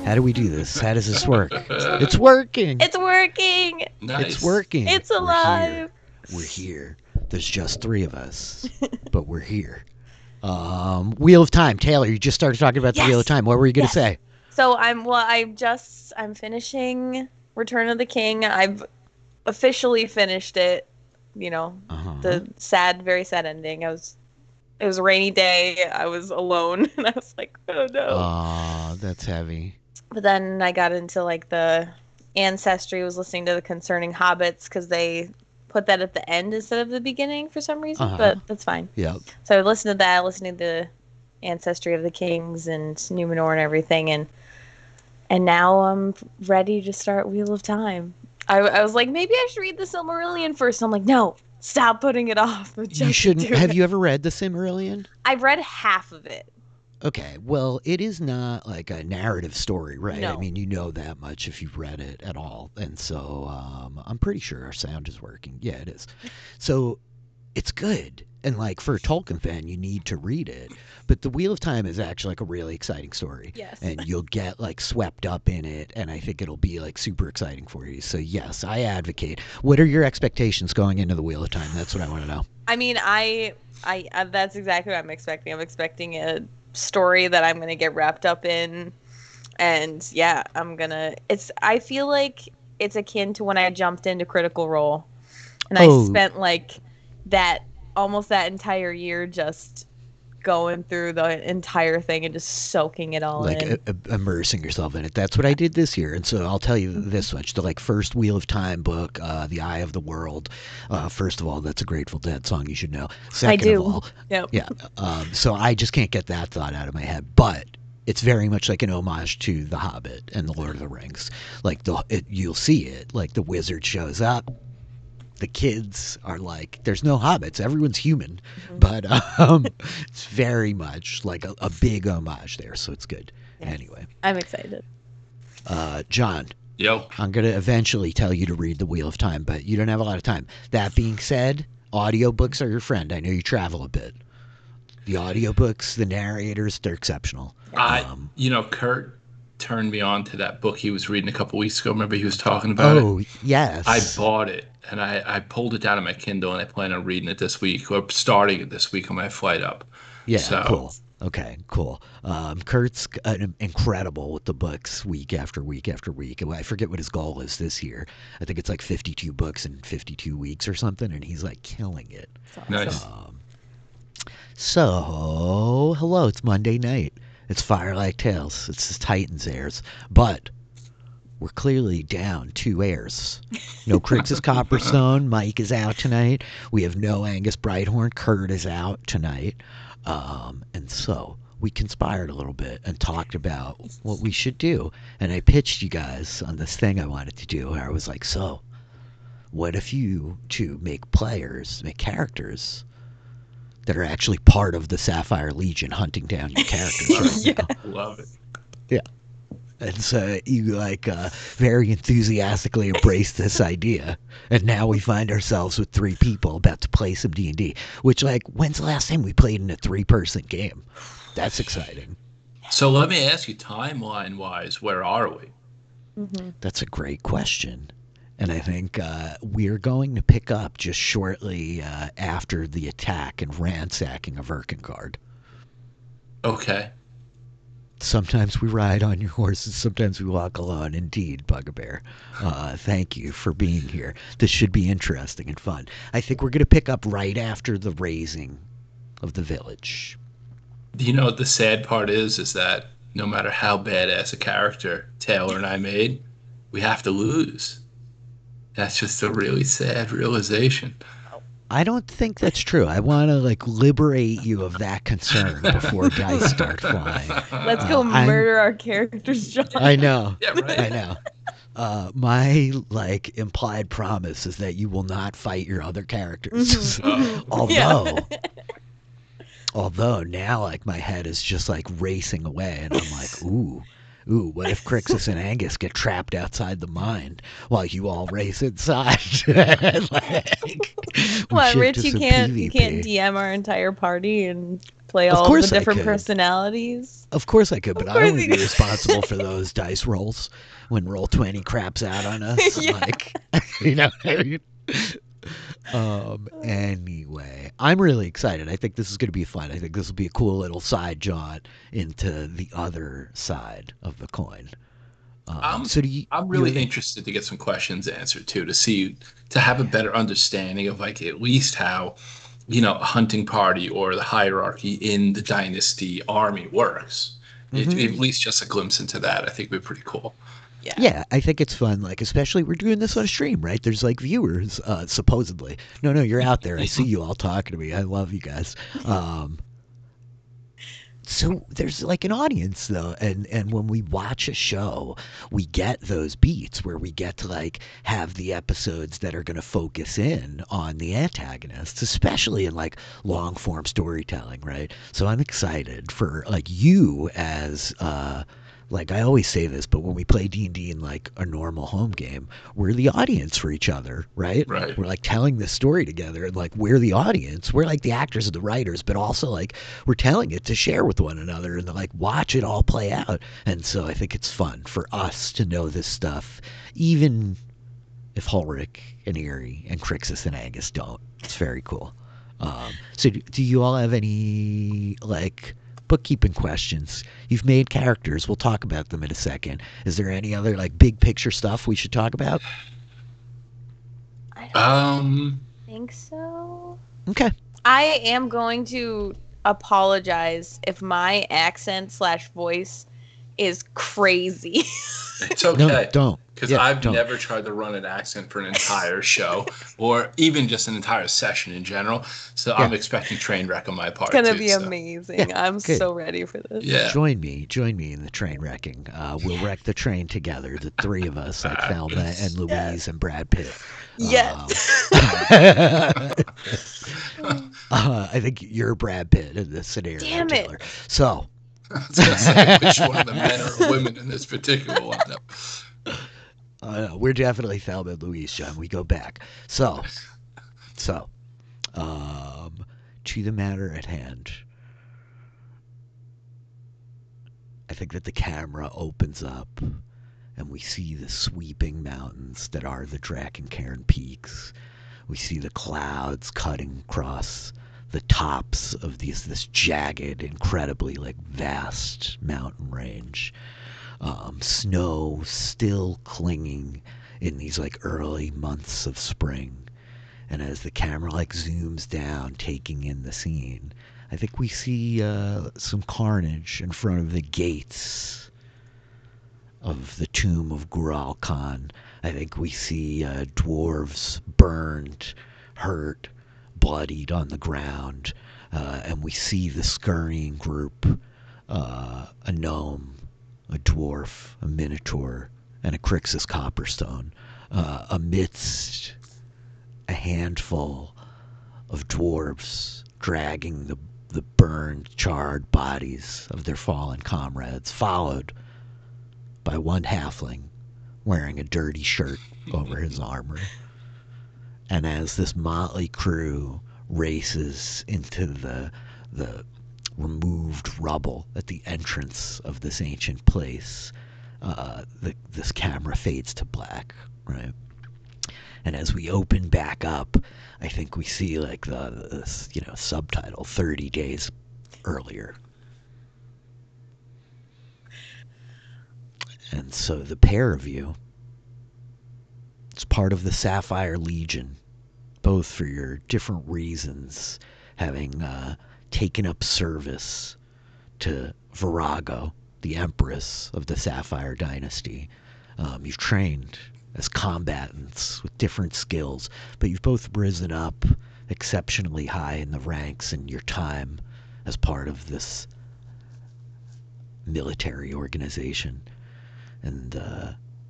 How do we do this? How does this work? It's working. It's working. Nice. It's working. It's alive. We're here. There's just 3 of us, but we're here. Wheel of Time. Taylor, you just started talking about the Wheel of Time. What were you going to say? So I'm finishing Return of the King. I've officially finished it. You know, the very sad ending. It was a rainy day. I was alone, and I was like, oh no. Oh, that's heavy. But then I got into like the ancestry. Was listening to the Concerning Hobbits because they put that at the end instead of the beginning for some reason. But that's fine. Yeah. So I listened to that. Listening to the ancestry of the kings and Numenor and everything, and now I'm ready to start Wheel of Time. I was like, maybe I should read the Silmarillion first. I'm like, no, stop putting it off. You shouldn't. Have you ever read the Silmarillion? I've read half of it. Okay, well, it is not like a narrative story, right? No. I mean, you know that much if you've read it at all. And so I'm pretty sure our sound is working. Yeah, it is. So it's good. And like for a Tolkien fan, you need to read it. But The Wheel of Time is actually like a really exciting story. Yes. And you'll get like swept up in it. And I think it'll be like super exciting for you. So yes, I advocate. What are your expectations going into The Wheel of Time? That's what I want to know. I mean, I that's exactly what I'm expecting. I'm expecting a story that I'm going to get wrapped up in. And yeah, I feel like it's akin to when I jumped into Critical Role. And I spent like almost that entire year just going through the entire thing and just soaking it all in. Like immersing yourself in it. That's what I did this year. And so I'll tell you this much. The like first Wheel of Time book, The Eye of the World. First of all, that's a Grateful Dead song you should know. Second of all, yep. Yeah. So I just can't get that thought out of my head. But it's very much like an homage to The Hobbit and The Lord of the Rings. Like you'll see it. Like the wizard shows up. The kids are like, there's no hobbits. Everyone's human. But it's very much like a big homage there. So it's good. Yeah. Anyway. I'm excited. John. Yo. I'm going to eventually tell you to read The Wheel of Time, but you don't have a lot of time. That being said, audiobooks are your friend. I know you travel a bit. The audiobooks, the narrators, they're exceptional. Kurt turned me on to that book he was reading a couple weeks ago. Remember he was talking about it? Oh, yes. I bought it, and I pulled it down on my Kindle, and I plan on reading it this week, or starting it this week on my flight up. Yeah, cool. Okay, cool. Kurt's incredible with the books week after week after week. I forget what his goal is this year. I think it's like 52 books in 52 weeks or something, and he's like killing it. Nice. So, hello, it's Monday night. It's Firelight Tales. It's the Titans Heirs. But we're clearly down 2 heirs. No Crixus Copperstone. Mike is out tonight. We have no Angus Brighthorn. Kurt is out tonight. And so we conspired a little bit and talked about what we should do. And I pitched you guys on this thing I wanted to do. I was like, so what if you two make characters that are actually part of the Sapphire Legion hunting down your characters right now? Love it. Yeah. And so you very enthusiastically embraced this idea. And now we find ourselves with 3 people about to play some D&D. Which, when's the last time we played in a 3-person game? That's exciting. So let me ask you, timeline-wise, where are we? Mm-hmm. That's a great question. And I think we're going to pick up just shortly after the attack and ransacking of Erkengard. Okay. Sometimes we ride on your horses, sometimes we walk alone. Indeed, Bugbear. Thank you for being here. This should be interesting and fun. I think we're going to pick up right after the razing of the village. You know what the sad part is that no matter how badass a character Taylor and I made, we have to lose. That's just a really sad realization. I don't think that's true. I want to liberate you of that concern before dice start flying. Let's go murder our characters, John. I know. Yeah, right. I know. My implied promise is that you will not fight your other characters. Mm-hmm. Although now my head is just racing away, and I'm like, ooh, what if Crixus and Angus get trapped outside the mine while you all race inside? What, shift Rich? to You some can't PvP. DM our entire party and play Of all the course I different could. personalities? Of course I could, Of but I course don't want to you be responsible for those dice rolls when Roll20 craps out on us. Yeah. Like, you know what I mean? Anyway, I'm really excited. I think this is going to be fun. I think this will be a cool little side jaunt into the other side of the coin. So do you? I'm You're really interested to get some questions answered too, to have a better understanding of like at least how, a hunting party or the hierarchy in the dynasty army works. At least just a glimpse into that, I think would be pretty cool. Yeah, I think it's fun. Like, especially we're doing this on a stream, right? There's like viewers, supposedly. No, you're out there. I see you all talking to me. I love you guys. So there's like an audience though, and when we watch a show, we get those beats where we get to like have the episodes that are going to focus in on the antagonists, especially in like long form storytelling, right? So I'm excited for like you as like I always say this, but when we play D&D in like a normal home game, we're the audience for each other, right? Right. We're like telling this story together, and like we're the audience. We're like the actors and the writers, but also like we're telling it to share with one another and to like watch it all play out. And so I think it's fun for us to know this stuff, even if Hulric and Erie and Crixus and Angus don't. It's very cool. So do you all have any like bookkeeping questions? You've made characters. We'll talk about them in a second. Is there any other like big picture stuff we should talk about? I don't think so. Okay. I am going to apologize if my accent / voice is crazy. It's okay. No, don't. Because Yeah, I've don't. never tried to run an accent for an entire show or even just an entire session in general. So I'm expecting train wreck on my part. It's gonna too, be so. amazing. Yeah, I'm good. so ready for this. Yeah. Join me in the train wrecking. We'll wreck the train together, the three of us, like Thelma and Louise and Brad Pitt. Yes. I think you're Brad Pitt in this scenario, Damn it. Taylor. So, I was going to say which one of the men or women in this particular one. we're definitely Thelma and Louise, John. We go back. So, to the matter at hand. I think that the camera opens up and we see the sweeping mountains that are the Drakencaern peaks. We see the clouds cutting across the tops of this jagged, incredibly like vast mountain range. Snow still clinging in these like early months of spring. And as the camera like zooms down, taking in the scene, I think we see some carnage in front of the gates of the tomb of Gural Khan. I think we see dwarves burned, hurt, bloodied on the ground. And we see the scurrying group, a gnome, a dwarf, a minotaur, and a Crixus Copperstone, amidst a handful of dwarves dragging the burned, charred bodies of their fallen comrades, followed by one halfling wearing a dirty shirt over his armor. And as this motley crew races into the removed rubble at the entrance of this ancient place, this camera fades to black, right? And as we open back up, I think we see like this subtitle 30 days earlier. And so the pair of you, it's part of the Sapphire Legion, both for your different reasons, having taken up service to Virago, the Empress of the Sapphire Dynasty. You've trained as combatants with different skills, but you've both risen up exceptionally high in the ranks in your time as part of this military organization. And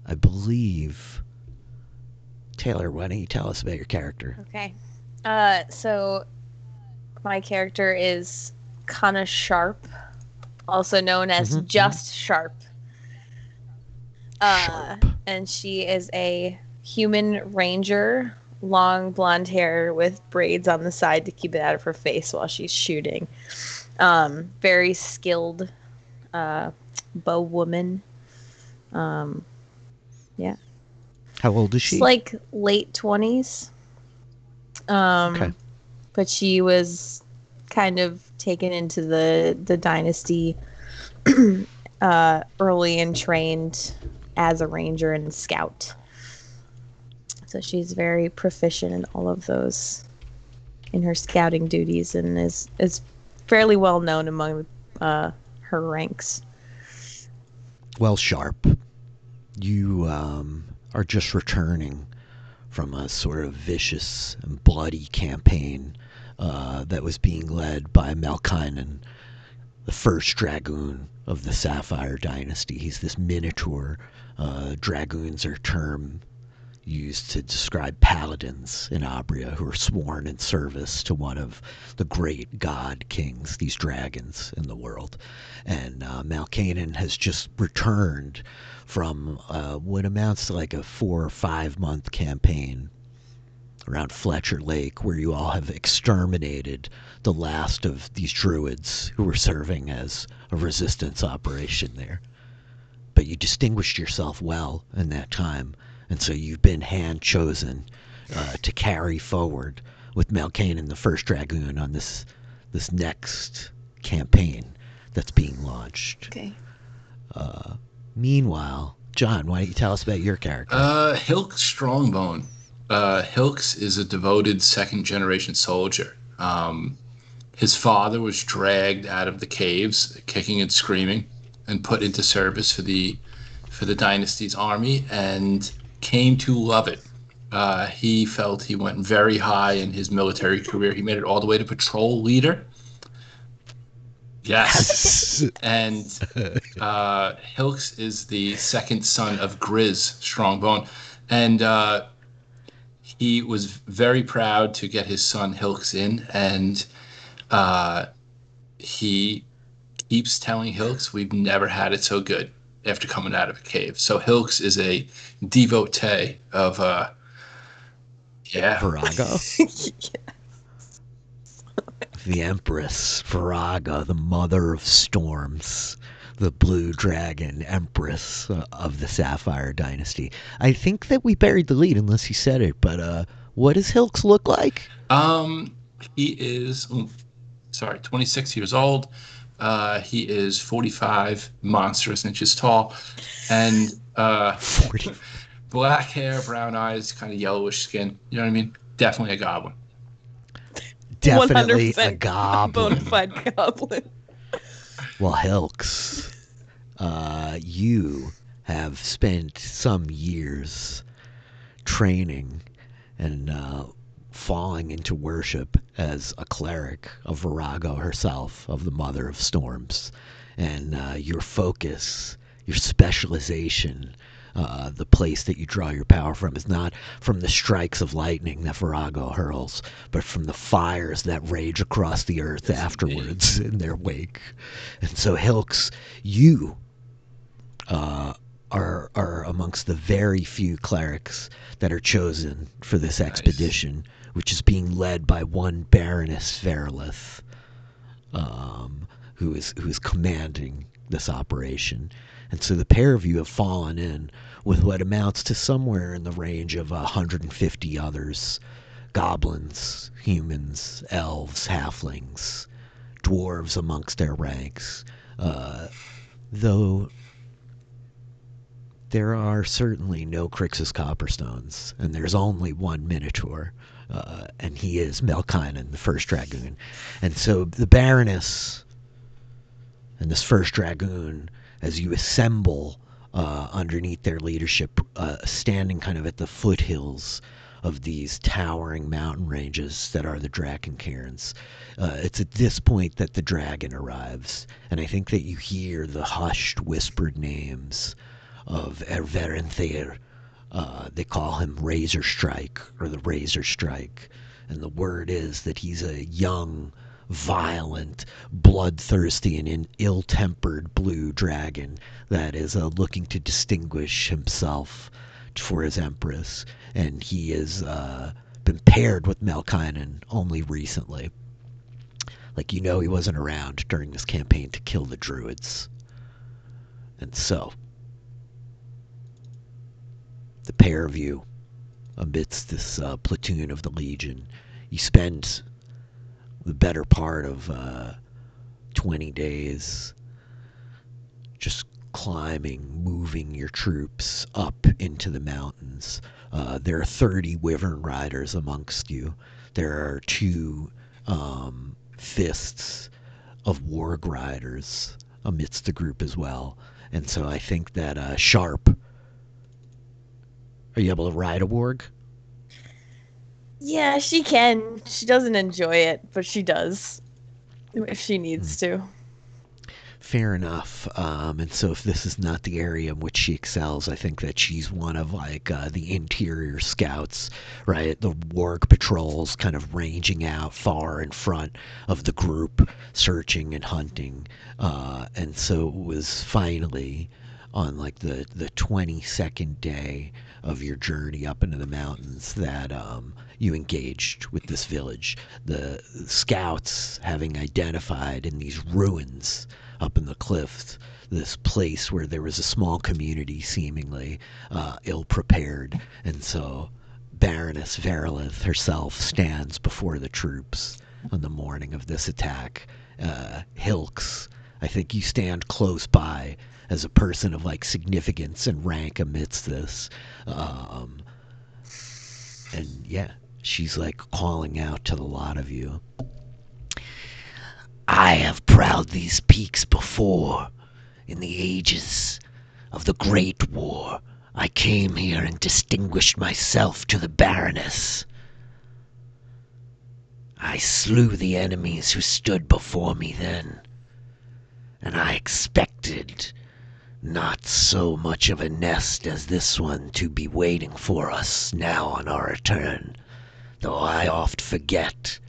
I believe, Taylor, why don't you tell us about your character? Okay. So my character is Kana Sharpe, also known as Just Sharpe. Sharpe. And she is a human ranger long blonde hair with braids on the side to keep it out of her face while she's shooting. Very skilled bow woman. Yeah. How old is she? She's like late 20s. Okay. But she was kind of taken into the dynasty early and trained as a ranger and scout. So she's very proficient in all of those, in her scouting duties, and is fairly well known among her ranks. Well, Sharpe, you are just returning from a sort of vicious and bloody campaign that was being led by Melkainen, the first dragoon of the Sapphire dynasty. He's this minotaur. Dragoons are a term used to describe paladins in Abrea who are sworn in service to one of the great god kings, these dragons in the world. And Melkainen has just returned from what amounts to like a 4 or 5 month campaign around Fletcher Lake, where you all have exterminated the last of these druids who were serving as a resistance operation there. But you distinguished yourself well in that time, and so you've been hand-chosen to carry forward with Melkainen, the first dragoon, on this next campaign that's being launched. Okay. Meanwhile, John, why don't you tell us about your character? Hilx Strongbone. Hilx is a devoted second-generation soldier. His father was dragged out of the caves, kicking and screaming, and put into service for the dynasty's army, and came to love it. He felt he went very high in his military career. He made it all the way to patrol leader. Yes. And Hilx is the second son of Grizz Strongbone. And he was very proud to get his son Hilx in. And he keeps telling Hilx, we've never had it so good after coming out of a cave. So Hilx is a devotee of Virago? Yes. The Empress Virago, the mother of storms, the blue dragon empress of the Sapphire dynasty. I think that we buried the lead unless you said it, but what does Hilx look like? He is 26 years old. He is 45 monstrous inches tall, and 40. Black hair, brown eyes, kind of yellowish skin. You know what I mean? Definitely a goblin. Definitely a 100% goblin. Bona fide goblin. Well, Hilx, you have spent some years training and falling into worship as a cleric of Virago herself, of the Mother of Storms. And your focus, your specialization, the place that you draw your power from is not from the strikes of lightning that Virago hurls, but from the fires that rage across the earth afterwards in their wake. And so, Hilx, you are amongst the very few clerics that are chosen for this expedition, which is being led by one Baroness Fairlith, who is commanding this operation. And so the pair of you have fallen in with what amounts to somewhere in the range of 150 others. Goblins, humans, elves, halflings, dwarves amongst their ranks. Though there are certainly no Crixus Copperstones, and there's only one Minotaur, and he is Melkainen, the first dragoon. And so the Baroness and this first dragoon, as you assemble underneath their leadership, standing kind of at the foothills of these towering mountain ranges that are the Drakencairns. It's at this point that the dragon arrives, and I think that you hear the hushed, whispered names of Erverenthair. They call him Razor Strike, or the Razor Strike, and the word is that he's a young, violent, bloodthirsty, and ill-tempered blue dragon that is looking to distinguish himself for his empress, and he is been paired with Melkinen only recently. Like, he wasn't around during this campaign to kill the druids. And so, the pair of you, amidst this platoon of the Legion, you spend the better part of 20 days just climbing, moving your troops up into the mountains. There are 30 wyvern riders amongst you. There are 2 fists of warg riders amidst the group as well. And so I think that Sharpe, are you able to ride a warg? Yeah, she can. She doesn't enjoy it, but she does if she needs to. Fair enough. And so if this is not the area in which she excels, I think that she's one of the interior scouts, right? The warg patrols kind of ranging out far in front of the group, searching and hunting. And so it was finally on the 22nd day of your journey up into the mountains that you engaged with this village. The scouts, having identified in these ruins up in the cliffs, this place where there was a small community seemingly ill-prepared. And so Baroness Verilith herself stands before the troops on the morning of this attack. Hilx, I think you stand close by as a person of significance and rank amidst this. And yeah, she's calling out to the lot of you. I have prowled these peaks before. In the ages of the Great War, I came here and distinguished myself to the Baroness. I slew the enemies who stood before me then, and I expected not so much of a nest as this one to be waiting for us now on our return, though I oft forget.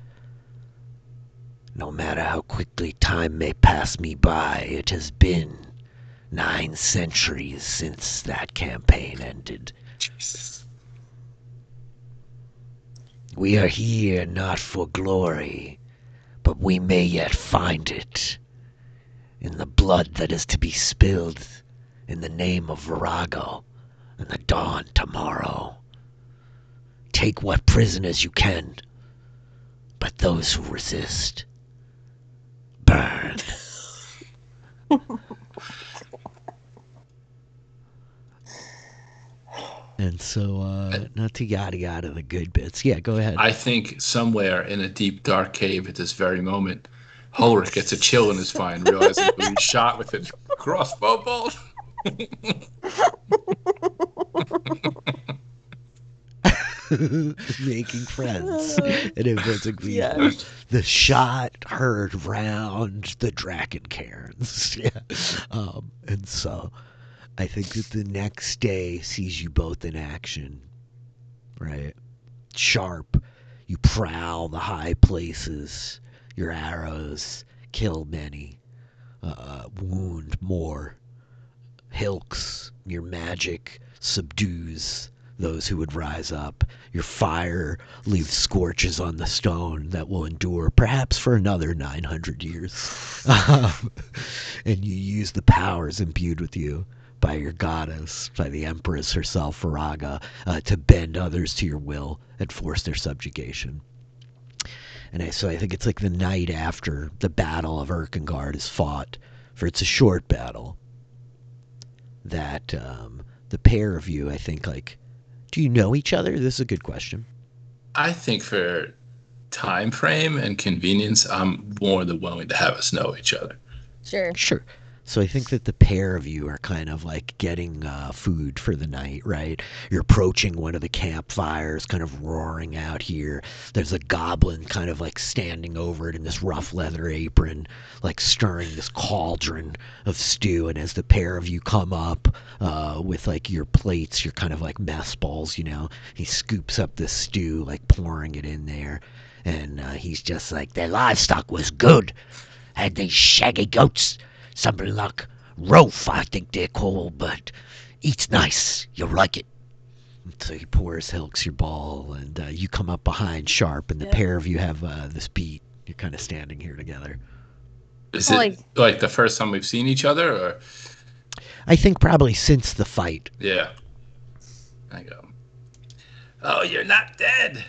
No matter how quickly time may pass me by, it has been 9 centuries since that campaign ended. Jesus. We are here not for glory, but we may yet find it in the blood that is to be spilled in the name of Virago and the dawn tomorrow. Take what prisoners you can, but those who resist, burn. And so, not to yada yada the good bits. Yeah, go ahead. I think somewhere in a deep, dark cave at this very moment, Ulrich gets a chill in his spine, realizing he was shot with a crossbow bolt. Making friends and inventing people. Yeah. The shot heard round the Drakencairns. Yeah. And so I think that the next day sees you both in action, right? Sharpe, you prowl the high places. Your arrows kill many, wound more. Hilx, your magic subdues those who would rise up. Your fire leaves scorches on the stone that will endure perhaps for another 900 years. And you use the powers imbued with you by your goddess, by the Empress herself, Viraga, to bend others to your will and force their subjugation. And so I think it's the night after the Battle of Erkengard is fought, for it's a short battle, that the pair of you, I think, do you know each other? This is a good question. I think for time frame and convenience, I'm more than willing to have us know each other. Sure. So I think that the pair of you are kind of getting food for the night, right? You're approaching one of the campfires, kind of roaring out here. There's a goblin kind of standing over it in this rough leather apron, stirring this cauldron of stew. And as the pair of you come up with your plates, your kind of mess balls, he scoops up this stew, pouring it in there. And he's just their livestock was good. Had these shaggy goats. Something like Rolf, I think they're called, but eats nice. You'll like it. So he pours Hilx your ball, and you come up behind Sharpe, and the Yeah. pair of you have this beat. You're kind of standing here together. Is Well, it like the first time we've seen each other, or? I think probably since the fight. Yeah. I go, oh, you're not dead.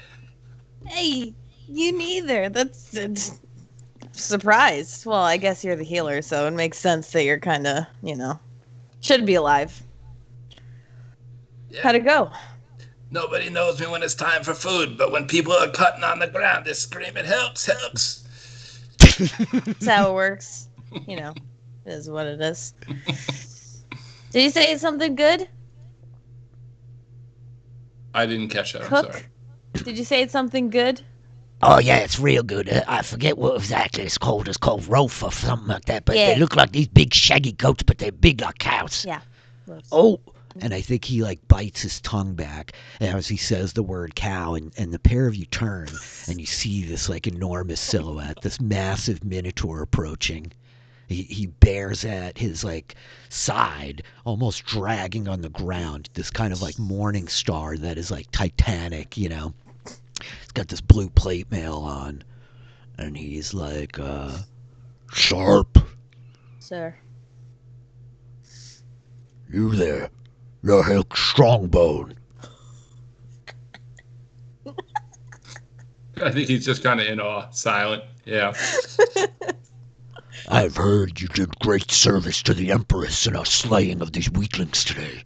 Hey, you neither. That's surprised. Well, I guess you're the healer, so it makes sense that you're kind of, should be alive. Yeah. How'd it go? Nobody knows me when it's time for food, but when people are cutting on the ground, they're screaming, Hilx, Hilx. That's how it works. It is what it is. Did you say something good? I didn't catch that. I'm Cook? sorry. Did you say something good? Oh, yeah, it's real good. I forget what exactly it's called. It's called Rof or something like that. But Yeah. they look like these big shaggy goats, but they're big like cows. Yeah. Oh, and I think he bites his tongue back as he says the word cow, and the pair of you turn and you see this enormous silhouette, this massive minotaur approaching. He bears at his side, almost dragging on the ground, this kind of morning star that is Titanic, He's got this blue plate mail on, and he's like, Sharpe. Sir. You there. You're Hilx Strongbone. I think he's just kind of in awe, silent. Yeah. I've heard you did great service to the Empress in our slaying of these weaklings today.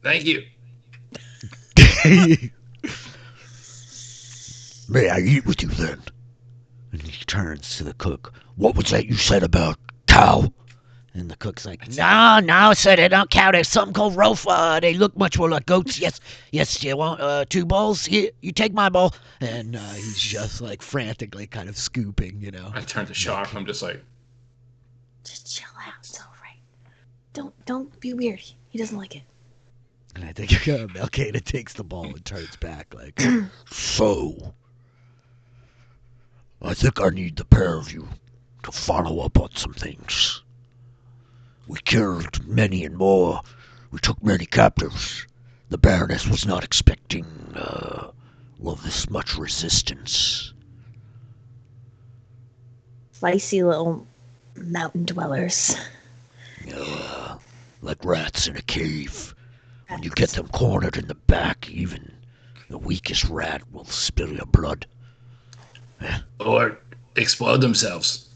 Thank you. May I eat with you then? And he turns to the cook. What was that you said about cow? And the cook's like, no, sir, they don't cow. There's something called Rofa. They look much more like goats. Yes, you want 2 bowls? Here, you take my bowl. And he's just frantically kind of scooping, I turn to Sharpe. I'm just like, Just chill out. It's all right. Don't be weird. He doesn't like it. And I think Melkada takes the ball and turns back so, I think I need the pair of you to follow up on some things. We killed many and more. We took many captives. The Baroness was not expecting, this much resistance. Feisty little mountain dwellers. Like rats in a cave. When you get them cornered in the back, even the weakest rat will spill your blood. or explode themselves.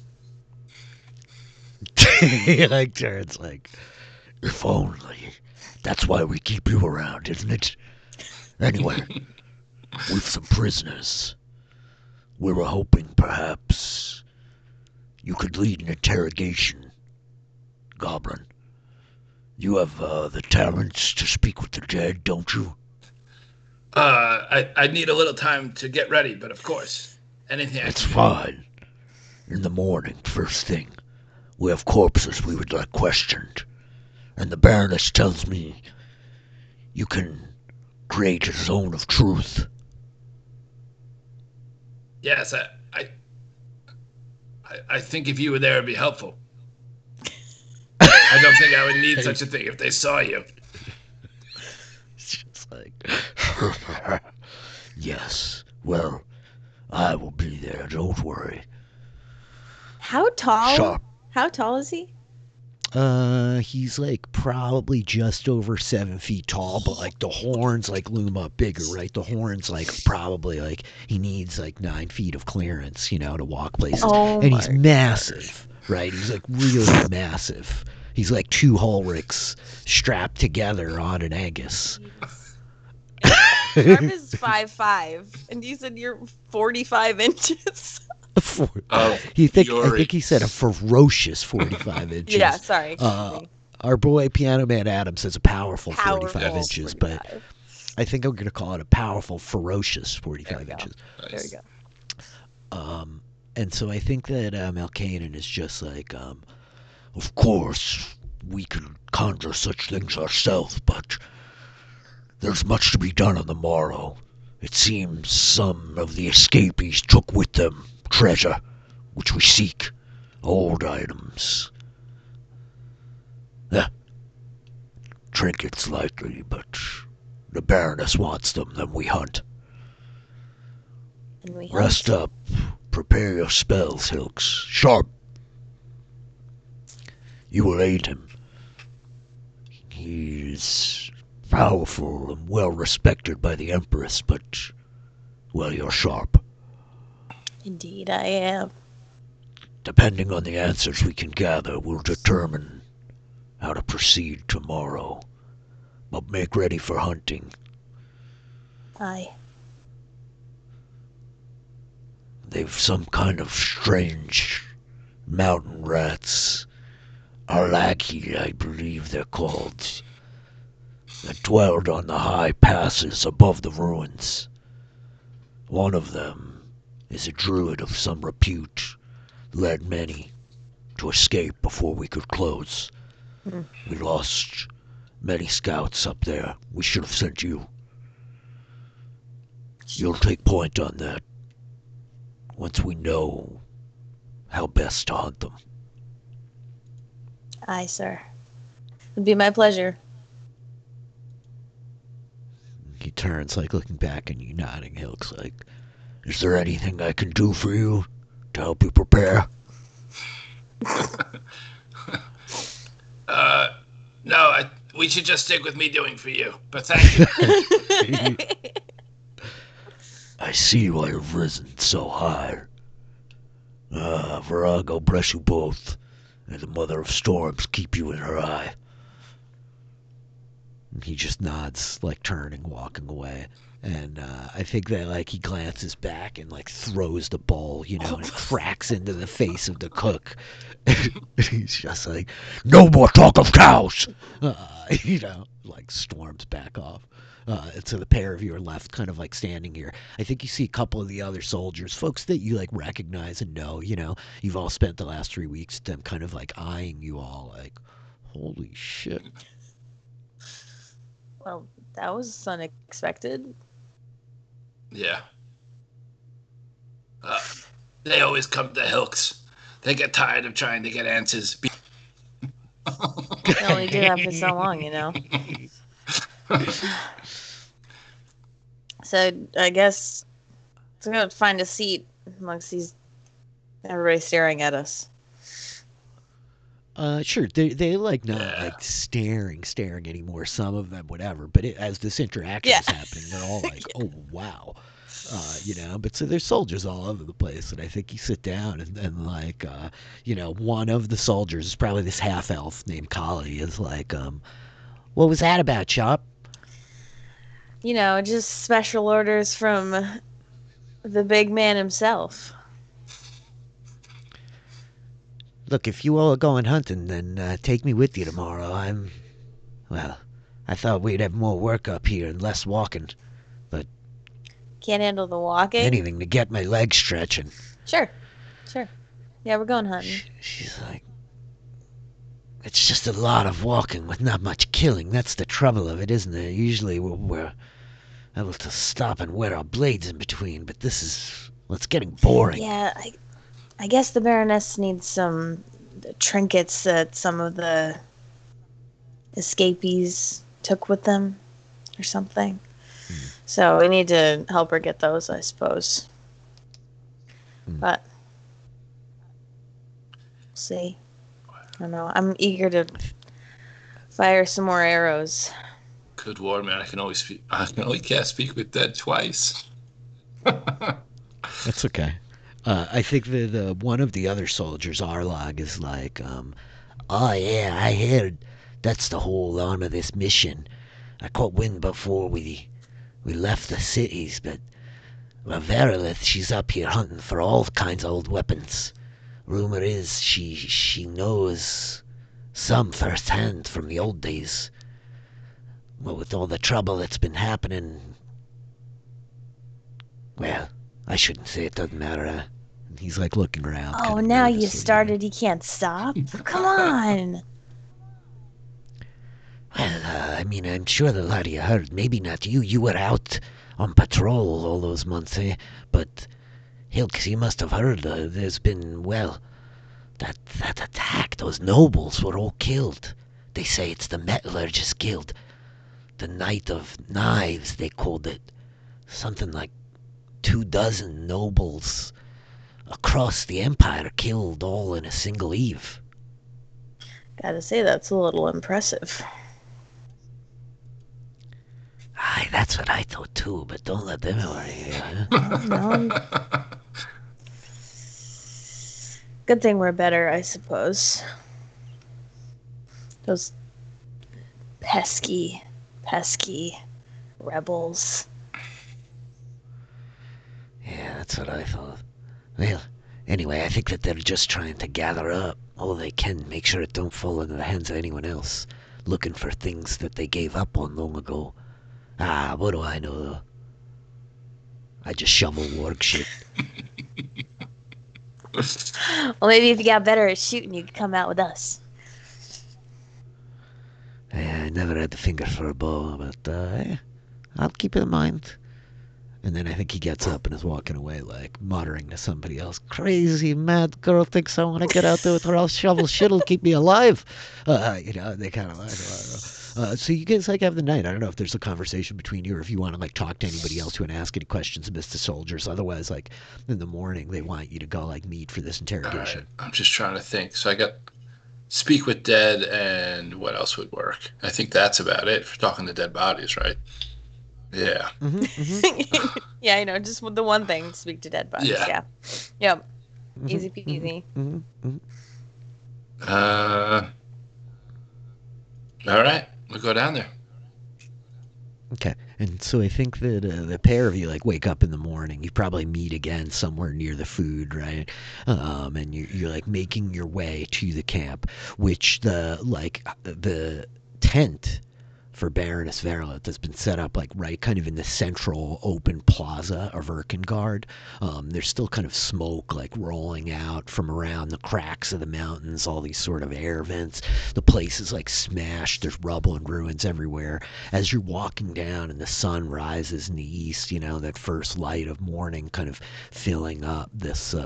He turns if only. That's why we keep you around, isn't it? Anyway, with some prisoners, we were hoping perhaps you could lead an interrogation, Goblin. You have the talents to speak with the dead, don't you? I need a little time to get ready, but of course, anything I It's can do. fine. In the morning, first thing, we have corpses we would like questioned. And the Baroness tells me you can create a zone of truth. Yes, I think if you were there, it'd be helpful. I don't think I would need such a thing if they saw you. It's just yes, well, I will be there, don't worry. How tall? Sharpe. How tall is he? He's probably just over 7 feet tall, but the horns loom up bigger, right? The horns probably he needs 9 feet of clearance, to walk places. Oh, and he's my massive, right? He's really massive. He's 2 Hulrichs strapped together on an Angus. Sharpe is 5'5", and you said you're 45 inches. Oh, I think he said a ferocious 45 inches. Yeah, sorry. Excuse me. Our boy Piano Man Adam says a powerful 45 Powerful inches, 45. but I think I'm going to call it a powerful, ferocious 45 inches. There we go. And so I think that Melkanon is just of course, we can conjure such things ourselves, but there's much to be done on the morrow. It seems some of the escapees took with them treasure, which we seek, old items. trinkets likely, but the Baroness wants them, then we hunt. And we Rest hunt. up. Prepare your spells, Hilx. Sharpe. You will aid him. He is powerful and well respected by the Empress, but, well, you're Sharpe. Indeed, I am. Depending on the answers we can gather, we'll determine how to proceed tomorrow. But make ready for hunting. Aye. They've some kind of strange mountain rats. Arlaki, I believe they're called. That dwelled on the high passes above the ruins. One of them is a druid of some repute. Led many to escape before we could close. We lost many scouts up there. We should have sent you. You'll take point on that once we know how best to hunt them. Aye, sir. It'd be my pleasure. He turns, like, looking back and you nodding. He looks like, is there anything I can do for you to help you prepare? No, we should just stick with me doing for you. But thank you. I see why you've risen so high. Virago bless you both, and the Mother of Storms keep you in her eye. And he just nods, like turning, walking away. And I think that, like, he glances back and, like, throws the bowl, you know, and it cracks into the face of the cook. He's just like, no more talk of cows! You know, like, storms back off. And so the pair of you are left kind of, like, standing here. I think you see a couple of the other soldiers, folks that you, like, recognize and know, you know. You've all spent the last 3 weeks with them kind of, like, eyeing you all, like, holy shit. Well, that was unexpected. Yeah. They always come to Hilx. They get tired of trying to get answers. We only do that for so long, you know. So I guess let's go find a seat amongst these. Everybody staring at us. Sure, they like not like staring anymore. Some of them, whatever. But as this interaction is happening, they're all like, "Oh wow," you know. But so there's soldiers all over the place, and I think you sit down and like, you know, one of the soldiers is probably this half elf named Kali is like, "What was that about, Chop?" You know, just special orders from the big man himself. Look, if you all are going hunting, then take me with you tomorrow. I thought we'd have more work up here and less walking. But can't handle the walking? Anything to get my legs stretching. Sure. Yeah, we're going hunting. She's like, it's just a lot of walking with not much killing. That's the trouble of it, isn't it? Usually we're able to stop and wet our blades in between, but it's getting boring. Yeah, I guess the Baroness needs some trinkets that some of the escapees took with them or something. So we need to help her get those, I suppose. But we'll see. I don't know. I'm eager to fire some more arrows. Good warman, I can only cast Speak with Dead twice. That's okay. I think that one of the other soldiers, Arlog, is like, oh yeah, I heard that's the whole arm of this mission. I caught wind before we left the cities, but Verilith, she's up here hunting for all kinds of old weapons. Rumor is she knows some firsthand from the old days. Well, with all the trouble that's been happening, well, I shouldn't say it doesn't matter. He's like looking around. Oh, now you started. You can't stop. Come on. Well, I mean, I'm sure the lot of you heard. Maybe not you. You were out on patrol all those months, eh? But Hilx, you must have heard. There's been, well, that attack. Those nobles were all killed. They say it's the Metallurgist Guild. The Night of Knives, they called it. Something like 24 nobles across the Empire killed all in a single eve. Gotta say, that's a little impressive. Aye, that's what I thought too, but don't let them worry you. No. Good thing we're better, I suppose. Those pesky rebels. Yeah, that's what I thought. Well, anyway, I think that they're just trying to gather up all they can, make sure it don't fall into the hands of anyone else, looking for things that they gave up on long ago. Ah, what do I know, though? I just shovel work shit. Well, maybe if you got better at shooting, you could come out with us. I never had the finger for a bow, but I'll keep it in mind. And then I think he gets up and is walking away, like, muttering to somebody else. Crazy mad girl thinks I want to get out there with her all shovel shit'll keep me alive. They kind of like, so you guys, like, have the night. I don't know if there's a conversation between you or if you want to, like, talk to anybody else who want to ask any questions about the soldiers. Otherwise, like, in the morning, they want you to go, like, meet for this interrogation. Right. I'm just trying to think. So I got speak with dead, and what else would work? I think that's about it for talking to dead bodies, right? Yeah. Yeah, I know. Just the one thing, speak to dead bodies. Yeah. Yep. Easy peasy. All right. We'll go down there. Okay, and so I think that the pair of you, like, wake up in the morning. You probably meet again somewhere near the food, right? And you're like making your way to the camp, which the tent for Baroness Verlet has been set up, like, right kind of in the central open plaza of Erkengard. There's still kind of smoke, like, rolling out from around the cracks of the mountains, all these sort of air vents. The place is, like, smashed. There's rubble and ruins everywhere. As you're walking down and the sun rises in the east, that first light of morning kind of filling up this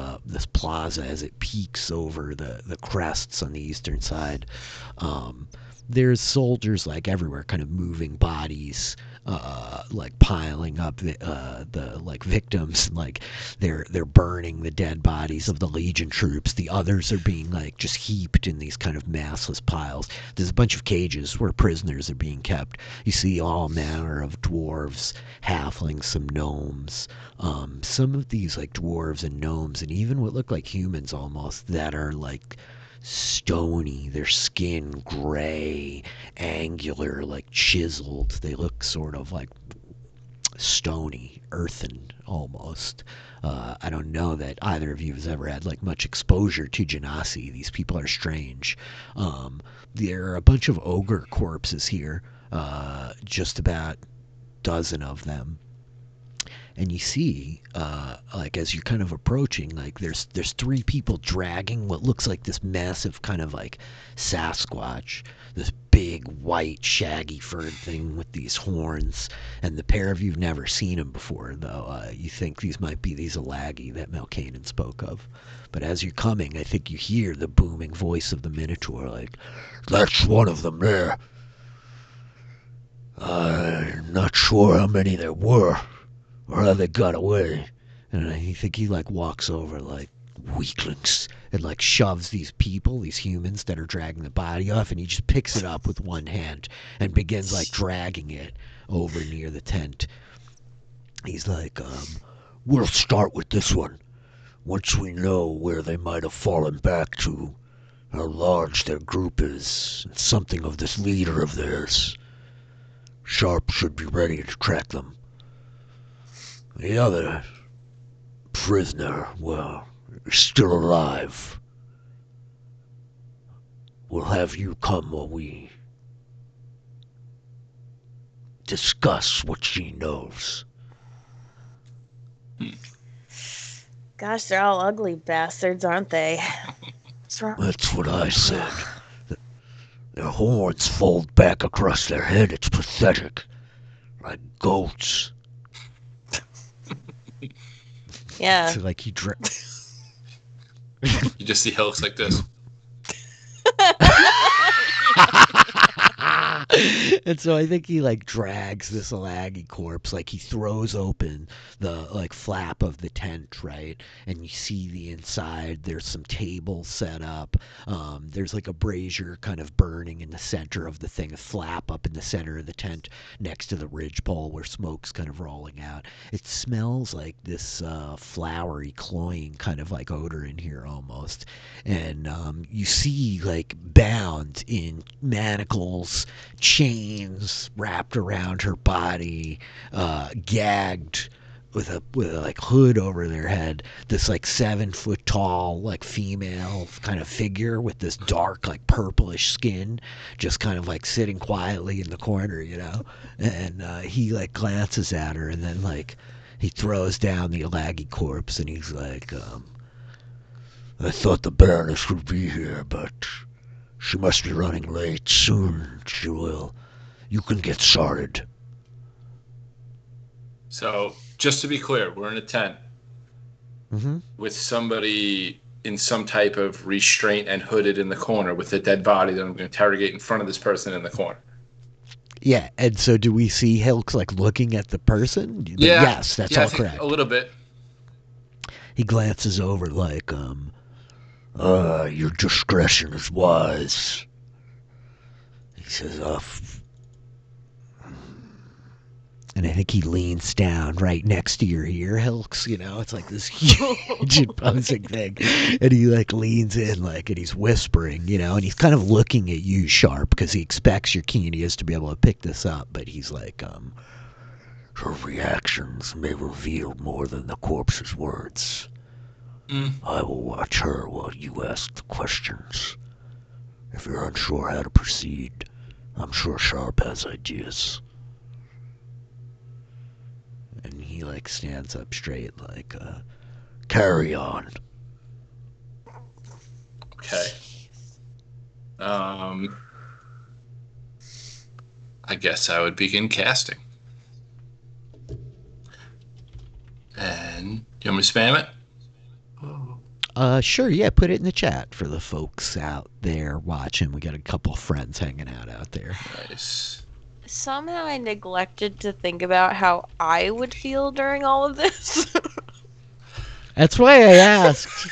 plaza as it peaks over the crests on the eastern side. There's soldiers, like, everywhere, kind of moving bodies, like, piling up the like, victims, and, like, they're burning the dead bodies of the Legion troops. The others are being, like, just heaped in these kind of massless piles. There's a bunch of cages where prisoners are being kept. You see all manner of dwarves, halflings, some gnomes. Some of these, like, dwarves and gnomes, and even what look like humans almost, that are, like, stony, their skin gray, angular, like chiseled. They look sort of like stony, earthen almost. I don't know that either of you has ever had, like, much exposure to Genasi. These people are strange. There are a bunch of ogre corpses here, just about a dozen of them. And you see, like, as you're kind of approaching, like, there's 3 people dragging what looks like this massive kind of, like, Sasquatch, this big white shaggy furred thing with these horns. And the pair of you've never seen him before, though. You think these might be these Alagi that Melkanen spoke of. But as you're coming, I think you hear the booming voice of the Minotaur, like, "That's one of them there. I'm not sure how many there were, or how they got away." And I think he, like, walks over, like, "Weaklings," and, like, shoves these people, these humans that are dragging the body off, and he just picks it up with one hand and begins, like, dragging it over near the tent. He's like, "We'll start with this one. Once we know where they might have fallen back to, how large their group is, and something of this leader of theirs, Sharpe should be ready to track them. The other prisoner, well, is still alive. We'll have you come while we discuss what she knows." Gosh, they're all ugly bastards, aren't they? What's wrong? That's what I said. Their horns fold back across their head. It's pathetic. Like goats. Yeah. So, like, You just see Hilx like this. And so I think he like drags this Alagi corpse, like he throws open the like flap of the tent, right? And you see the inside. There's some tables set up. There's like a brazier kind of burning in the center of the thing, a flap up in the center of the tent next to the ridgepole where smoke's kind of rolling out. It smells like this flowery, cloying kind of like odor in here almost. And you see like bound in manacles, chains wrapped around her body, gagged with a like hood over their head, this like 7 foot tall like female kind of figure with this dark like purplish skin, just kind of like sitting quietly in the corner, you know. And he like glances at her, and then like he throws down the Alagi corpse, and he's like, I thought the Baroness would be here, but she must be running late. Soon she will. You can get started. So, just to be clear, we're in a tent with somebody in some type of restraint and hooded in the corner with a dead body that I'm going to interrogate in front of this person in the corner. Yeah, and so do we see Hilx like looking at the person? Yeah. Yes, that's all correct. A little bit. He glances over like, your discretion is wise. He says, and I think he leans down right next to your ear, Hilx, you know, it's like this huge imposing thing. And he like leans in like, and he's whispering, you know, and he's kind of looking at you, Sharpe, because he expects your keen ears to be able to pick this up. But he's like, her reactions may reveal more than the corpse's words. I will watch her while you ask the questions. If you're unsure how to proceed, I'm sure Sharpe has ideas. And he like stands up straight like, carry on. Okay. I guess I would begin casting. And you want me to spam it? Sure, yeah, put it in the chat for the folks out there watching. We got a couple of friends hanging out there. Nice. Somehow I neglected to think about how I would feel during all of this. That's why I asked.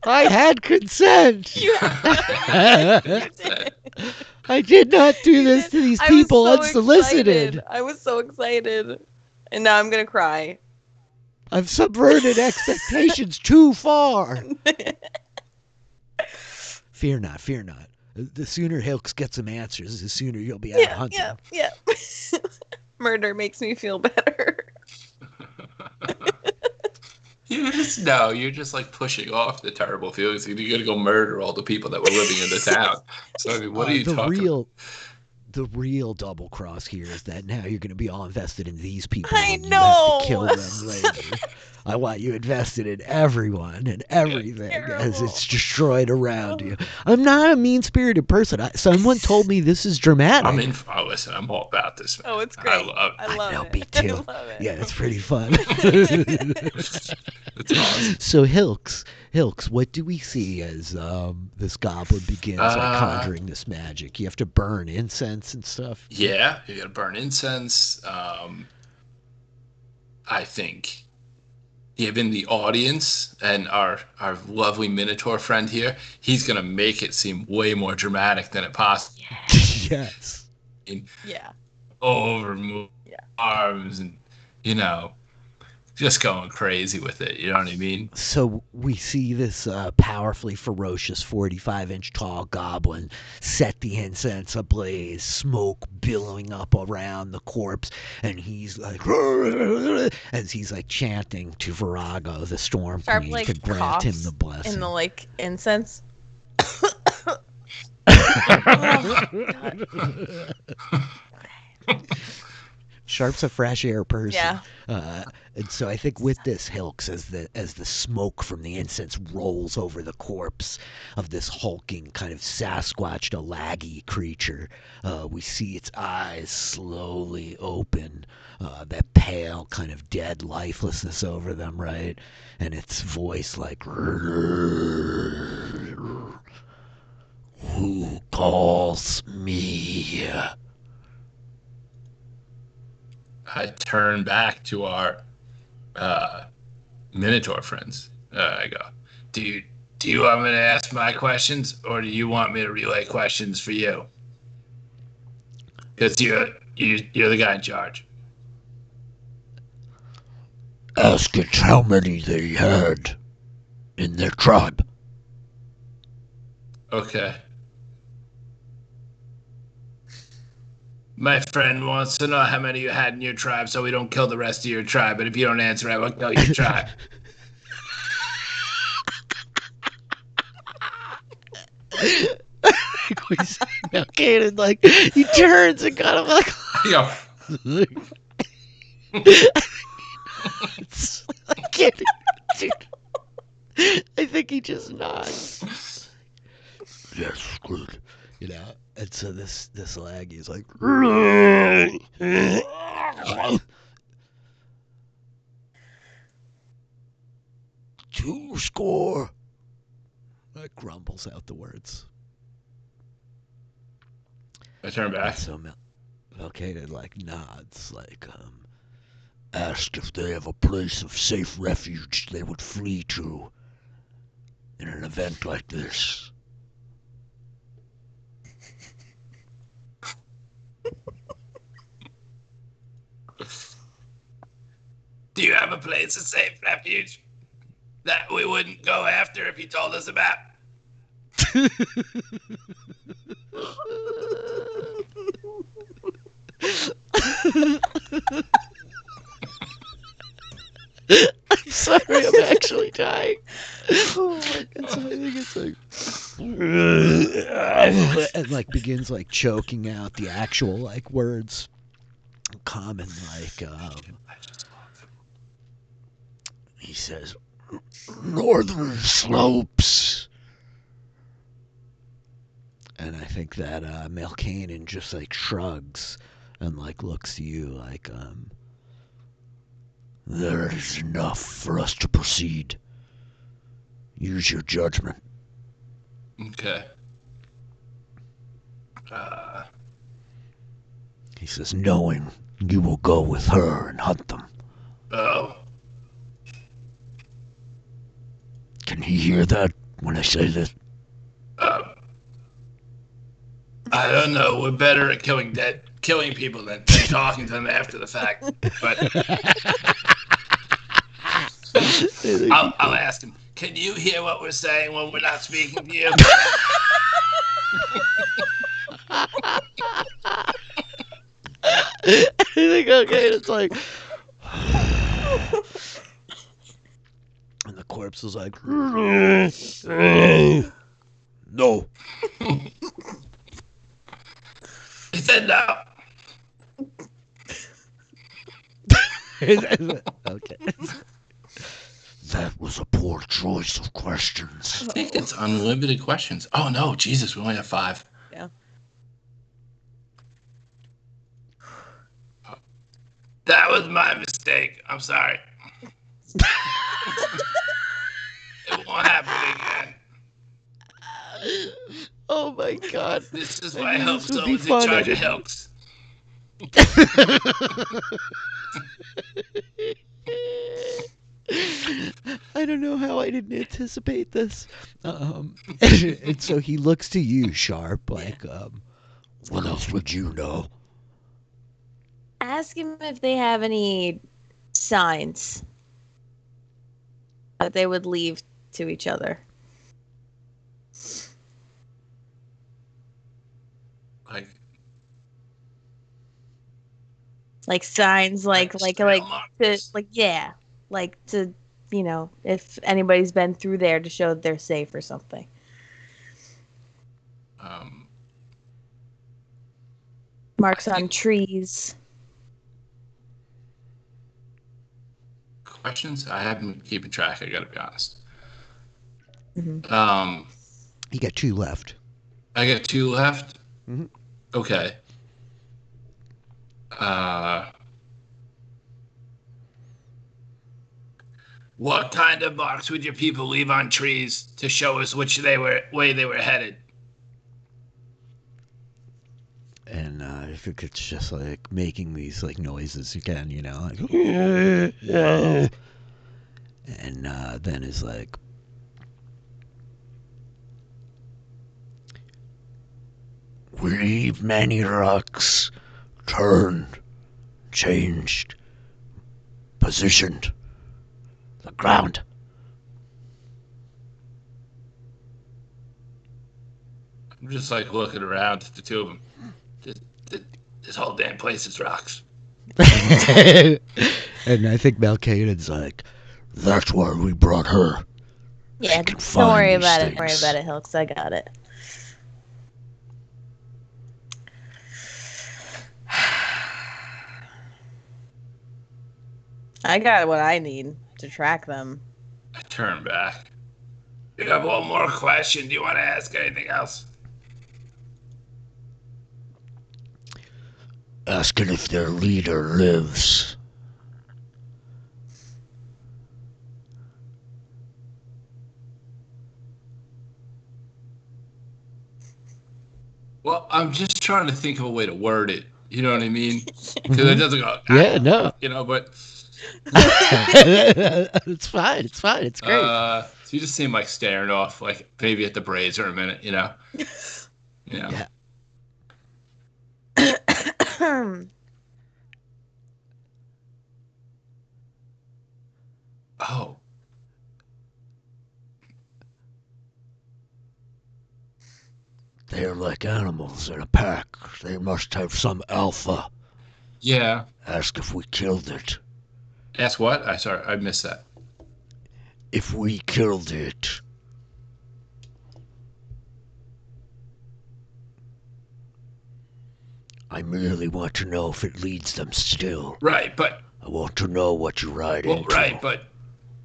I had consent. I did not do this to these people unsolicited. I was so excited. And now I'm going to cry. I've subverted expectations too far. Fear not, fear not. The sooner Hilx gets some answers, the sooner you'll be out hunting. Yeah. Murder makes me feel better. You're just like pushing off the terrible feelings. You're going to go murder all the people that were living in the town. So, I mean, what are you talking about? The real double cross here is that now you're going to be all invested in these people. I and know. You have to kill them later. I want you invested in everyone and everything as it's destroyed around you. I'm not a mean-spirited person. Someone told me this is dramatic. Listen, I'm all about this, man. Oh, it's great. I love know, it. me too. I love it. Yeah, it's pretty fun. It's awesome. So Hilx, what do we see as this goblin begins conjuring this magic? You have to burn incense and stuff. Yeah, you got to burn incense. I think given the audience and our lovely Minotaur friend here, he's going to make it seem way more dramatic than it possibly. Yes. Yeah. Over arms and, just going crazy with it. You know what I mean? So we see this powerfully ferocious 45-inch tall goblin set the incense ablaze, smoke billowing up around the corpse, and he's like, as he's like chanting to Virago, the Storm Sharpe, Queen, like, to grant him the blessing. in the incense. Sharpe's a fresh air person. Yeah. And so I think with this, Hilx, as the smoke from the incense rolls over the corpse of this hulking kind of Sasquatch Alagi creature, we see its eyes slowly open, that pale kind of dead lifelessness over them, right? And its voice like, who calls me? I turn back to our Minotaur friends. I go, do you want me to ask my questions, or do you want me to relay questions for you? Because you're the guy in charge. Ask it how many they had in their tribe. Okay. My friend wants to know how many you had in your tribe so we don't kill the rest of your tribe. But if you don't answer, I will kill your tribe. Canon, like, he turns and kind of like... I can't... Dude. I think he just nods. Yes, good. You know, and so this lag, he's like... 2 score. That grumbles out the words. I turn back. So Melkaden like nods, like asked if they have a place of safe refuge they would flee to in an event like this. Do you have a place of safe refuge that we wouldn't go after if you told us about? I'm sorry, I'm actually dying. Oh my god, so I think it's like... and like begins like choking out the actual like words. Common like he says northern slopes. And I think that Melkanen just like shrugs and like looks to you like there is enough for us to proceed. Use your judgment. Okay. He says, knowing you will go with her and hunt them. Oh. Can he hear that when I say this? I don't know. We're better at killing people than talking to them after the fact. But I'll ask him. Can you hear what we're saying when we're not speaking to you? I think okay, it's like and the corpse is like no. He said no. Okay. That was a poor choice of questions. I think it's unlimited questions. Oh no, Jesus, we only have 5. Yeah. That was my mistake. I'm sorry. It won't happen again. Oh my god. This is why I hope someone's in charge of Hilx. I don't know how I didn't anticipate this. And so he looks to you, Sharpe, like, what else would you know? Ask him if they have any signs that they would leave to each other. Like signs, like to, you know, if anybody's been through there to show they're safe or something. Marks on trees. Questions? I haven't been keeping track. I gotta be honest. Mm-hmm. You got 2 left. I got 2 left. Mm-hmm. Okay. What kind of marks would your people leave on trees to show us which way they were headed? And I think it's just like making these like noises again, you know, like, and then is like, we've many rocks turned, changed, positioned the ground. I'm just like looking around at the two of them. This whole damn place is rocks. And I think Malkaden's like, that's why we brought her. Yeah, can don't find worry these about it. things. Don't worry about it, Hilks. I got it. I got what I need to track them. I turn back. You have one more question. Do you want to ask anything else? Asking if their leader lives. Well, I'm just trying to think of a way to word it. You know what I mean? Because it doesn't go. Yeah, no. You know, but It's fine. It's fine. It's great. so you just seem like staring off, like maybe at the brazier a minute. You know. Yeah. Oh. They're like animals in a pack. They must have some alpha. Yeah. Ask if we killed it. Ask what? I missed that. If we killed it. I merely want to know if it leads them still. Right, but I want to know what you ride into. right, but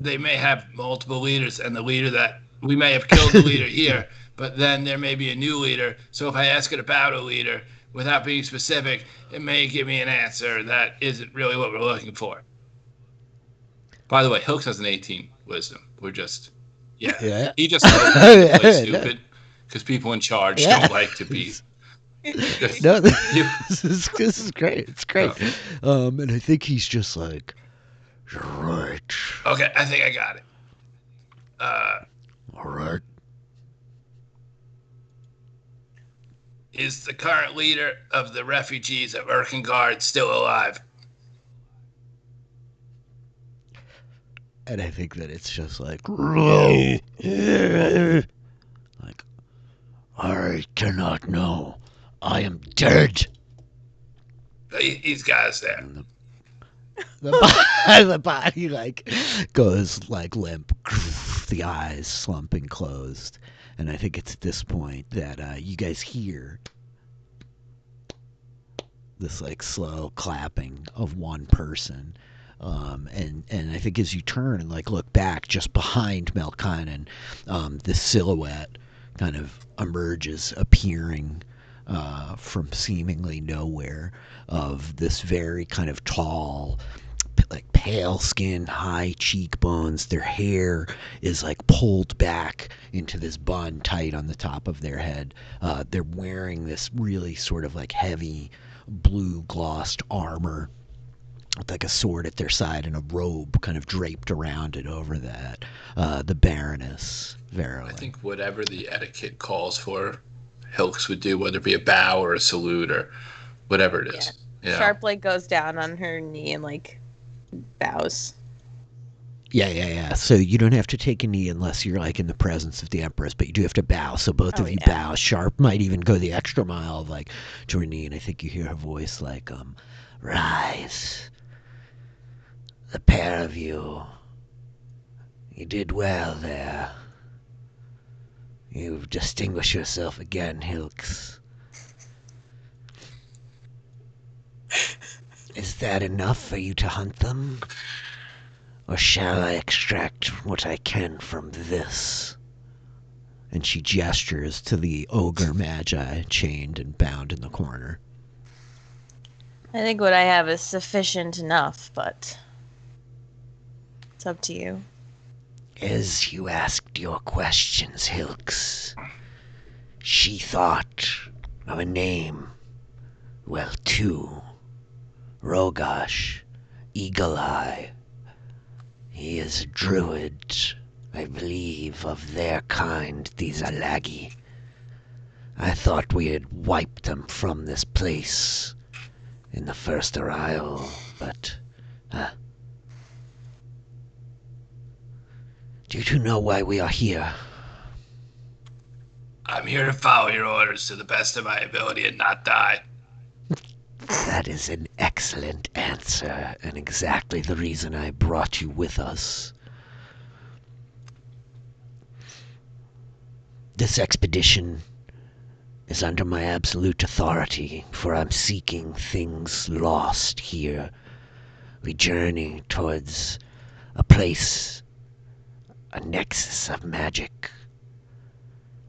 they may have multiple leaders, and the leader that we may have killed the leader here, but then there may be a new leader. So if I ask it about a leader without being specific, it may give me an answer that isn't really what we're looking for. By the way, Hilks has an 18 wisdom. We're just, Yeah. He just knows to play stupid because people in charge don't like to be. No, this is great. It's great. And I think he's just like, you're right. Okay, I think I got it. All right. Is the current leader of the refugees of Erkengard still alive? And I think that it's just like, I cannot know. I am dead. He's got us there. And the body like goes like limp, the eyes slumping closed. And I think it's at this point that you guys hear this like slow clapping of one person. And I think as you turn and like look back just behind Malkainen, this silhouette kind of emerges, appearing from seemingly nowhere, of this very kind of tall, like pale skin, high cheekbones. Their hair is like pulled back into this bun tight on the top of their head. They're wearing this really sort of like heavy blue glossed armor with like a sword at their side and a robe kind of draped around it over that. The Baroness Verily. I think whatever the etiquette calls for, Hilks would do, whether it be a bow or a salute or whatever it is. Yeah. Sharpe like goes down on her knee and like bows. Yeah. So you don't have to take a knee unless you're like in the presence of the Empress, but you do have to bow. So both of you bow. Sharpe might even go the extra mile of like to her knee, and I think you hear her voice like, rise. The pair of you. You did well there. You've distinguished yourself again, Hilks. Is that enough for you to hunt them? Or shall I extract what I can from this? And she gestures to the ogre magi chained and bound in the corner. I think what I have is sufficient enough, but it's up to you. As you asked your questions, Hilks, she thought of a name Well, two. Rogash, Eagle Eye. He is a druid, I believe, of their kind, these Alagi. I thought we had wiped them from this place in the first arrival, but... Do you two know why we are here? I'm here to follow your orders to the best of my ability and not die. That is an excellent answer, and exactly the reason I brought you with us. This expedition is under my absolute authority, for I'm seeking things lost here. We journey towards a place, a nexus of magic.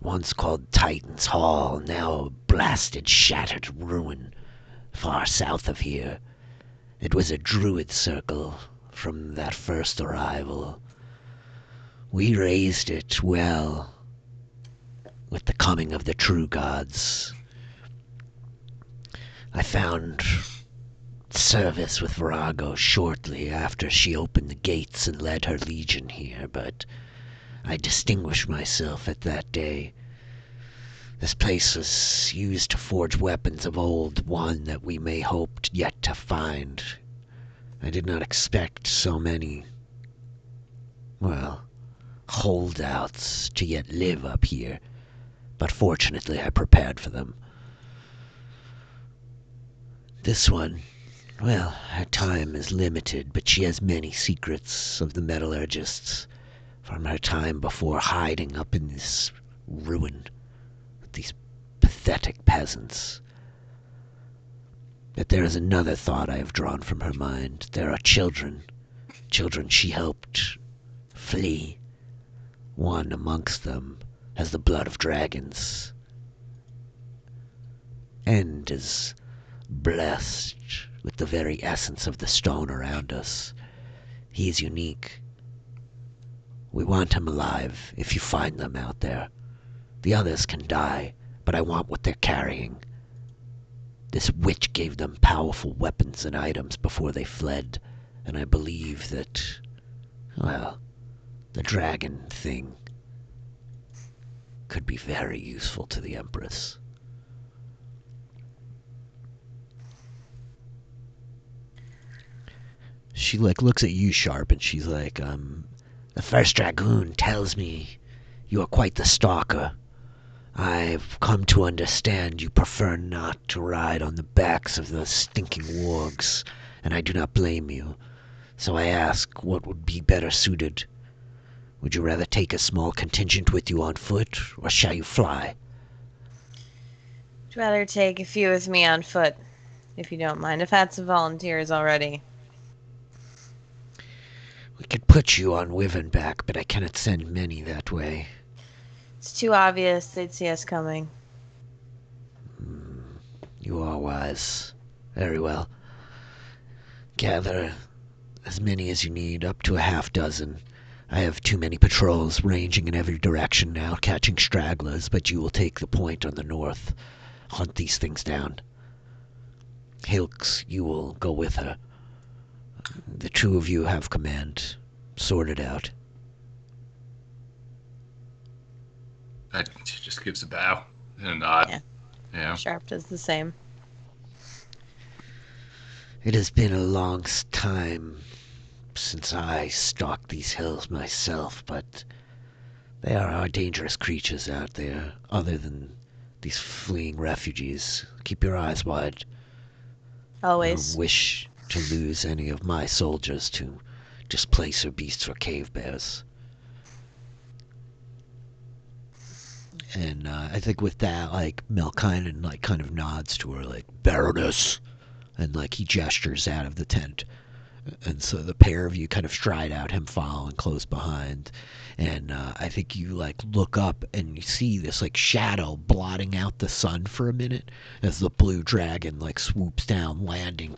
Once called Titan's Hall, now a blasted, shattered ruin far south of here. It was a druid circle from that first arrival. We raised it well with the coming of the true gods. I found service with Virago shortly after she opened the gates and led her legion here, but I distinguished myself at that day. This place was used to forge weapons of old, one that we may hope yet to find. I did not expect so many, holdouts to yet live up here, but fortunately I prepared for them. This one, her time is limited, but she has many secrets of the metallurgists from her time before hiding up in this ruin with these pathetic peasants. But there is another thought I have drawn from her mind. There are children she helped flee. One amongst them has the blood of dragons and is blessed with the very essence of the stone around us. He is unique. We want him alive, if you find them out there. The others can die, but I want what they're carrying. This witch gave them powerful weapons and items before they fled, and I believe that, the dragon thing could be very useful to the Empress. She looks at you, Sharpe, and she's like, the first dragoon tells me you are quite the stalker. I've come to understand you prefer not to ride on the backs of those stinking wargs, and I do not blame you. So I ask, what would be better suited? Would you rather take a small contingent with you on foot, or shall you fly? I'd rather take a few with me on foot, if you don't mind. I've had some volunteers already. We could put you on Wyvernback, but I cannot send many that way. It's too obvious they'd see us coming. You are wise. Very well. Gather as many as you need, up to a half dozen. I have too many patrols ranging in every direction now, catching stragglers, but you will take the point on the north. Hunt these things down. Hilx, you will go with her. The two of you have command. Sort it out. She just gives a bow and a nod. Yeah. Sharpe does the same. It has been a long time since I stalked these hills myself, but there are dangerous creatures out there, other than these fleeing refugees. Keep your eyes wide. Always. I don't wish to lose any of my soldiers to displacer beasts or cave bears. And I think with that, Melkinen kind of nods to her, Baroness, and he gestures out of the tent. And so the pair of you kind of stride out, him following close behind. And I think you look up and you see this shadow blotting out the sun for a minute as the blue dragon swoops down, landing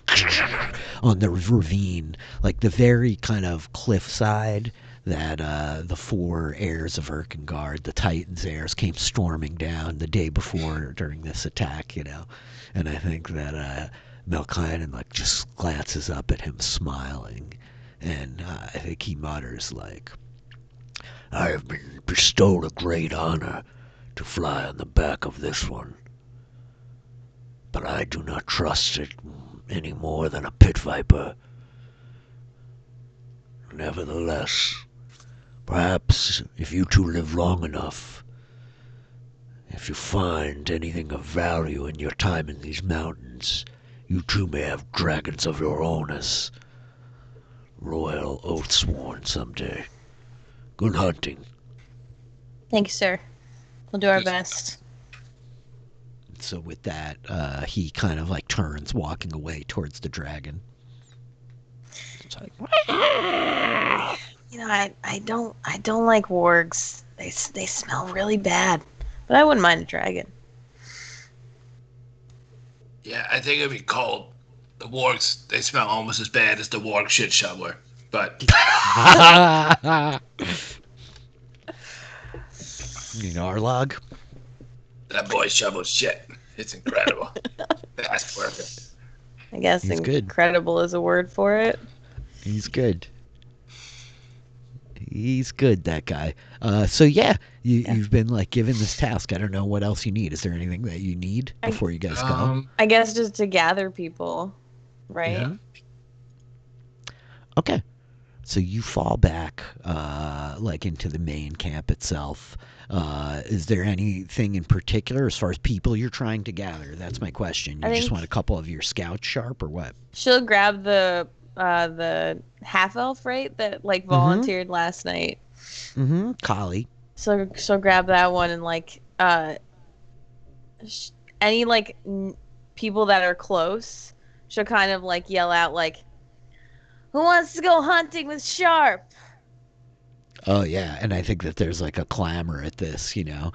on the ravine, the very kind of cliffside that the 4 heirs of Erkengard, the Titans heirs, came storming down the day before during this attack, and I think that Melkinen like just glances up at him smiling, and I think he mutters like, "I have been bestowed a great honor to fly on the back of this one, but I do not trust it any more than a pit viper. Nevertheless, perhaps if you two live long enough, if you find anything of value in your time in these mountains, you too may have dragons of your own as royal oathsworn someday. Good hunting." Thanks, sir. We'll do our best. So with that, he kind of like turns, walking away towards the dragon. It's like, I don't like wargs. They smell really bad, but I wouldn't mind a dragon. Yeah, I think it'd be cold. The wargs, they smell almost as bad as the warg shit shoveler. But Narlog? that boy shovels shit. It's incredible. That's perfect. I guess He's good. incredible is a word for it. He's good. He's good, that guy. So yeah, you've been like given this task. I don't know what else you need. Is there anything that you need before you guys go? I guess just to gather people, right? Yeah. Okay. So you fall back like into the main camp itself. Is there anything in particular as far as people you're trying to gather? That's my question. You just want a couple of your scouts sharp or what? She'll grab the half elf, right? That like volunteered last night. Mm-hmm. Kali. So she'll grab that one and like any like people that are close. She'll kind of like yell out like, "Who wants to go hunting with Sharpe?" Oh yeah, and I think that there's like a clamor at this, and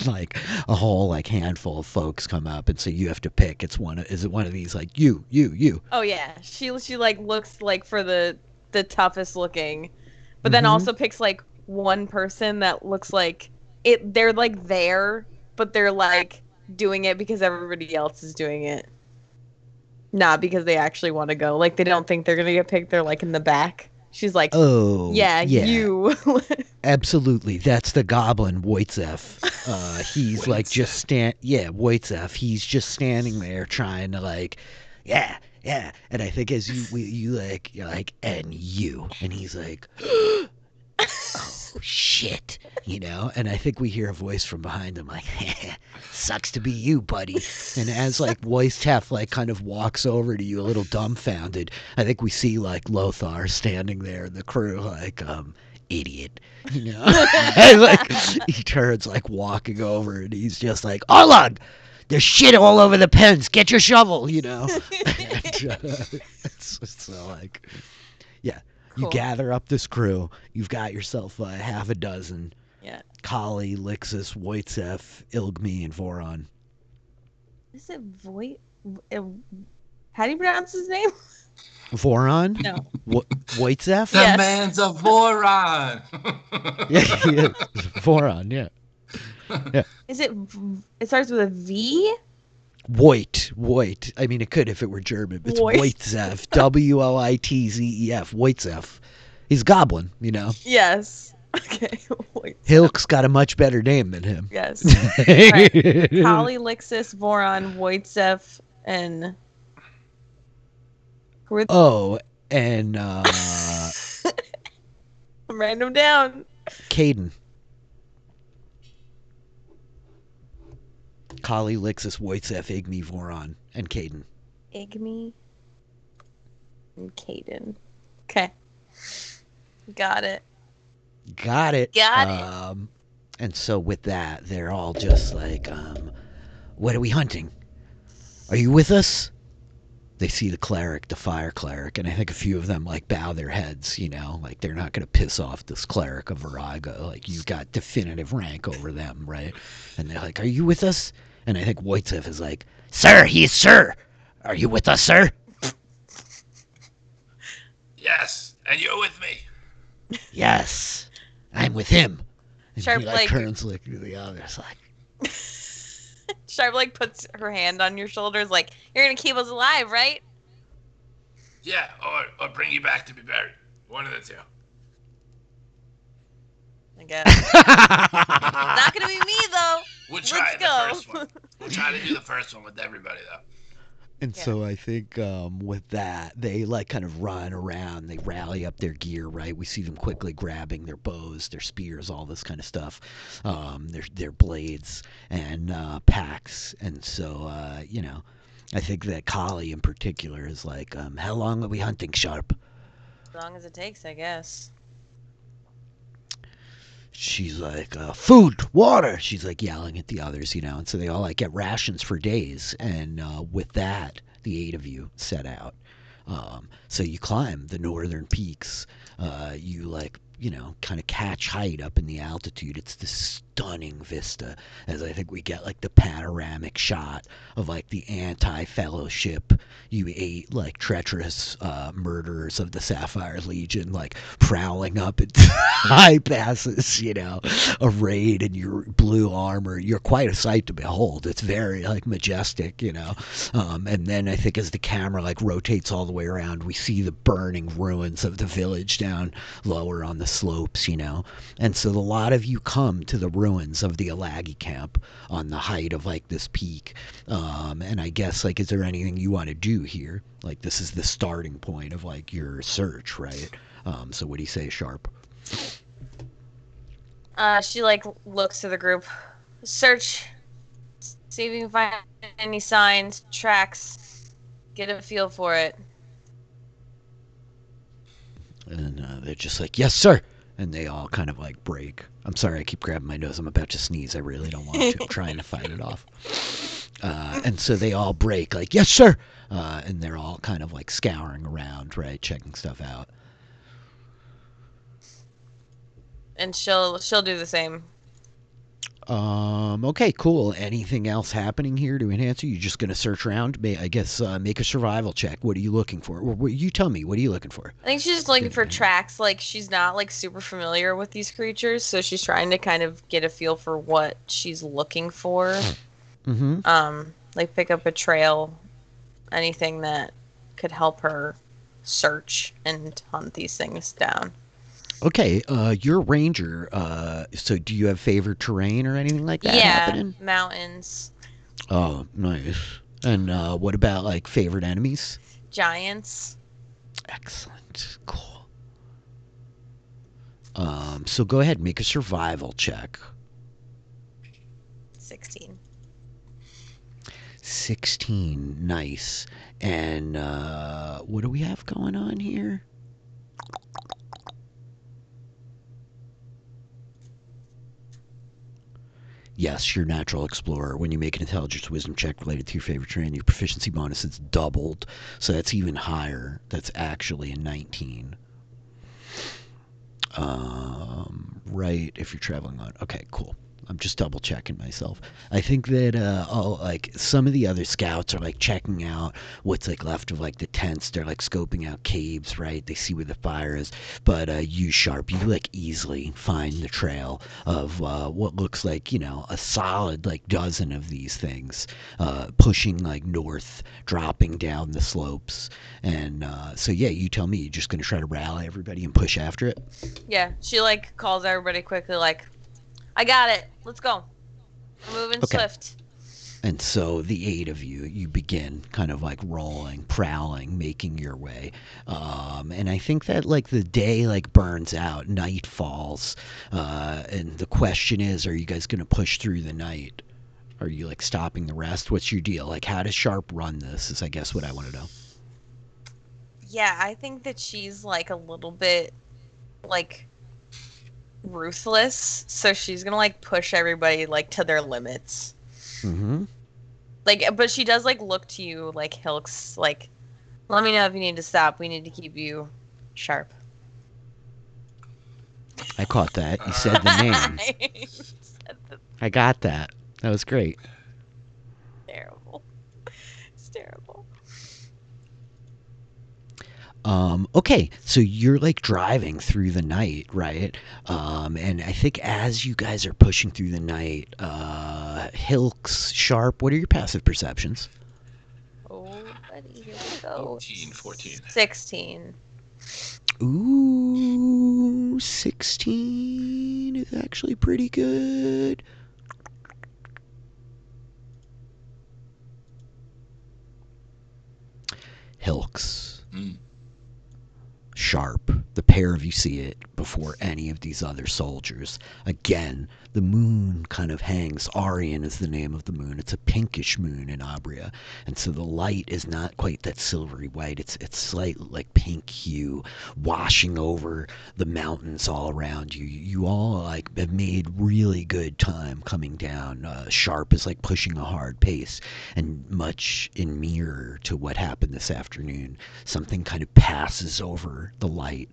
like a whole like handful of folks come up, and so you have to pick. Is it one of these like you? Oh yeah, she like looks like for the toughest looking, but then also picks like one person that looks like it. They're like there, but they're like doing it because everybody else is doing it, not because they actually want to go. Like they don't think they're gonna get picked. They're like in the back. She's like, "Oh, yeah. You." Absolutely. That's the goblin, Wojciech. He's Wojciech. like just Wojciech. He's just standing there trying to like, yeah. And I think as you like, you're like, "And you." And he's like, "Oh, shit." And I think we hear a voice from behind him like, "Sucks to be you, buddy." And as like Wojciech like kind of walks over to you a little dumbfounded, I think we see like Lothar standing there in the crew like, "Idiot." And like he turns like walking over and he's just like, "Oleg, there's shit all over the pens. Get your shovel," And, so like, yeah. Cool. You gather up this crew. You've got yourself half a dozen. Yeah. Kali, Lixus, Wojciech, Ilgmi, and Voron. Is it how do you pronounce his name? Voron? No. Wojciech? The Yes. man's a Voron. Yeah, he is. Voron, yeah. Is it? It starts with a V. Voit. I mean, it could if it were German. It's Voit. Wojciech. Wojtzef. Wojciech. He's a goblin, Yes. Okay. Hilx got a much better name than him. Yes. Right. Kali, Lixus, Voron, Wojciech, and Oh, and I'm writing them down. Caden. Kali, Lixus, Wojciech, Igmi, Voron, and Caden. Igmi and Caden. Okay. Got it. And so with that, they're all just like, "What are we hunting? Are you with us?" They see the cleric, the fire cleric, and I think a few of them like bow their heads, like they're not going to piss off this cleric of Viraga. Like you've got definitive rank over them, right? And they're like, "Are you with us?" And I think Wojciech is like, "Sir, sir. Are you with us, sir?" Yes, and you're with me. Yes, I'm with him. And Sharpe, he like turns like to the others like. Sharpe like puts her hand on your shoulders, like, you're gonna keep us alive, right? Yeah, or bring you back to be buried. One of the two. I guess. Not gonna be me though. We'll try Let's go. the first one. We'll try to do the first one with everybody though. And Yeah. so I think with that, they like kind of run around. They rally up their gear, right? We see them quickly grabbing their bows, their spears, all this kind of stuff, their blades and packs. And so, I think that Kali in particular is like, how long are we hunting, Sharpe? As long as it takes, I guess. She's like, food, water. She's like yelling at the others, and so they all like get rations for days. And with that, the 8 of you set out. So you climb the northern peaks. You like, kind of catch height up in the altitude. It's this stunning vista, as I think we get like the panoramic shot of like the anti-fellowship you ate like treacherous murderers of the Sapphire Legion like prowling up at high passes, arrayed in your blue armor. You're quite a sight to behold. It's very like majestic, and then I think as the camera like rotates all the way around, we see the burning ruins of the village down lower on the slopes, and so a lot of you come to the ruins of the Alagi camp on the height of like this peak, and I guess like, is there anything you want to do here? Like, this is the starting point of like your search, right? So what do you say, Sharpe? She like looks to the group. Search. See if you can find any signs, tracks. Get a feel for it. And they're just like, yes, sir. And they all kind of like break. I'm sorry, I keep grabbing my nose. I'm about to sneeze. I really don't want to. I'm trying to fight it off. And so they all break, like, yes, sir. And they're all kind of like scouring around, right, checking stuff out. And she'll do the same. Okay, cool. Anything else happening here to enhance you? You're just going to search around? I guess make a survival check. What are you looking for? You tell me. What are you looking for? I think she's just looking for tracks. Like, she's not like super familiar with these creatures, so she's trying to kind of get a feel for what she's looking for. Mm-hmm. Like pick up a trail, anything that could help her search and hunt these things down. Okay, you're a ranger. So do you have favored terrain or anything like that happening? Yeah, mountains. Oh, nice. And what about like favorite enemies? Giants. Excellent. Cool. So go ahead, make a survival check. 16. 16. Nice. And what do we have going on here? Yes, you're a natural explorer. When you make an intelligence wisdom check related to your favorite terrain, your proficiency bonus is doubled. So that's even higher. That's actually a 19. Right, if you're traveling on. Okay, cool. I'm just double checking myself. I think that like some of the other scouts are like checking out what's like left of like the tents. They're like scoping out caves, right? They see where the fire is. But you, Sharpe, you like easily find the trail of what looks like, a solid like dozen of these things pushing like north, dropping down the slopes. And so yeah, you tell me, you're just gonna try to rally everybody and push after it? Yeah, she like calls everybody quickly, like, I got it. Let's go. We're moving swift. And so the 8 of you begin kind of like rolling, prowling, making your way. And I think that like the day like burns out, night falls. And the question is, are you guys going to push through the night? Are you like stopping the rest? What's your deal? Like, how does Sharpe run this is I guess what I want to know. Yeah, I think that she's like a little bit like ruthless, so she's gonna like push everybody like to their limits. Mm-hmm. Like, but she does like look to you like, Hilx, like, let me know if you need to stop. We need to keep you sharp. I caught that. You said the name. I got that. That was great. Terrible. It's terrible. Okay, so you're like driving through the night, right? And I think as you guys are pushing through the night, Hilx Sharpe, what are your passive perceptions? Oh, buddy, here we go. 14. 16. Ooh, 16 is actually pretty good. Hilx. Sharpe, the pair of you see it before any of these other soldiers. Again, the moon kind of hangs. Arian is the name of the moon. It's a pinkish moon in Abrea, and so the light is not quite that silvery white. It's slightly like pink hue, washing over the mountains all around you. You all like have made really good time coming down. Sharpe is like pushing a hard pace, and much in mirror to what happened this afternoon, something kind of passes over the light,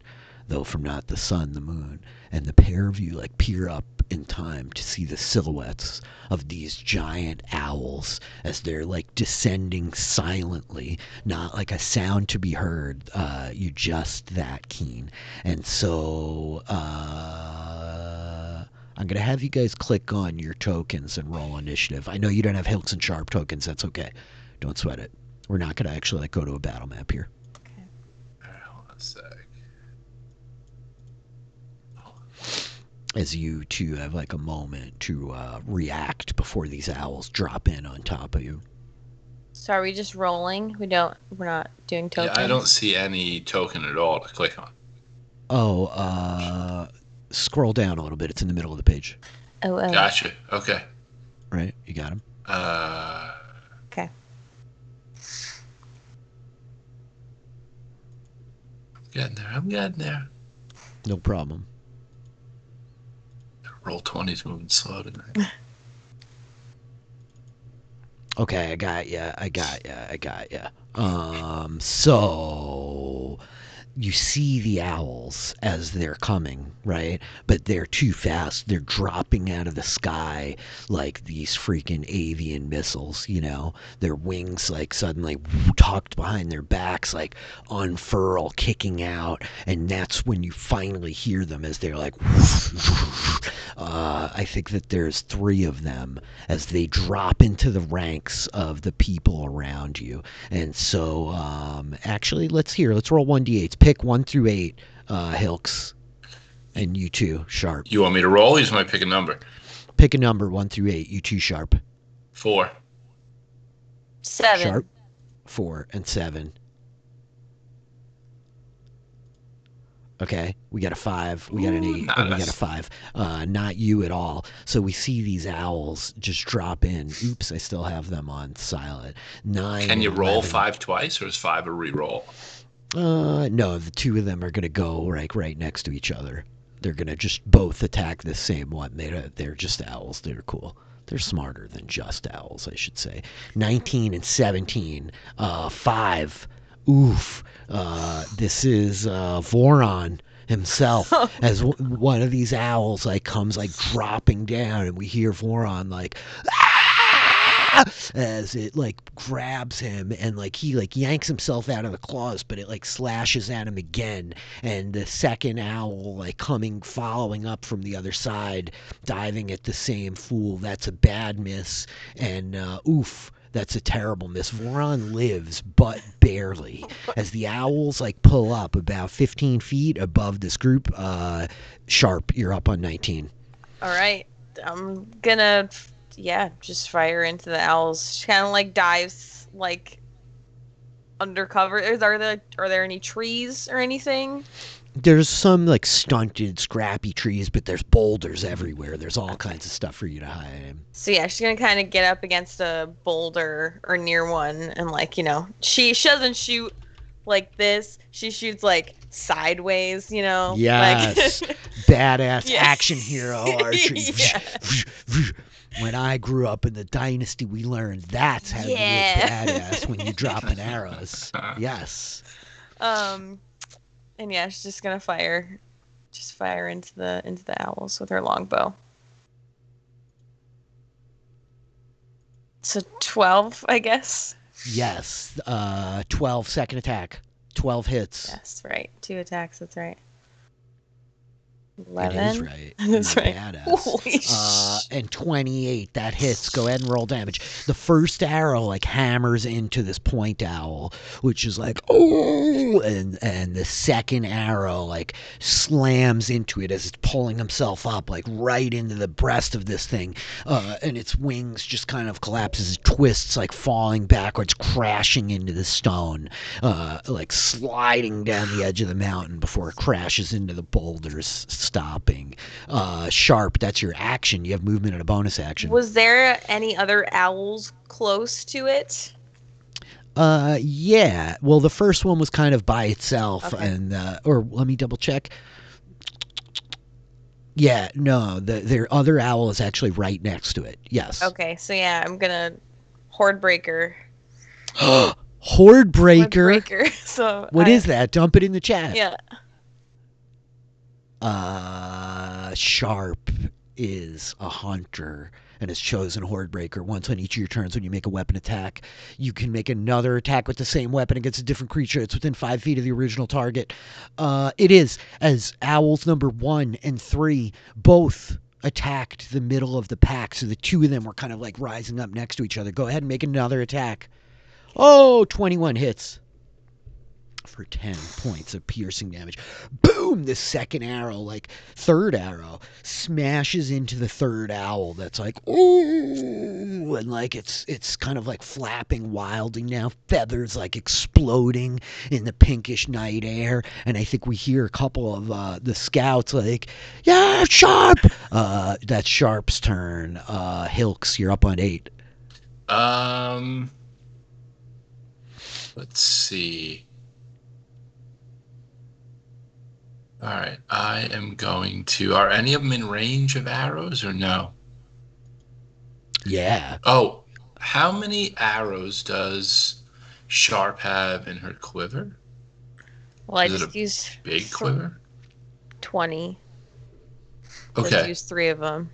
though from not the sun, the moon, and the pair of you like peer up in time to see the silhouettes of these giant owls as they're like descending silently, not like a sound to be heard, you just that keen. And so I'm gonna have you guys click on your tokens and roll initiative. I know you don't have Hilx and Sharpe tokens, that's okay, don't sweat it. We're not gonna actually like go to a battle map here. Hold on a sec. As you two have like a moment to react before these owls drop in on top of you. So are we just rolling? We're not doing tokens? Yeah, I don't see any token at all to click on. Oh, scroll down a little bit. It's in the middle of the page. Oh. Gotcha. Okay. Right? You got him? Okay. I'm getting there. No problem. Roll 20's moving slow tonight. Okay, I got ya. So you see the owls as they're coming, right? But they're too fast. They're dropping out of the sky like these freaking avian missiles, you know? Their wings like suddenly tucked behind their backs, like unfurl, kicking out, and that's when you finally hear them as they're like I think that there's 3 of them as they drop into the ranks of the people around you. And so actually let's roll 1d8s. Pick 1 through 8, Hilx, and you two, Sharpe. You want me to roll? Or you just want to pick a number? Pick a number, 1 through 8. You two, Sharpe. 4. 7. Sharpe, 4 and 7. Okay, we got a 5, we got an 8, and we got a 5. Not you at all. So we see these owls just drop in. Oops, I still have them on silent. 9. Can you and roll 11. 5 twice, or is 5 a re-roll? No, the 2 of them are gonna go like right next to each other. They're gonna just both attack the same one. They're just owls. They're cool. They're smarter than just owls, I should say. 19 and 17. 5. Oof. This is Voron himself as one of these owls like comes like dropping down, and we hear Voron like as it like grabs him, and like he like yanks himself out of the claws, but it like slashes at him again, and the second owl like following up from the other side, diving at the same fool. That's a bad miss, and oof, that's a terrible miss. Voron lives, but barely, as the owls like pull up about 15 feet above this group. Sharpe, you're up on 19. All right, I'm gonna just fire into the owls. She kind of like dives like undercover. Are there any trees or anything? There's some like stunted, scrappy trees, but there's boulders everywhere. There's all kinds of stuff for you to hide in. So yeah, she's gonna kind of get up against a boulder or near one, and like, you know, she doesn't shoot like this. She shoots like sideways, you know. Yes, like... badass Yeah. action hero archery. Yeah. When I grew up in the dynasty, we learned that's how you get badass when you're dropping arrows. Yes. And yeah, she's just gonna fire into the owls with her longbow. So 12, I guess. Yes. 12 second attack. 12 hits. Yes, right. 2 attacks. That's right. It 11. is right. That's You're a right. badass. Holy And 28, that hits. Go ahead and roll damage. The first arrow like hammers into this point owl, which is like, oh, and the second arrow like slams into it as it's pulling himself up like right into the breast of this thing, and its wings just kind of collapses, it twists like falling backwards, crashing into the stone, like sliding down the edge of the mountain before it crashes into the boulders, stopping. Sharpe, that's your action. You have movement and a bonus action. Was there any other owls close to it? Yeah. Well, the first one was kind of by itself, Okay. and or let me double check. Yeah, no, their other owl is actually right next to it. Yes. Okay, so yeah, I'm gonna Horde Breaker. Horde Breaker. Horde Breaker. So What is that? Dump it in the chat. Yeah. Sharpe is a hunter and has chosen Horde Breaker. Once on each of your turns when you make a weapon attack, you can make another attack with the same weapon against a different creature. It's within 5 feet of the original target. It is, as owls number 1 and 3 both attacked the middle of the pack, so the two of them were kind of like rising up next to each other. Go ahead and make another attack. Oh, 21 hits for 10 points of piercing damage. Boom! The second arrow, like third arrow, smashes into the third owl that's like, ooh, and like it's kind of like flapping wildly now, feathers like exploding in the pinkish night air, and I think we hear a couple of the scouts like, yeah, Sharpe! That's Sharpe's turn. Hilx, you're up on 8. Let's see. All right, I am going to. Are any of them in range of arrows or no? Yeah. Oh, how many arrows does Sharpe have in her quiver? Well, I Is it just a used big quiver? 20. Okay. Just used 3 of them.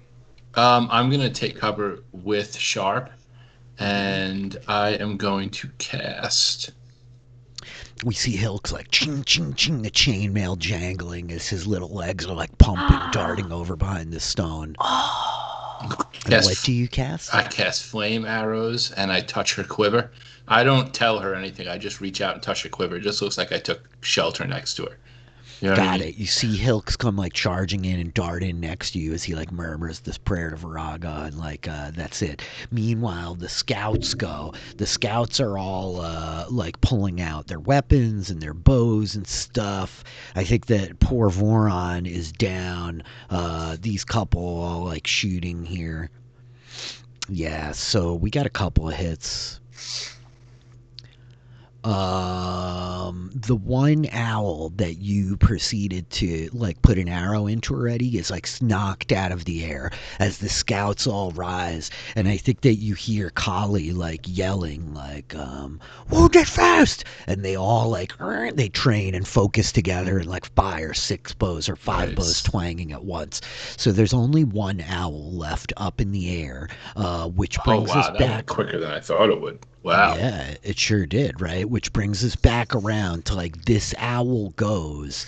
I'm gonna take cover with Sharpe, and I am going to cast. We see Hilx like ching, ching, ching, the chainmail jangling as his little legs are like pumping, darting over behind the stone. And what do you cast? I cast flame arrows, and I touch her quiver. I don't tell her anything. I just reach out and touch her quiver. It just looks like I took shelter next to her. You know what I Got mean? it. You see Hilx come like charging in and dart in next to you as he like murmurs this prayer to Viraga, and like that's it. Meanwhile, the scouts go. The scouts are all like pulling out their weapons and their bows and stuff. I think that poor Voron is down. These couple all like shooting here. Yeah, so we got a couple of hits. The one owl that you proceeded to like put an arrow into already is like knocked out of the air as the scouts all rise, and I think that you hear Kali like yelling like wounded fast, and they all like they train and focus together and like fire 6 bows or 5 bows twanging at once. So there's only one owl left up in the air, which brings us that back went quicker than I thought it would. Wow. Yeah, it sure did, right? Which brings us back around to like this owl goes.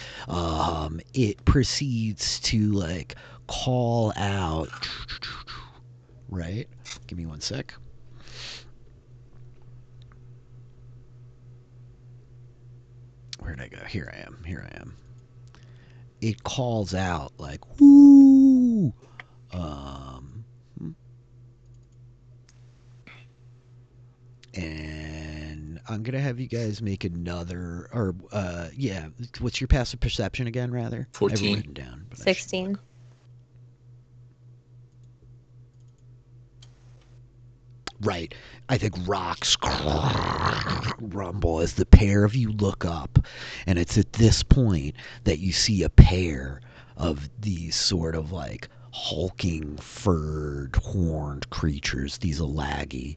It proceeds to like call out, right? Give me one sec. Where'd I go? Here I am. Here I am. It calls out like, woo! And I'm gonna have you guys make another, or yeah. What's your passive perception again? Rather, 14. I have it written down. But 16. Right. I think rocks rumble as the pair of you look up, and it's at this point that you see a pair of these sort of like hulking, furred, horned creatures, these Alagi,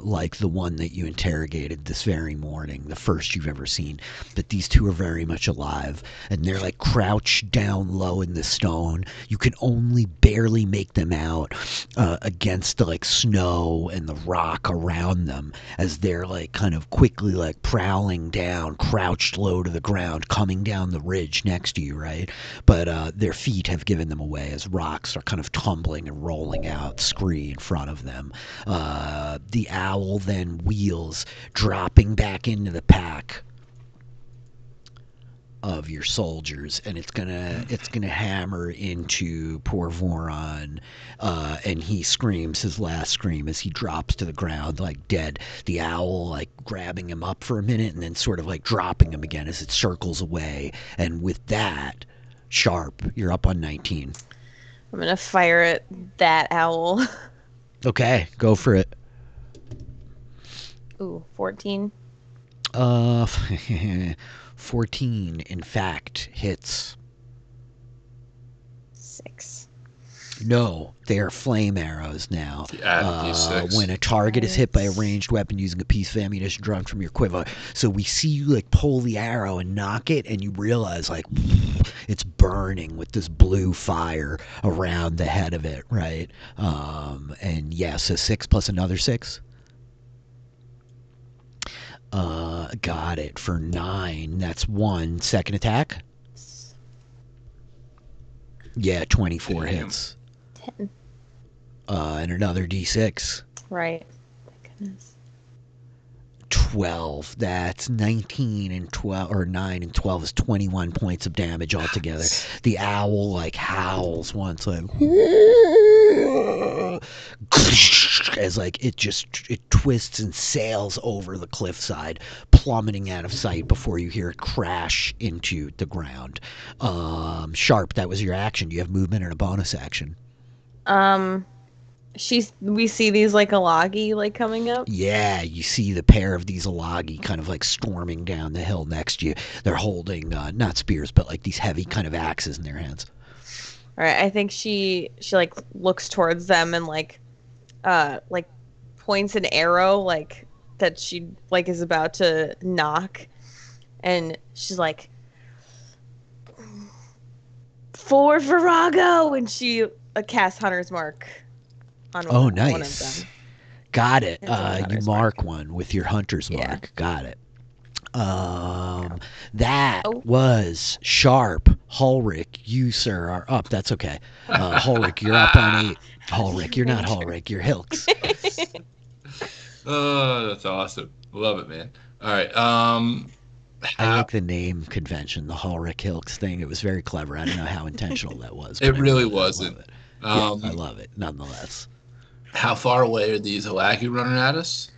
like the one that you interrogated this very morning, the first you've ever seen. But these two are very much alive, and they're like crouched down low in the stone. You can only barely make them out against the like snow and the rock around them, as they're like kind of quickly like prowling down, crouched low to the ground, coming down the ridge next to you, right? But their feet have given them away as rocks are kind of tumbling and rolling out, scree in front of them. The owl then wheels, dropping back into the pack of your soldiers, and it's gonna hammer into poor Voron, and he screams his last scream as he drops to the ground like dead. The owl like grabbing him up for a minute and then sort of like dropping him again as it circles away. And with that, Sharpe, you're up on 19. I'm gonna fire at that owl. Okay, go for it. Ooh, 14. 14, in fact, hits. 6. No, they are flame arrows now. D6. When a target is hit by a ranged weapon using a piece of ammunition drawn from your quiver. So we see you like pull the arrow and knock it, and you realize like it's burning with this blue fire around the head of it, right? And yeah, so 6 plus another 6. Got it for 9. That's 1. Second attack? Yeah, 24 hits. 10. And another d6. Right. My goodness. 12. That's 19 and 12, or 9 and 12 is 21 points of damage altogether. The owl like howls once, like as like it twists and sails over the cliffside, plummeting out of sight before you hear it crash into the ground. Sharpe, that was your action. Do you have movement and a bonus action? We see these like Alagi like coming up. Yeah, you see the pair of these Alagi kind of like storming down the hill next to you. They're holding not spears, but like these heavy kind of axes in their hands. All right, I think she like looks towards them and like points an arrow like that she like is about to knock, and she's like, "For Virago!" and she casts Hunter's Mark on one of them. Got it. You mark mark. one with your hunter's mark. Yeah. Got it. That was Sharpe. Ulrich, you, sir, are up. That's okay. Ulrich, you're up on 8. Ulrich, you're not Ulrich. You're Hilx. Oh, that's awesome. Love it, man. All right. I like the name convention, the Ulrich Hilx thing. It was very clever. I don't know how intentional that was. It but really I wasn't. love it. I love it, nonetheless. How far away are these Alagi running at us?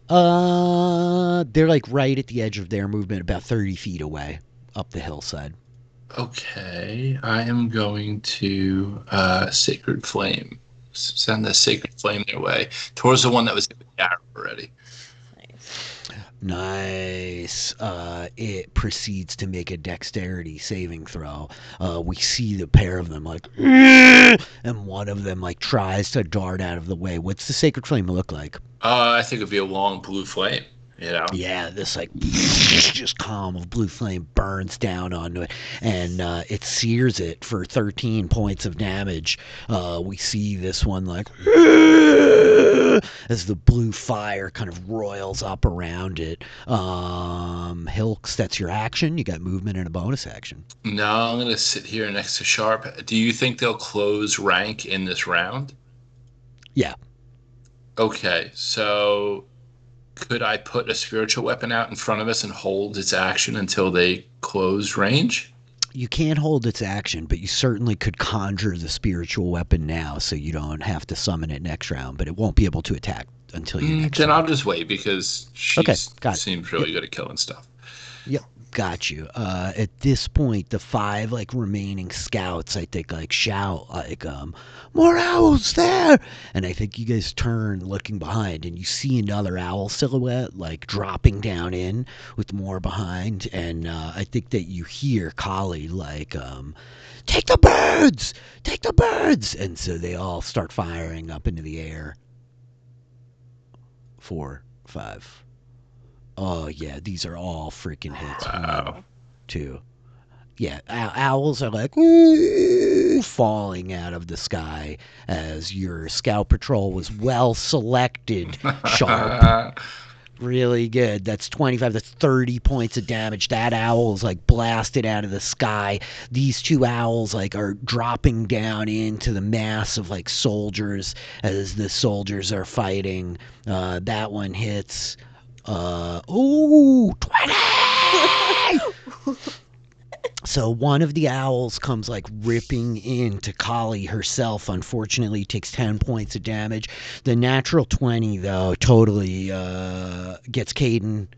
They're like right at the edge of their movement, about 30 feet away up the hillside. Okay, I am going to Sacred Flame. Send the Sacred Flame their way towards the one that was hit with the arrow already. Nice. It proceeds to make a dexterity saving throw. We see the pair of them like, and one of them like tries to dart out of the way. What's the Sacred Flame look like? I think it'd be a long blue flame. You know? Yeah, this like just column of blue flame burns down onto it, and it sears it for 13 points of damage. We see this one like as the blue fire kind of roils up around it. Hilx, that's your action. You got movement and a bonus action. No, I'm gonna sit here next to Sharpe. Do you think they'll close rank in this round? Yeah. Okay, so could I put a spiritual weapon out in front of us and hold its action until they close range? You can't hold its action, but you certainly could conjure the spiritual weapon now, so you don't have to summon it next round, but it won't be able to attack until you next Then round. I'll just wait because she seems really good at killing stuff. Yep. got you. At this point, the 5 like remaining scouts, I think, like shout like, "More owls there!" And I think you guys turn, looking behind, and you see another owl silhouette like dropping down in with more behind. And I think that you hear Kali like, "Take the birds! Take the birds!" And so they all start firing up into the air. 4, 5. Oh, yeah, these are all freaking hits. Wow. 1, 2. Yeah, owls are like, ooh, falling out of the sky as your scout patrol was well selected, Sharpe. Really good. That's 25, that's 30 points of damage. That owl is like blasted out of the sky. These 2 owls like are dropping down into the mass of like soldiers as the soldiers are fighting. That one hits. 20! So one of the owls comes like ripping into Kali herself. Unfortunately, takes 10 points of damage. The natural 20, though, totally gets Caden.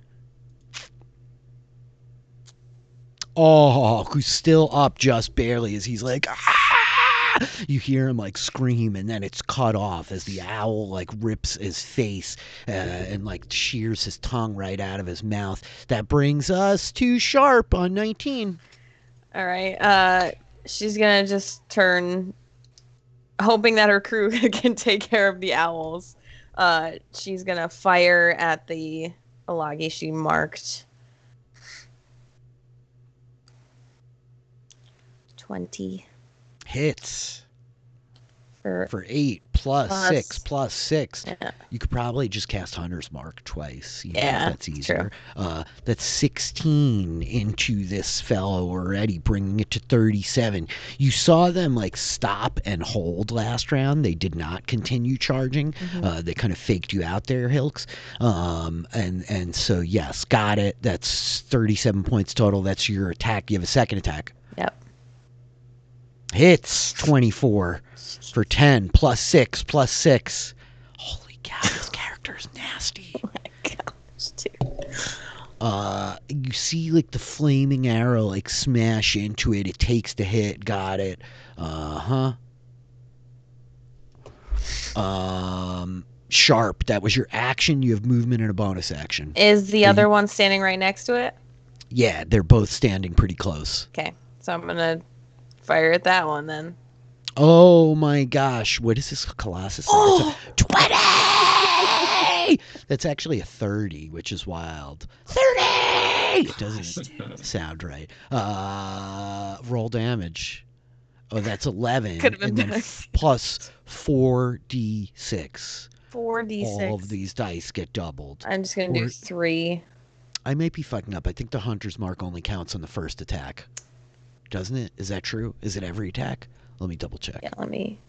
Oh, who's still up just barely as he's like, ah! You hear him like scream, and then it's cut off as the owl like rips his face and like shears his tongue right out of his mouth. That brings us to Sharpe on 19. All right. She's gonna just turn, hoping that her crew can take care of the owls. She's gonna fire at the Alagi she marked. 20. Hits. For 8 plus 6 plus 6. Yeah. You could probably just cast Hunter's Mark twice. Yeah, that's easier. That's 16 into this fellow already, bringing it to 37. You saw them like stop and hold last round. They did not continue charging. They kind of faked you out there, Hilx. And so yes, got it. That's 37 points total. That's your attack. You have a second attack. Yep. Hits 24 for 10 plus 6 plus 6. Holy cow, this character's nasty. Oh my gosh, dude. You see like the flaming arrow like smash into it. It takes the hit. Got it. Sharpe, that was your action. You have movement and a bonus action. Is the other one standing right next to it? Yeah, they're both standing pretty close. Okay, so I'm gonna fire at that one then. Oh my gosh, what is this Colossus? Oh! 20! That's actually a 30, which is wild. 30! It doesn't sound right. Roll damage. Oh, that's 11. Could have been and then better. plus 4d6. 4d6. All of these dice get doubled. I'm just gonna do 3. I might be fucking up. I think the Hunter's Mark only counts on the first attack. Doesn't it? Is that true? Is it every attack? Let me double check. Yeah, let me.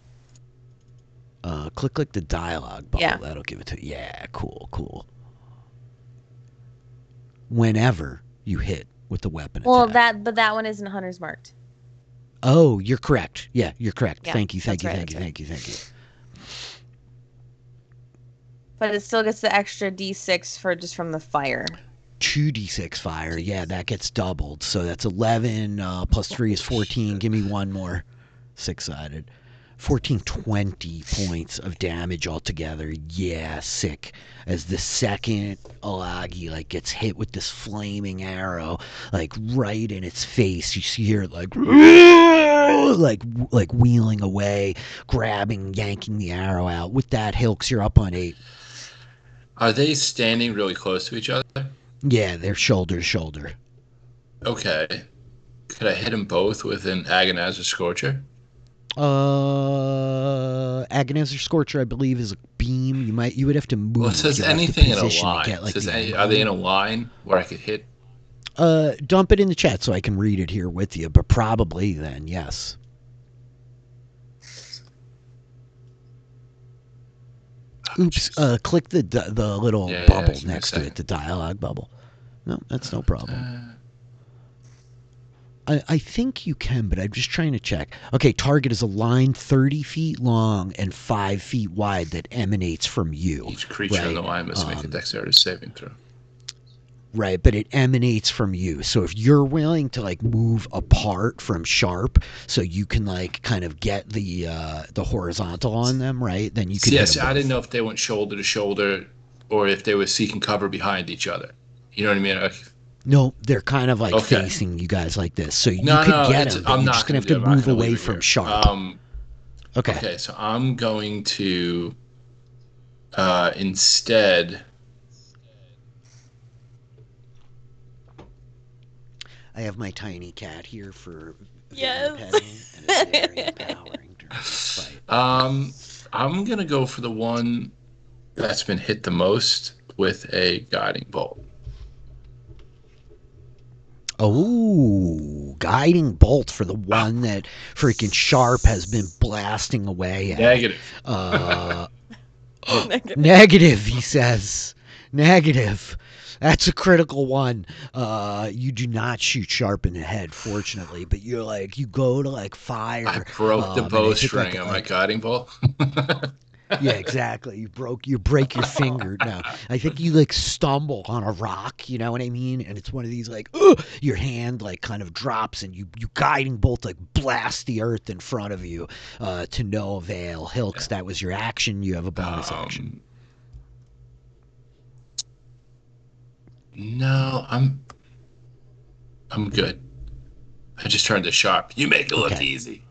Click the dialogue bubble. Yeah. That'll give it to you. Yeah, cool. Whenever you hit with the weapon attack. But that one isn't Hunter's marked. Oh, you're correct. Yeah, you're correct. Yeah, Thank you. right. But it still gets the extra d6 for just from the fire. 2d6 fire. Yeah, that gets doubled. So that's 11 plus 3 is 14. Give me one more. 6-sided. 20 points of damage altogether. Yeah, sick. As the second Alagi like gets hit with this flaming arrow, like right in its face, you see her like wheeling away, grabbing, yanking the arrow out. With that, Hilx, you're up on 8. Are they standing really close to each other? Yeah, they're shoulder to shoulder. Okay. Could I hit them both with an Agonizer Scorcher? Agonizer Scorcher, I believe, is a beam. You would have to move. Well, it says anything in a line. Are they in a line where I could hit? Dump it in the chat so I can read it here with you. But probably then, yes. Oops. Click the little bubble next to it, the dialogue bubble. No, that's no problem. I think you can, but I'm just trying to check. Okay, target is a line 30 feet long and 5 feet wide that emanates from you. Each creature on the line must make a dexterity saving throw. right? But it emanates from you. So if you're willing to like move apart from Sharpe, so you can like kind of get the horizontal on them, right? Then you can hit Yes, them I didn't both. know if they went shoulder to shoulder or if they were seeking cover behind each other. You know what I mean? No, they're kind of like Okay. facing you guys like this, so you No, could no, get it's them, but I'm you're not just gonna gonna have do to it. I'm not move gonna leave away it from here. Sharpe. Okay. Okay, so I'm going to instead. I have my tiny cat here for very Yes. petting, and it's very empowering during this fight. I'm gonna go for the one that's been hit the most with a guiding bolt. Oh, guiding bolt for the one that freaking Sharpe has been blasting away at. Negative. Negative, he says. Negative. That's a critical one. You do not shoot Sharpe in the head, fortunately, but you're like, you go to like fire. I broke the and it hit bowstring on my guiding bolt. yeah, exactly. You break your finger. No, I think you like stumble on a rock. You know what I mean? And it's one of these like, your hand like kind of drops, and you guiding bolt like blast the earth in front of you, to no avail. Hilx, that was your action. You have a bonus action. No, I'm good. I just turned to Sharpe. You make it look Okay. easy.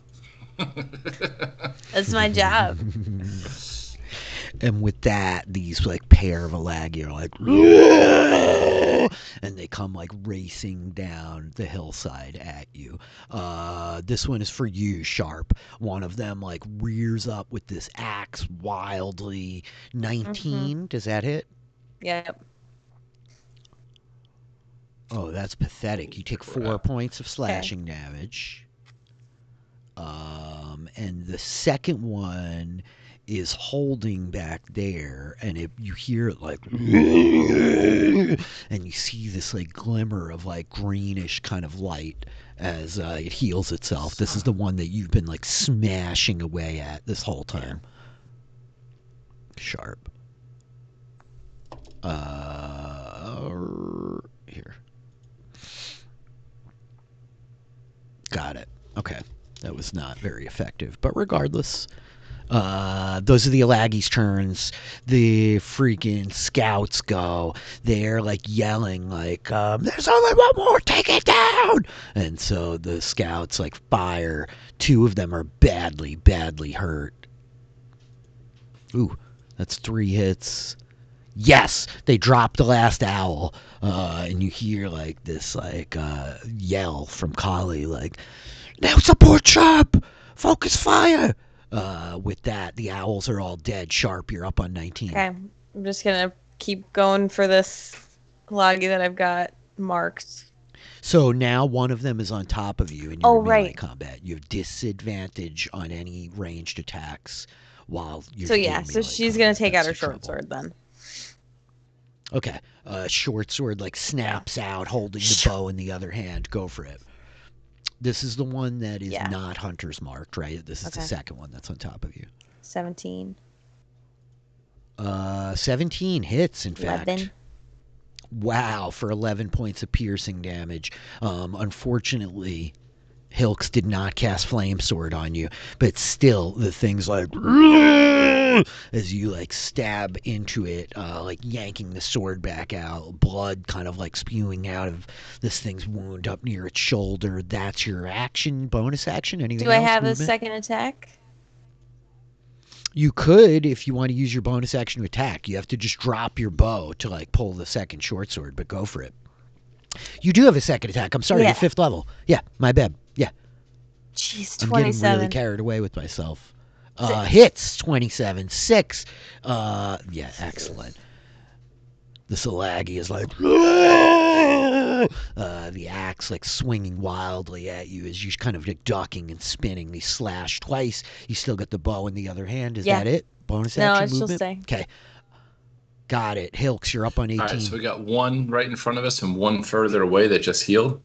That's my job. And with that, these like pair of Alagi are like, and they come like racing down the hillside at you. This one is for you, Sharpe. One of them like rears up with this axe wildly. 19, does that hit? Yep. Oh, that's pathetic. You take 4 points of slashing damage. And the second one is holding back there, and you hear it like, and you see this like glimmer of like greenish kind of light as it heals itself. This is the one that you've been like smashing away at this whole time. Sharpe. Here. Got it. Okay. That was not very effective. But regardless, those are the Alagi's turns. The freaking scouts go. They're like yelling like, there's only one more, take it down! And so the scouts like fire. 2 of them are badly, badly hurt. Ooh, that's 3 hits. Yes, they drop the last owl. And you hear like this like yell from Kali like, now support Sharpe! Focus fire! With that, the owls are all dead. Sharpe, you're up on 19. Okay. I'm just gonna keep going for this Lagi that I've got marked. So now one of them is on top of you in your melee right. combat. You have disadvantage on any ranged attacks while you're So doing yeah, so melee she's combat. gonna take out That's her the short trouble. sword then. Okay. Short sword like snaps out, holding the bow in the other hand. Go for it. This is the one that is not hunter's marked, right? This is the second one that's on top of you. 17. 17 hits, in fact. 11. Wow, for 11 points of piercing damage. Unfortunately, Hilx did not cast Flame Sword on you, but still, the thing's like, as you like stab into it, like yanking the sword back out, blood kind of like spewing out of this thing's wound up near its shoulder. That's your action, bonus action. Anything Do I else? have Movement? a second attack? You could, if you want to use your bonus action to attack. You have to just drop your bow to like pull the second short sword, but go for it. You do have a second attack. I'm sorry, you're 5th level. Yeah, my bad. Yeah. Jeez, 27. I'm getting really carried away with myself. 6. Hits 27. 6. Yeah, excellent. The Salagi is like, the axe like swinging wildly at you as you kind of like ducking and spinning. They slash twice. You still got the bow in the other hand. Is that it? Bonus action it's movement? still stay. Okay. Got it. Hilx, you're up on 18. All right, so we got one right in front of us and one further away that just healed.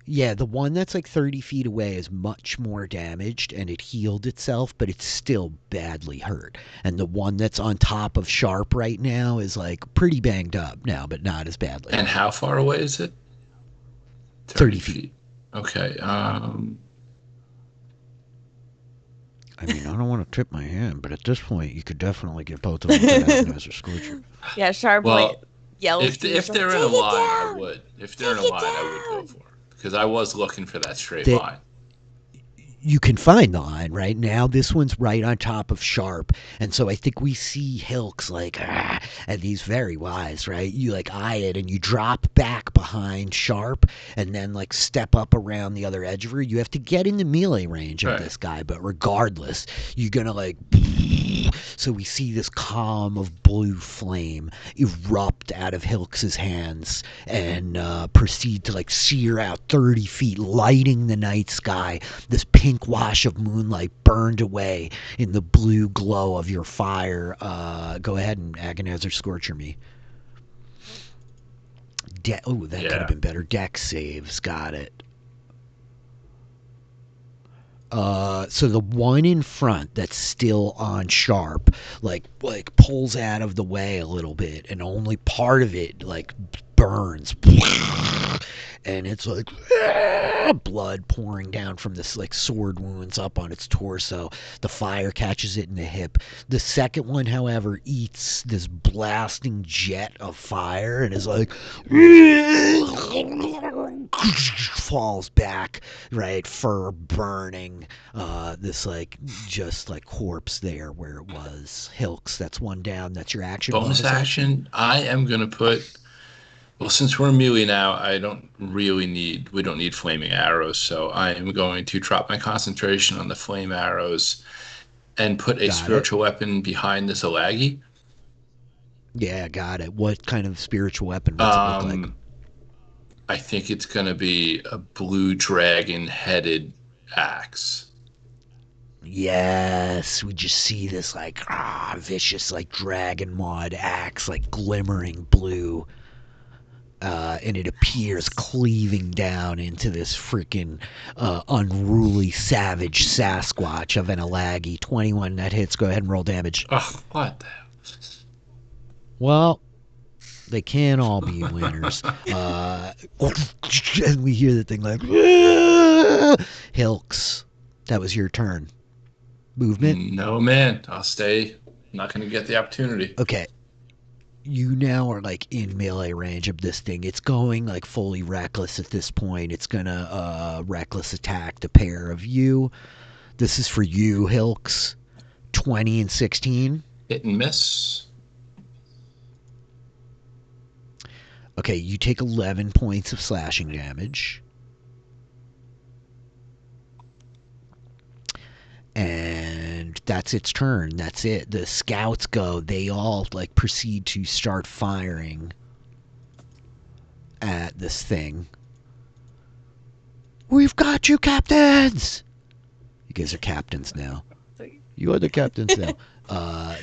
Yeah, the one that's like 30 feet away is much more damaged and it healed itself, but it's still badly hurt. And the one that's on top of Sharpe right now is like pretty banged up now, but not as badly. And how far away is it? 30 feet. Okay. I mean, I don't want to tip my hand, but at this point, you could definitely get both of them to Agonizer Scorcher. Yeah, Sharpe Well, yells. if they're in a line, I would. If they're in a line, I would go for it. Because I was looking for that straight line. You can find the line right now. This one's right on top of Sharpe, and so I think we see Hilx like, and he's very wise, right? You like eye it, and you drop back behind Sharpe, and then like step up around the other edge of her. You have to get in the melee range of this guy, but regardless, you're gonna like. So we see this column of blue flame erupt out of Hilx's hands and proceed to like sear out 30 feet, lighting the night sky. This pink wash of moonlight burned away in the blue glow of your fire. Go ahead and Agonizer Scorcher me. That could have been better. Dex saves. Got it. So the one in front that's still on Sharpe, like pulls out of the way a little bit, and only part of it like burns, and it's like blood pouring down from this like sword wounds up on its torso. The fire catches it in the hip. The second one, however, eats this blasting jet of fire and is like falls back, right, fur burning, this like just like corpse there where it was. Hilx, that's one down. That's your action. Bonus action. I am gonna put. Well, since we're melee now, we don't need flaming arrows, so I am going to drop my concentration on the flame arrows and put a spiritual weapon behind this Alagi. Yeah, got it. What kind of spiritual weapon? What's it look like? I think it's going to be a blue dragon-headed axe. Yes, we just see this like vicious like dragon mod axe, like glimmering blue. And it appears cleaving down into this freaking unruly, savage Sasquatch of an Alagi. 21 net hits. Go ahead and roll damage. Oh, what the hell? Well, they can't all be winners. And we hear the thing like, Hilx, that was your turn. Movement? No, man. I'll stay. I'm not going to get the opportunity. Okay. You now are like in melee range of this thing. It's going like fully reckless at this point. It's gonna reckless attack the pair of you. This is for you, Hilx. 20 and 16. Hit and miss. Okay, you take 11 points of slashing damage. And that's its turn. That's it. The scouts go. They all like proceed to start firing at this thing. We've got you, captains! You guys are captains now. You are the captains now.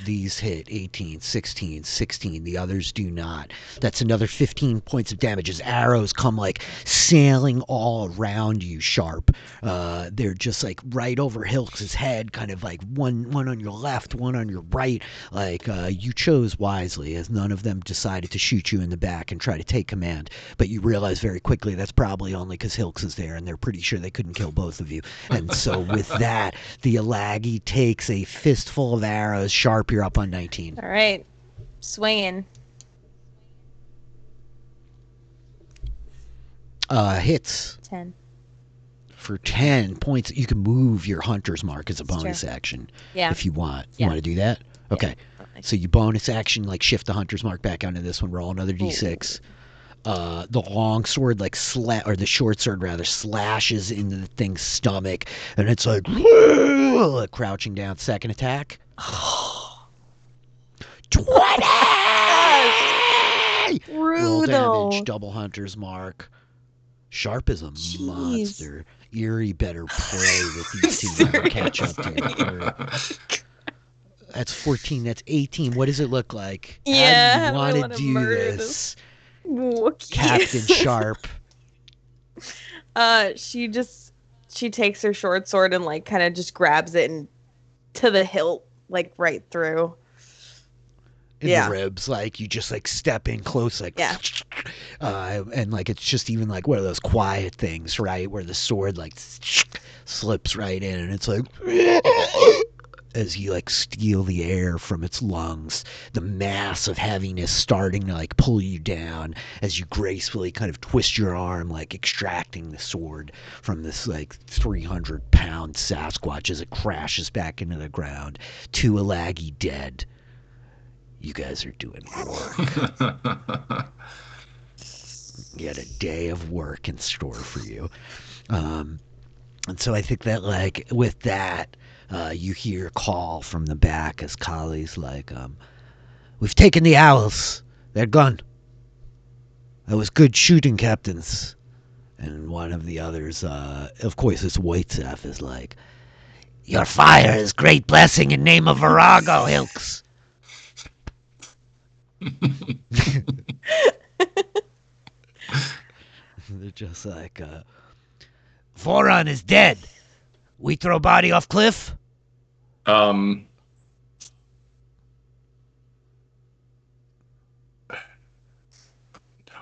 These hit 18, 16, 16. The others do not. That's another 15 points of damage as arrows come like sailing all around you, Sharpe. They're just like right over Hilx's head, kind of like one on your left, one on your right. Like you chose wisely, as none of them decided to shoot you in the back and try to take command. But you realize very quickly that's probably only because Hilx is there, and they're pretty sure they couldn't kill both of you. And so with that, the Alagi takes a fistful of arrows. Sharpe, you're up on 19. All right. Swinging. Hits. 10. For 10 points, you can move your hunter's mark as a bonus action. Yeah. If you want. You want to do that? Okay. Yeah. So you bonus action, like shift the hunter's mark back onto this one, roll another d6. The long sword, like or the short sword rather, slashes into the thing's stomach, and it's like crouching down. Second attack. 20! Roll damage, double hunter's mark. Sharpe is a monster. Eerie better pray that these two never catch up to you. That's 14. That's 18. What does it look like? Yeah, how do you want to do this? Wookie. Captain Sharpe. She takes her short sword and like kind of just grabs it and to the hilt, like right through. In the ribs, like you just like step in close, like Yeah. And like it's just even like one of those quiet things, right, where the sword like slips right in, and it's like as you like steal the air from its lungs, the mass of heaviness starting to like pull you down as you gracefully kind of twist your arm, like extracting the sword from this like 300-pound Sasquatch as it crashes back into the ground. Tuolagi dead. You guys are doing work. You had a day of work in store for you. And so I think that, like, with that, you hear a call from the back as Kali's like, we've taken the owls. They're gone. That was good shooting, captains. And one of the others, of course, it's Waitsaf, is like, your fire is great blessing in name of Virago, Hilx. They're just like, Voron is dead. We throw body off cliff? Hold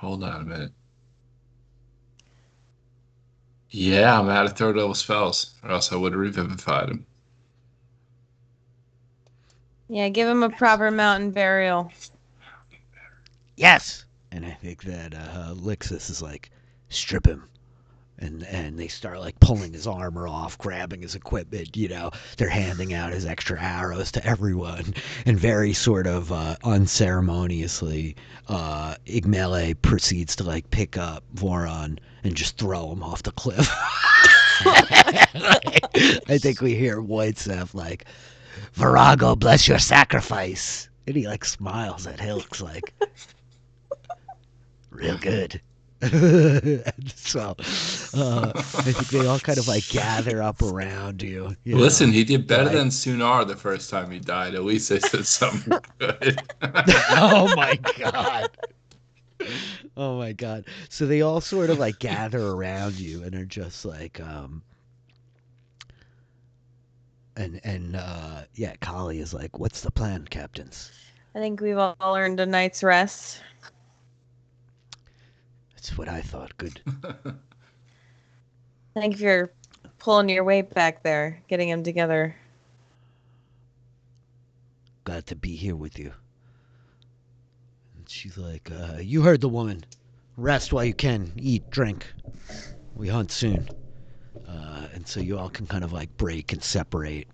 on a minute. Yeah, I'm out of third level spells, or else I would have revivified him. Yeah, give him a proper mountain burial. Yes. And I think that Lixus is like, strip him. And they start like pulling his armor off, grabbing his equipment, you know. They're handing out his extra arrows to everyone. And very sort of unceremoniously, Igmele proceeds to like pick up Voron and just throw him off the cliff. I think we hear Wojciech like, Virago, bless your sacrifice. And he like smiles at Hilx like, real good. So I think they all kind of like gather up around you. Listen, know? he did better than Sunar the first time he died. At least they said something good. Oh my god. Oh my god. So they all sort of like gather around you and are just like yeah, Kali is like, what's the plan, captains? I think we've all earned a night's rest. That's what I thought. Good. I think if you're pulling your weight back there, getting them together. Glad to be here with you. And she's like, you heard the woman. Rest while you can. Eat, drink. We hunt soon. And so you all can kind of like break and separate,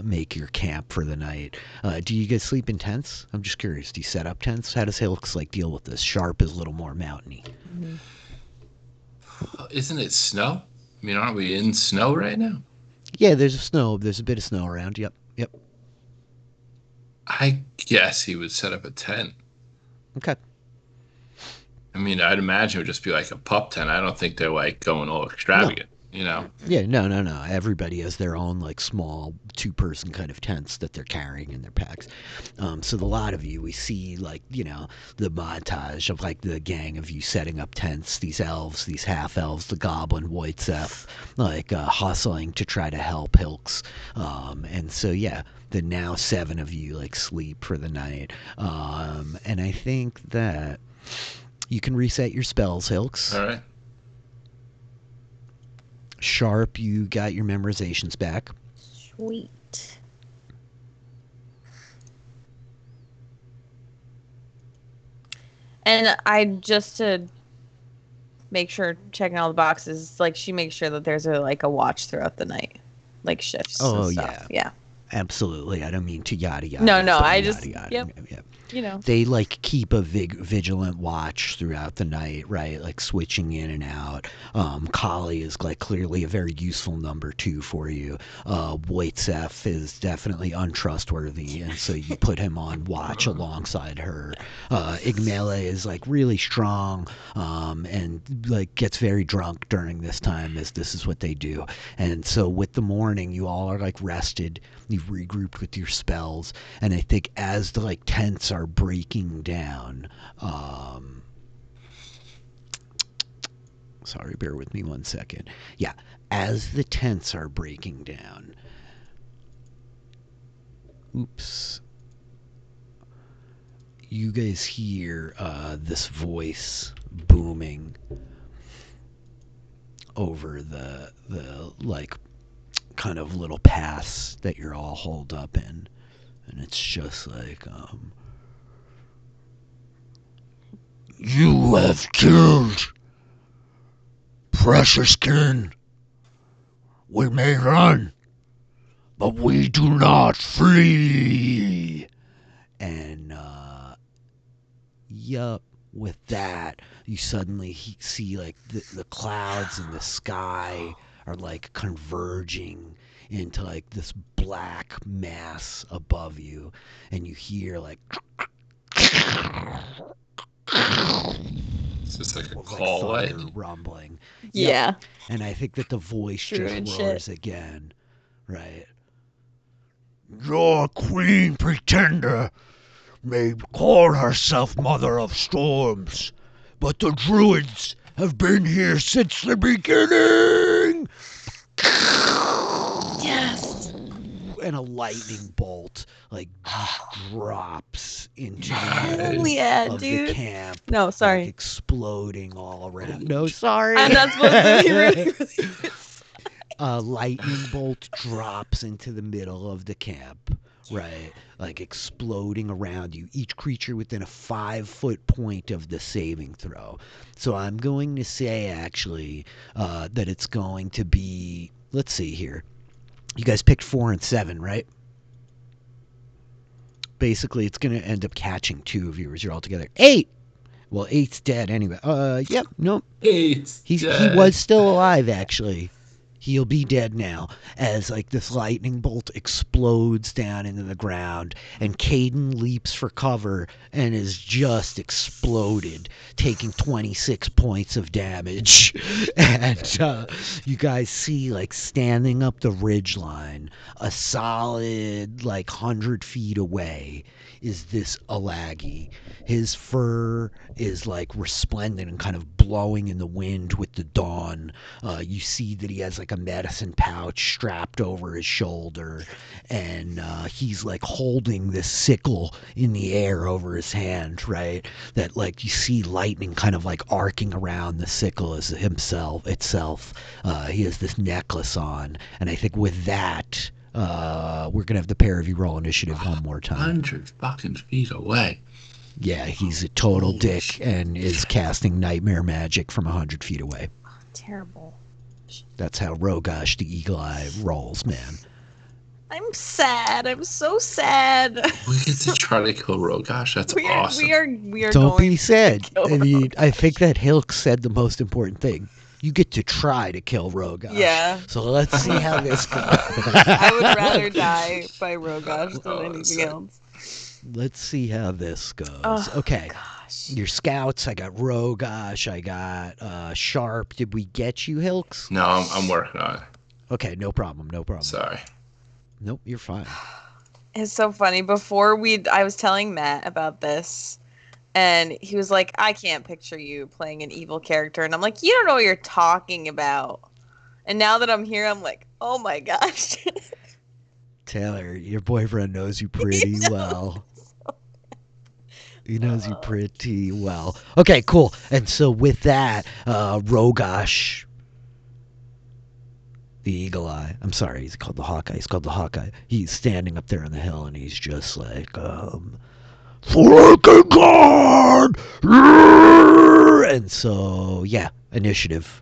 make your camp for the night. Do you guys sleep in tents? I'm just curious. Do you set up tents? How does Hilx like deal with this? Sharpe is a little more mountainy. Mm-hmm. Isn't it snow? I mean, aren't we in snow right now? Yeah, there's snow. There's a bit of snow around. Yep. I guess he would set up a tent. Okay. I mean, I'd imagine it would just be like a pup tent. I don't think they're like going all extravagant. You know? Yeah, no. Everybody has their own like small 2-person kind of tents that they're carrying in their packs. So the lot of you, we see like, you know, the montage of like the gang of you setting up tents, these elves, these half elves, the goblin Wojciech, like hustling to try to help Hilx. And so yeah, the now 7 of you like sleep for the night. And I think that you can reset your spells, Hilx. All right. Sharpe, you got your memorizations back. Sweet. And I just to make sure, checking all the boxes, like she makes sure that there's a watch throughout the night, like shifts. Oh and stuff. yeah. Absolutely. I don't mean to yada yada. No. I yada, just yada. Yep. You know, they like keep a vigilant watch throughout the night, right? Like switching in and out. Kali is like clearly a very useful number 2 for you. Wojciech is definitely untrustworthy, and so you put him on watch alongside her. Igmele is like really strong, and like gets very drunk during this time, as this is what they do. And so with the morning, you all are like rested. You've regrouped with your spells, and I think as the like tents are breaking down, Sorry, bear with me 1 second. Yeah, as the tents are breaking down. Oops. You guys hear this voice booming over the like kind of little paths that you're all holed up in, and it's just like you have killed precious kin. We may run, but we do not flee. And yup, with that, you suddenly see like the clouds in the sky are like converging into like this black mass above you, and you hear like So it's like a like call light. thunder rumbling. Yeah. Yep. And I think that the voice Druid just shit. roars again, right? Your queen pretender may call herself Mother of Storms, but the druids have been here since the beginning! Yes. And a lightning bolt, like, drops into the Hell middle yeah, of dude. the camp. No, sorry. Like, exploding all around. No, sorry. I'm not supposed to be really A lightning bolt drops into the middle of the camp, right? Like exploding around you. Each creature within a 5-foot point of the saving throw. So I'm going to say, actually, that it's going to be... Let's see here. You guys picked 4 and 7, right? Basically, it's going to end up catching 2 of you as you're all together. 8! Well, 8's dead anyway. Yep, nope. He He was still alive, actually. He'll be dead now, as like this lightning bolt explodes down into the ground, and Caden leaps for cover and is just exploded, taking 26 points of damage. And you guys see, like, standing up the ridgeline, a solid like 100 feet away, is this Alagi. His fur is like resplendent and kind of blowing in the wind with the dawn. You see that he has like a medicine pouch strapped over his shoulder, and he's like holding this sickle in the air over his hand, right? That like you see lightning kind of like arcing around the sickle as itself. He has this necklace on, and I think with that, we're gonna have the pair of you roll initiative one more time. 100 fucking feet away. Yeah, he's a total Holy dick shit. and is casting nightmare magic from 100 feet away. Terrible. That's how Rogosh the Eagle Eye rolls, man. I'm sad. I'm so sad. We get to try to kill Rogosh. That's awesome. We are Don't going be sad. to kill I mean, I think that Hilx said the most important thing. You get to try to kill Rogosh. Yeah. So let's see how this goes. I would rather die by Rogosh than anything else. Let's see how this goes. Oh, Okay. Gosh. Your scouts, I got Rogosh, I got Sharpe. Did we get you, Hilx? No, I'm working on it. Okay, no problem. Sorry. Nope, you're fine. It's so funny. I was telling Matt about this, and he was like, I can't picture you playing an evil character. And I'm like, you don't know what you're talking about. And now that I'm here, I'm like, oh my gosh. Taylor, your boyfriend knows you pretty well. He knows you pretty well. Okay, cool. And so with that, Rogosh, the Eagle Eye. I'm sorry, he's called the Hawkeye. He's called the Hawkeye. He's standing up there on the hill, and he's just like, Erkengard! And so, yeah, initiative.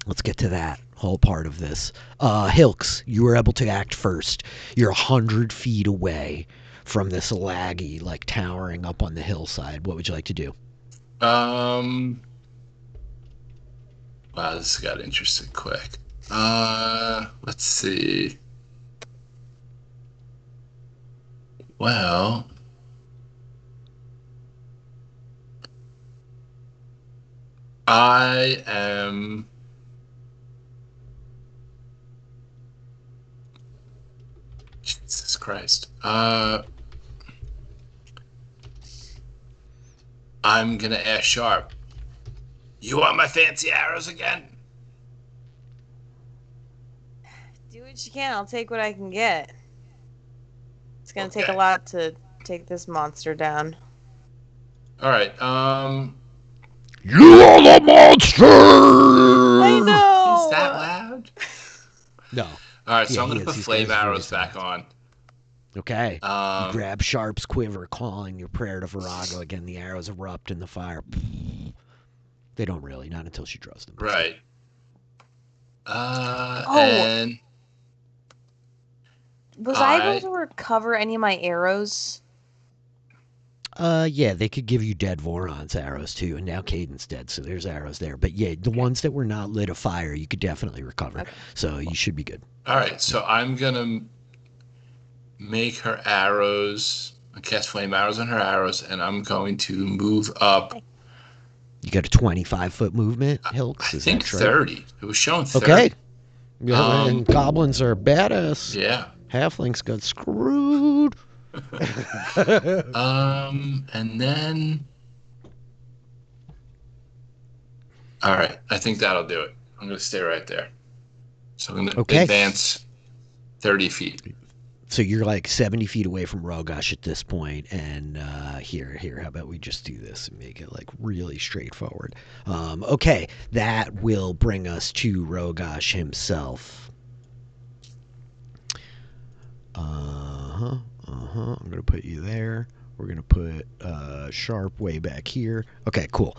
Let's get to that whole part of this. Hilx, you were able to act first. You're 100 feet away from this laggy, like, towering up on the hillside. What would you like to do? Wow, this got interesting quick. Let's see. Well, I am... Jesus Christ. I'm gonna ask Sharpe. You want my fancy arrows again? Do what you can. I'll take what I can get. It's gonna take a Okay. lot to take this monster down. All right. You are the monster! I know! He's that loud? No. All right, so Yeah, I'm going he to is. put He's got flame his arrows voice back on. on. Okay. You Um, grab Sharpe's quiver, calling your prayer to Virago. Again, the arrows erupt in the fire. They don't really, not until she draws them. right. Oh, And was I able to recover any of my arrows? Yeah, they could give you dead Voron's arrows too, and now Caden's dead, so there's arrows there. But yeah, the ones that were not lit afire, you could definitely recover. Okay. So you should be good. all right, so I'm going to make her arrows, cast flame arrows on her arrows, and I'm going to move up. You got a 25-foot movement, Hilx? I Is think that right? 30. It was showing 30. Okay. Yeah, and goblins are badass. Yeah. Halflings got screwed. And then. All right, I think that'll do it. I'm going to stay right there. So I'm going to advance 30 feet. So you're like 70 feet away from Rogosh at this point, and here, how about we just do this and make it like really straightforward. Okay, that will bring us to Rogosh himself. I'm gonna put you there. We're gonna put Sharpe way back here. Okay, cool.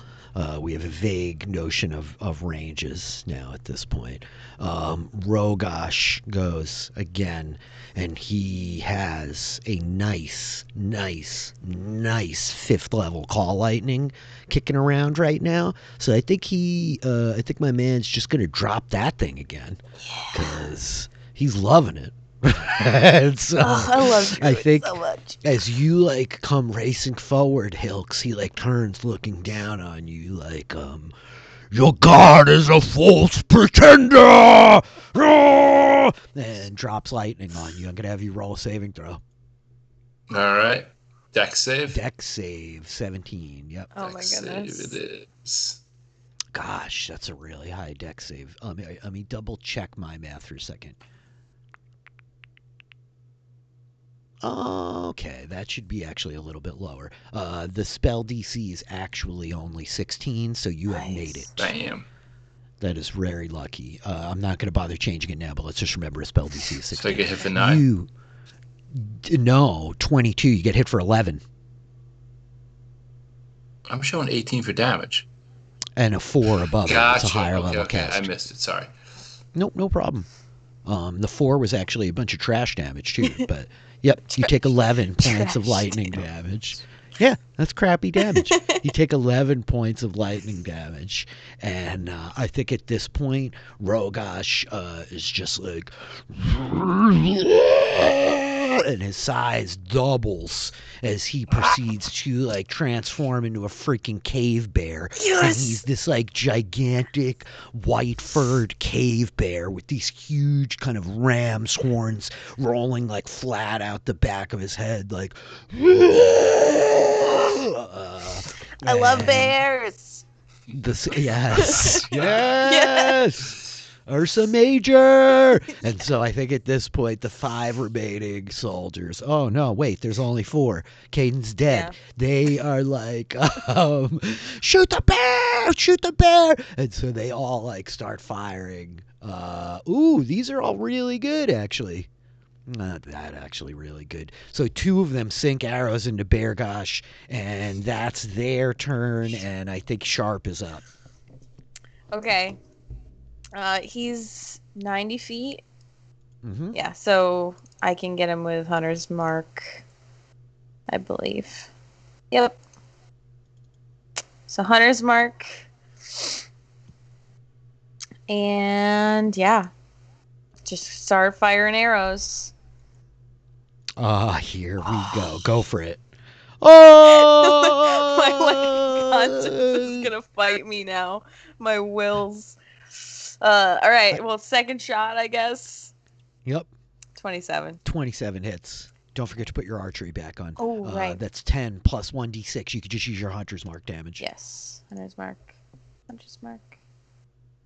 We have a vague notion of ranges now at this point. Rogosh goes again, and he has a nice 5th level call lightning kicking around right now. So I think I think my man's just gonna drop that thing again, because he's loving it. So, I love I think so much. as you like come racing forward, Hilx, he like turns looking down on you like, your god is a false pretender! And drops lightning on you. I'm gonna have you roll a saving throw. All right. Dex save? Dex save 17. Yep. Oh my Dex goodness. save it is. Gosh, that's a really high dex save. Let me double check my math for a second. Okay, that should be actually a little bit lower. The spell DC is actually only 16, so you have made it. Bam. That is very lucky. I'm not going to bother changing it now, but let's just remember a spell DC is 16. So I get hit for 9? No, 22. You get hit for 11. I'm showing 18 for damage. And a 4 above it. It's a Gotcha. higher level Okay. cast. I missed it. Sorry. Nope, no problem. The 4 was actually a bunch of trash damage, too. But, yep, you take 11 points of lightning damage. Yeah, that's crappy damage. You take 11 points of lightning damage. And I think at this point, Rogosh is just like... And his size doubles as he proceeds to like transform into a freaking cave bear. Yes! And he's this like gigantic white furred cave bear with these huge kind of ram's horns rolling like flat out the back of his head, like I love bears. Yes. Yes. Ursa Major! And so I think at this point, the 5 remaining soldiers... Oh, no, wait, there's only 4. Caden's dead. Yeah. They are like, shoot the bear! Shoot the bear! And so they all, like, start firing. These are all really good, actually. Not that actually really good. So 2 of them sink arrows into Beargosh, and that's their turn, and I think Sharpe is up. Okay. He's 90 feet. Mm-hmm. Yeah, so I can get him with Hunter's Mark, I believe. Yep. So Hunter's Mark. And yeah. Just start firing arrows. Here we go. Go for it. Oh! My conscience is gonna fight me now. My wills. All right. Well, second shot, I guess. Yep. 27. 27 hits. Don't forget to put your archery back on. Oh, right. That's 10 plus 1d6. You could just use your Hunter's Mark damage. Yes. Hunter's Mark. Hunter's mark.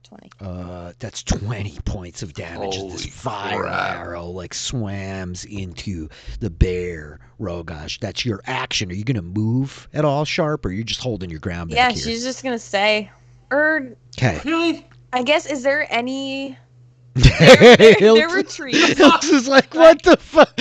20. That's 20 points of damage. Holy This fire crap. arrow like swams into the bear, Rogosh. That's your action. Are you gonna move at all, Sharp, or are you just holding your ground back Yeah, here? she's just gonna stay. Or Okay. Really? I guess, is there any... There were trees. Hilks is like, what the fuck?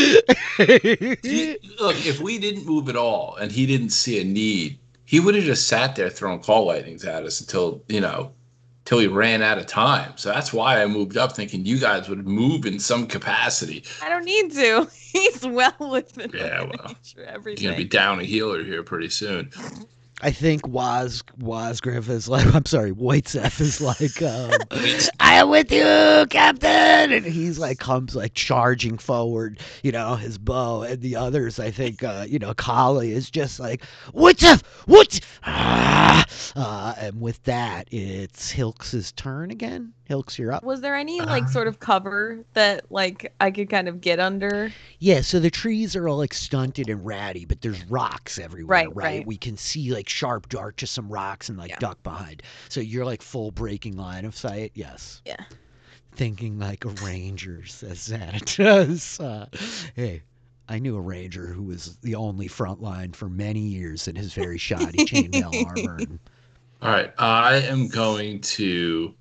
Look, if we didn't move at all and he didn't see a need, he would have just sat there throwing call lightnings at us until he ran out of time. So that's why I moved up, thinking you guys would move in some capacity. I don't need to. He's well within Yeah, my well, reach for everything. You're gonna be down a healer here pretty soon. I think Wazgriff is like, I'm sorry, Wojciech is like, I am with you, Captain, and he's like, comes like charging forward, his bow, and the others, I think, Kali is just like, Wojciech, what? And with that, it's Hilx's turn again. Hilx, you're up. Was there any sort of cover that I could kind of get under? Yeah, so the trees are all like stunted and ratty, but there's rocks everywhere, Right. We can see like Sharp dart to some rocks and duck behind. So you're like full breaking line of sight. Yes. Yeah. Thinking like a ranger, says Xanatos. Hey, I knew a ranger who was the only front line for many years in his very shoddy chainmail armor. All right, I am going to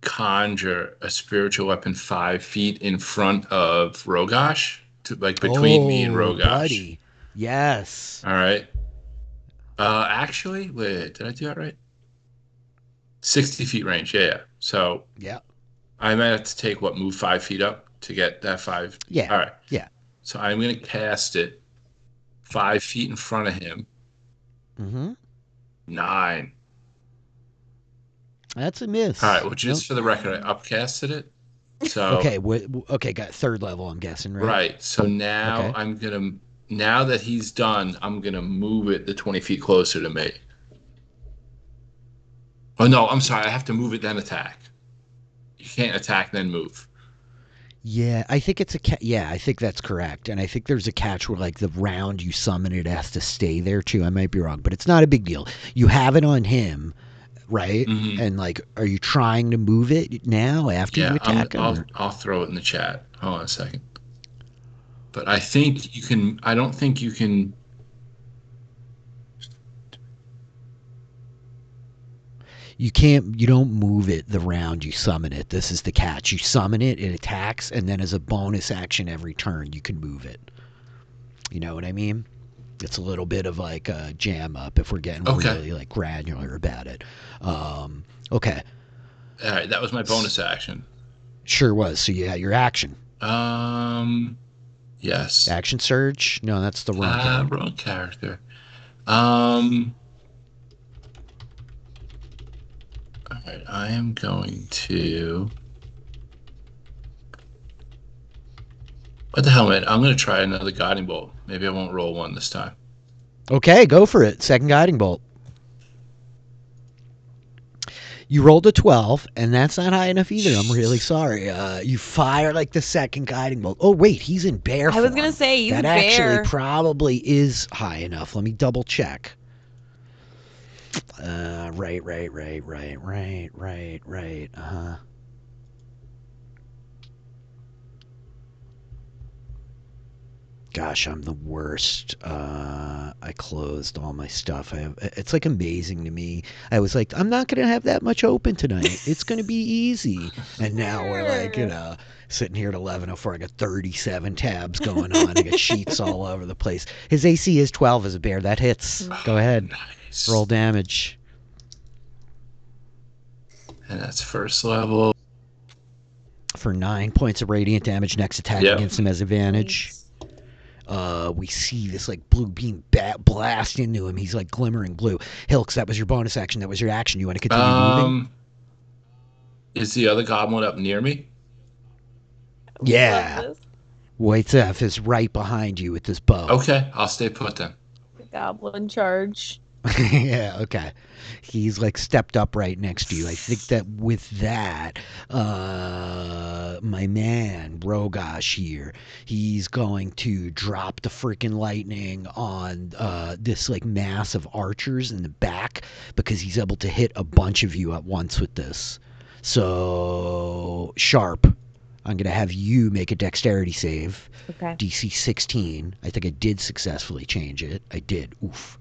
conjure a spiritual weapon 5 feet in front of Rogosh, between me and Rogosh. Buddy. Yes. All right. Actually, wait, did I do that right? 60 feet range. Yeah. So yeah, I might have to take move 5 feet up to get that 5. Yeah. All right. Yeah. So I'm going to cast it 5 feet in front of him. Mm-hmm. 9. That's a miss. All right. Well, just for the record, I upcasted it. So okay, got third level, I'm guessing, right? Right. So now now that he's done, I'm gonna move it the 20 feet closer to me. Oh no, I'm sorry. I have to move it then attack. You can't attack then move. Yeah, I think it's I think that's correct, and I think there's a catch where the round you summon it has to stay there too. I might be wrong, but it's not a big deal. You have it on him. Right? Mm-hmm. And are you trying to move it now after you attack him? I'll throw it in the chat. Hold on a second. But I think you can. I don't think you can. You can't. You don't move it the round you summon it. This is the catch. You summon it, it attacks, and then as a bonus action every turn, you can move it. You know what I mean? It's a little bit of a jam up if we're getting really granular about it. Okay. All right, that was my bonus action. Sure was. So you got your action. Yes. Action surge? No, that's the wrong character. Wrong character. All right, I am going to. What the hell, man? I'm going to try another guiding bolt. Maybe I won't roll 1 this time. Okay, go for it. Second guiding bolt. You rolled a 12, and that's not high enough either. I'm really sorry. You fire the second guiding bolt. Oh, wait, he's in bear form. I was going to say, he's that bear. Actually probably is high enough. Let me double check. Right. Uh-huh. Gosh, I'm the worst. I closed all my stuff. It's amazing to me. I was like, I'm not going to have that much open tonight. It's going to be easy. And now we're sitting here at 11:04. I got 37 tabs going on. I got sheets all over the place. His AC is 12 as a bear. That hits. Go ahead. Nice. Roll damage. And that's first level. For 9 points of radiant damage. Next attack against him has advantage. We see this blue beam blast into him. He's glimmering blue. Hilx, that was your bonus action. That was your action. You want to continue moving? Is the other goblin up near me? Yeah. Wojciech is right behind you with this bow. Okay, I'll stay put then. The goblin charge. Yeah, okay. He's like stepped up right next to you. I think that with that, my man Rogosh here, he's going to drop the freaking lightning on this like mass of archers in the back because he's able to hit a bunch of you at once with this. So Sharpe, I'm gonna have you make a dexterity save. Okay. DC 16. I think I did successfully change it. I did. Oof.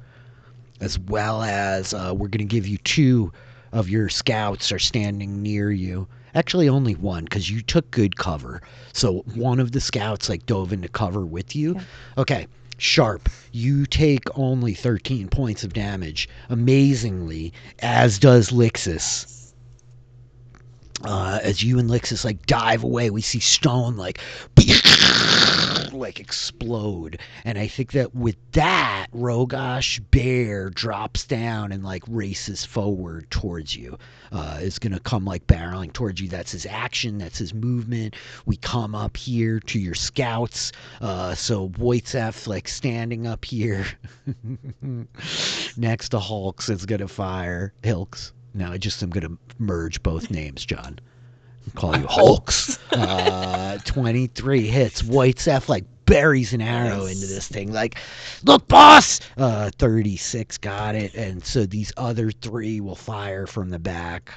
As well as we're going to give you 2 of your scouts are standing near you. Actually, only 1 because you took good cover. So one of the scouts like dove into cover with you. Okay. Sharpe, you take only 13 points of damage. Amazingly, as does Lixus. As you and Lixus like dive away, we see stone like explode, and I think that with that, Rogosh Bear drops down and like races forward towards you. Is gonna come like barreling towards you. That's his action. That's his movement. We come up here to your scouts. So Wojciech like standing up here next to Hulks is gonna fire Hilx. No, I just am going to merge both names, John. Call you Hulks. 23 hits. Wojciech like buries an arrow into this thing. Like, look, boss! 36 got it. And so these other 3 will fire from the back.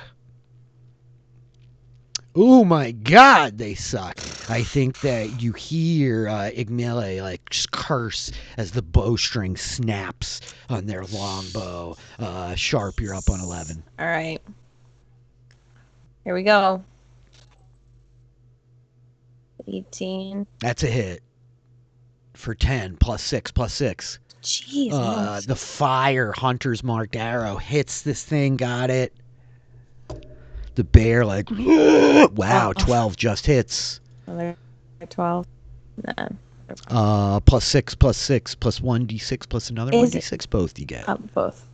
Oh my god, they suck. I think that you hear Igmile like just curse as the bowstring snaps on their long bow. Sharpe, you're up on 11. All right. Here we go. 18. That's a hit. For 10, plus 6, plus 6. Jeez. The fire hunter's marked arrow hits this thing, got it. The bear like, wow, 12 just hits. Another 12. Nah. Plus 6, plus 6, plus 1d6, plus another 1d6. Both you get. Both.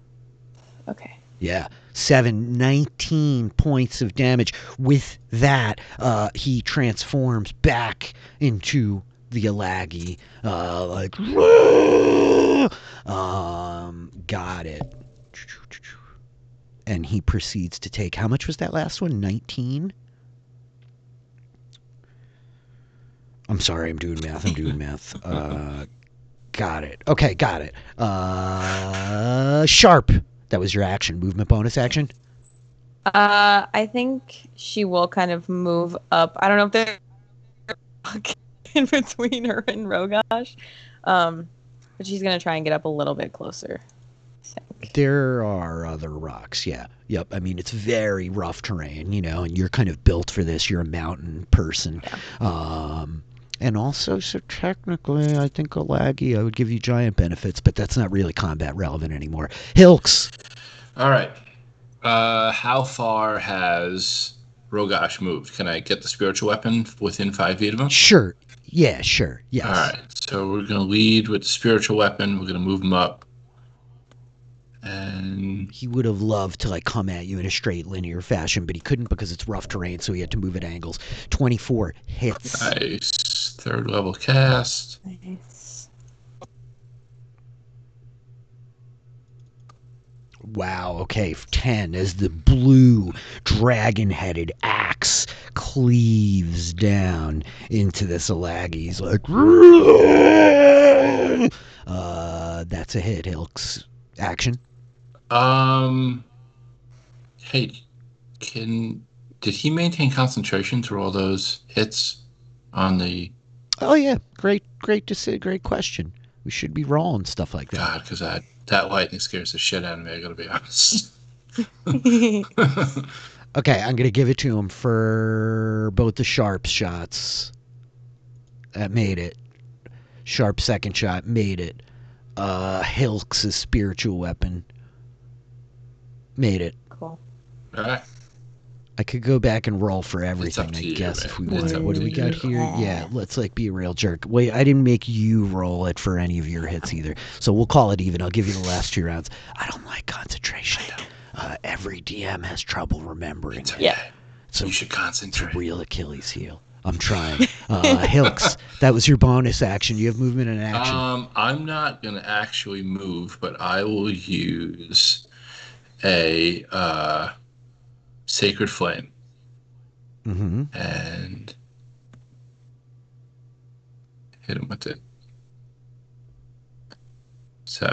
Okay. Yeah. 19 points of damage. With that, he transforms back into the Alagi. Got it. And he proceeds to take, how much was that last one? 19? I'm sorry, I'm doing math. Got it. Okay, got it. Sharpe. That was your action. Movement bonus action? I think she will kind of move up. I don't know if there's in between her and Rogosh. But she's going to try and get up a little bit closer. There are other rocks, yeah. Yep, I mean, it's very rough terrain, and you're kind of built for this. You're a mountain person. Yeah. And also, so technically, I think Alagi, I would give you giant benefits, but that's not really combat relevant anymore. Hilx. All right. How far has Rogosh moved? Can I get the spiritual weapon within 5 feet of him? Sure. Yeah, sure. Yes. All right. So we're going to lead with the spiritual weapon. We're going to move him up. And he would have loved to come at you in a straight linear fashion, but he couldn't because it's rough terrain, so he had to move at angles. 24 hits. Nice. 3rd level cast. Nice. Wow, okay, 10 as the blue dragon-headed axe cleaves down into this Alagi. He's like, that's a hit, Hilx. Action. Hey, did he maintain concentration through all those hits on the... Oh, yeah, great to see, great question. We should be rolling stuff like that. God, because that lightning scares the shit out of me, I gotta be honest. Okay, I'm gonna give it to him for both the Sharpe shots. That made it. Sharpe second shot made it. Hilx's spiritual weapon made it. Cool. All right. I could go back and roll for everything, I guess, if we want. What do we got here? Yeah, let's be a real jerk. Wait, I didn't make you roll it for any of your hits either, so we'll call it even. I'll give you the last 2 rounds. I don't like concentration. Every DM has trouble remembering. It's okay. Yeah. So you should concentrate. It's a real Achilles heel. I'm trying. Hilx, that was your bonus action. You have movement and action. I'm not gonna actually move, but I will use a Sacred Flame Mm-hmm. and hit him with it. So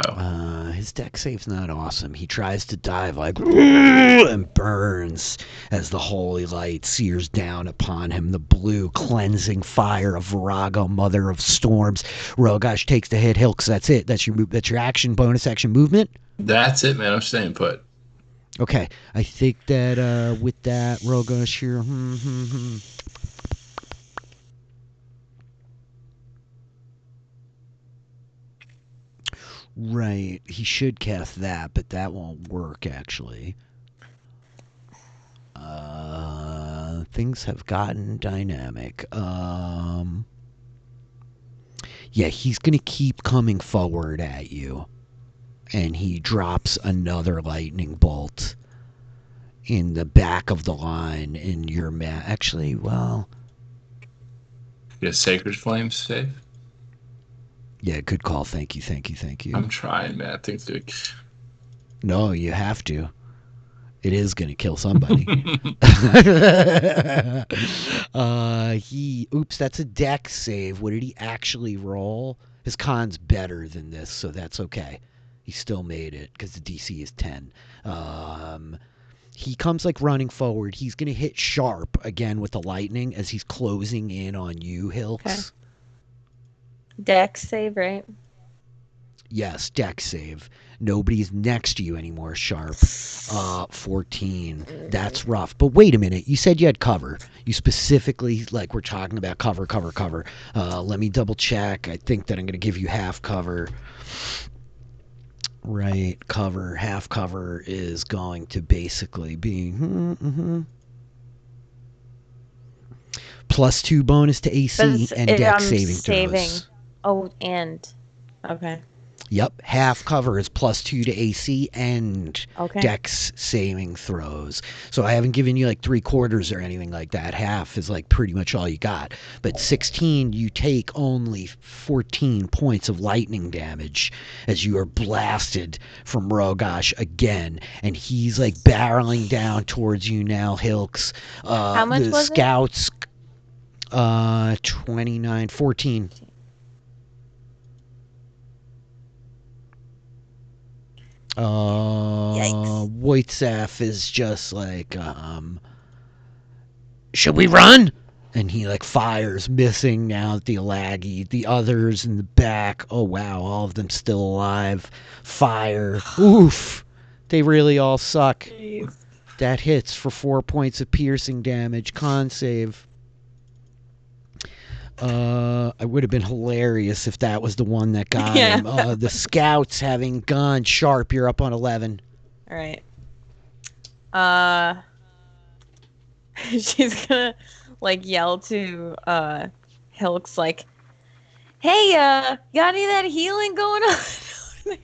His deck save's not awesome. He tries to dive like and burns as the holy light sears down upon him. The blue cleansing fire of Virago, Mother of Storms. Rogash takes the hit. Hilks, that's it. That's your action, bonus action movement. that's it, man. I'm staying put. Okay, I think that with that Rogash here. Right, he should cast that, but that won't work actually. Things have gotten dynamic. Yeah, he's gonna keep coming forward at you, and he drops another lightning bolt in the back of the line in your Actually, well, Yeah, Sacred Flame safe. yeah, good call. Thank you. I'm trying, man. Things good. No, you have to. It is gonna kill somebody. Oops, that's a deck save. What did he actually roll? His con's better than this, so that's okay. He still made it because the DC is 10. He comes like running forward. He's gonna hit Sharpe again with the lightning as he's closing in on you, Hilks. Okay. Dex save, right? Yes, deck save. Nobody's next to you anymore, Sharpe. 14. That's rough. But wait a minute. You said you had cover. You specifically, like, we're talking about cover. Let me double check. I think that I'm going to give you half cover. Right, cover. Half cover is going to basically be... +2 bonus to AC and deck saving throws. Oh, and... Okay. Yep, half cover is +2 to AC and Okay. dex saving throws. So I haven't given you like 3/4 or anything like that. Half is like pretty much all you got. But 16, you take only 14 points of lightning damage as you are blasted from Rogash again. And he's like barreling down towards you now, Hilks. How much the was scouts, 29, 14. Wojciech is just like, should we run? And he like fires, missing now at the Alagi. The others in the back, oh wow, all of them still alive. Fire. Oof. They really all suck. Jeez. That hits for 4 points of piercing damage. Con save. It would have been hilarious if that was the one that got him. The scouts having gone. Sharpe, you're up on 11. All right. She's gonna like yell to Hilks like, "Hey, you got any of that healing going on over there?"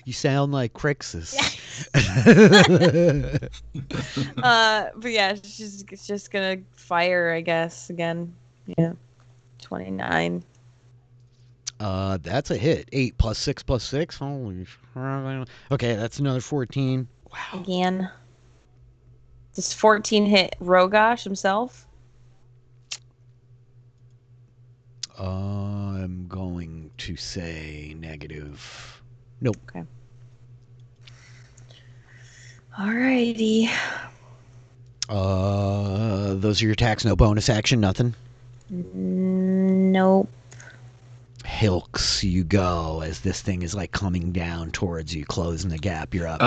You sound like Crixus. But yeah, she's just gonna fire, I guess, again. Yeah. 29. That's a hit. 8 + 6 + 6. Holy. Okay, that's another 14. Wow. Again. Does 14 hit Rogash himself? I'm going to say negative. Nope. Okay. Alrighty. Those are your attacks. No bonus action. Nothing. Nope. Hilks, you go as this thing is like coming down towards you, closing the gap. You're up.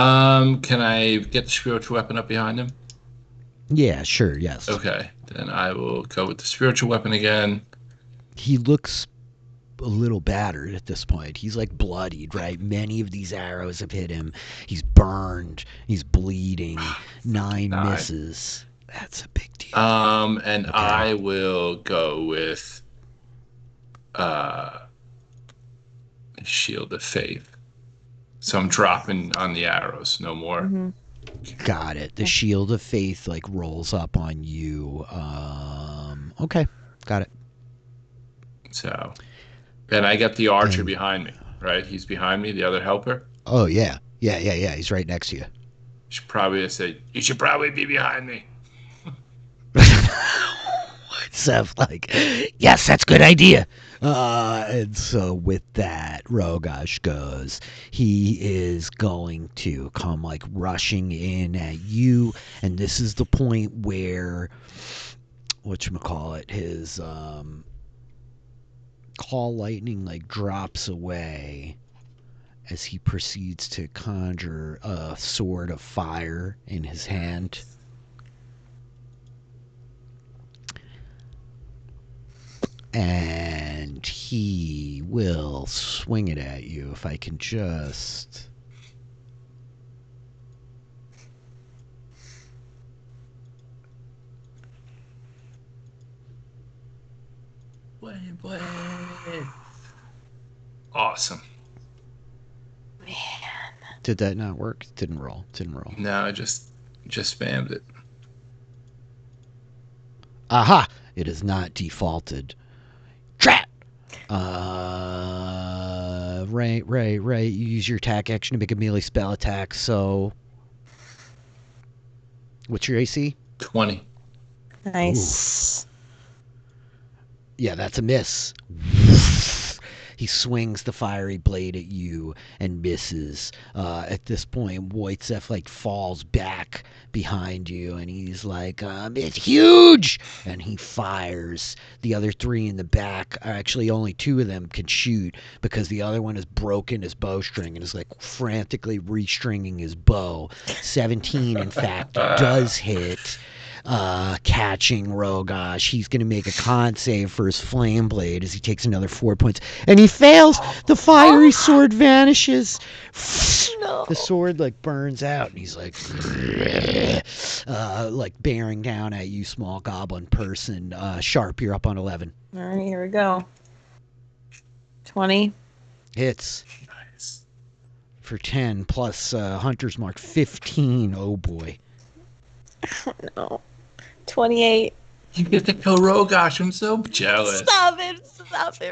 Can I get the spiritual weapon up behind him? Yeah, sure. Yes. Okay, then I will go with the spiritual weapon again. He looks a little battered at this point. He's like bloodied, right? Many of these arrows have hit him. He's burned. He's bleeding. 9 misses. That's a big deal. And Okay. I will go with Shield of Faith. So I'm dropping on the arrows, no more. Mm-hmm. Got it. The shield of faith like rolls up on you. Okay, got it. So, and I got the archer And- behind me, right? He's behind me, the other helper. Oh yeah. He's right next to you. You should probably be behind me. Seth like, yes, that's a good idea. And so with that, Rogash goes. He is going to come like rushing in at you, and this is the point where whatchamacallit, his call lightning like drops away as he proceeds to conjure a sword of fire in his hand. And he will swing it at you if I can just... Wait. Awesome. Man. Did that not work? Didn't roll. No, I just spammed it. Aha! It is not defaulted. Trap! Right. You use your attack action to make a melee spell attack, so... What's your AC? 20. Nice. Oof. Yeah, that's a miss. He swings the fiery blade at you and misses. At this point, Wojciech like falls back behind you, and he's like, "It's huge!" And he fires. The other three in the back, actually, only two of them can shoot because the other one has broken his bowstring and is like frantically restringing his bow. 17, in fact, does hit. Catching Rogash. He's going to make a con save for his flame blade as he takes another 4 points. And he fails! The fiery sword vanishes. No. The sword like burns out, and he's like bearing down at you, small goblin person. Sharpe, you're up on 11. All right, here we go. 20. Hits Nice. for 10 plus Hunter's Mark 15. Oh boy. Oh, no. 28. You get to kill Rogash. I'm so jealous. Stop it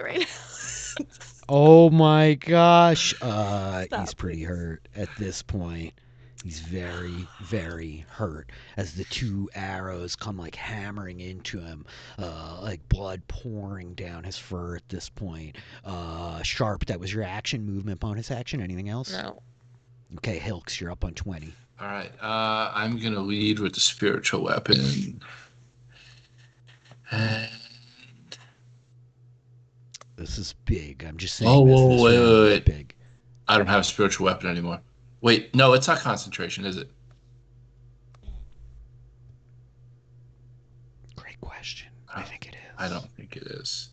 right now. Oh my gosh. He's Stop pretty hurt at this point. He's very, very hurt as the two arrows come like hammering into him, like blood pouring down his fur at this point. Sharpe, that was your action, movement, bonus action. Anything else? No. Okay, Hilx, you're up on 20. All right. I'm going to lead with the spiritual weapon. And... This is big. I'm just saying. Oh, this wait, round is wait. big. I don't have a spiritual weapon anymore. Wait, no, it's not concentration, is it? Great question. I think it is. I don't think it is.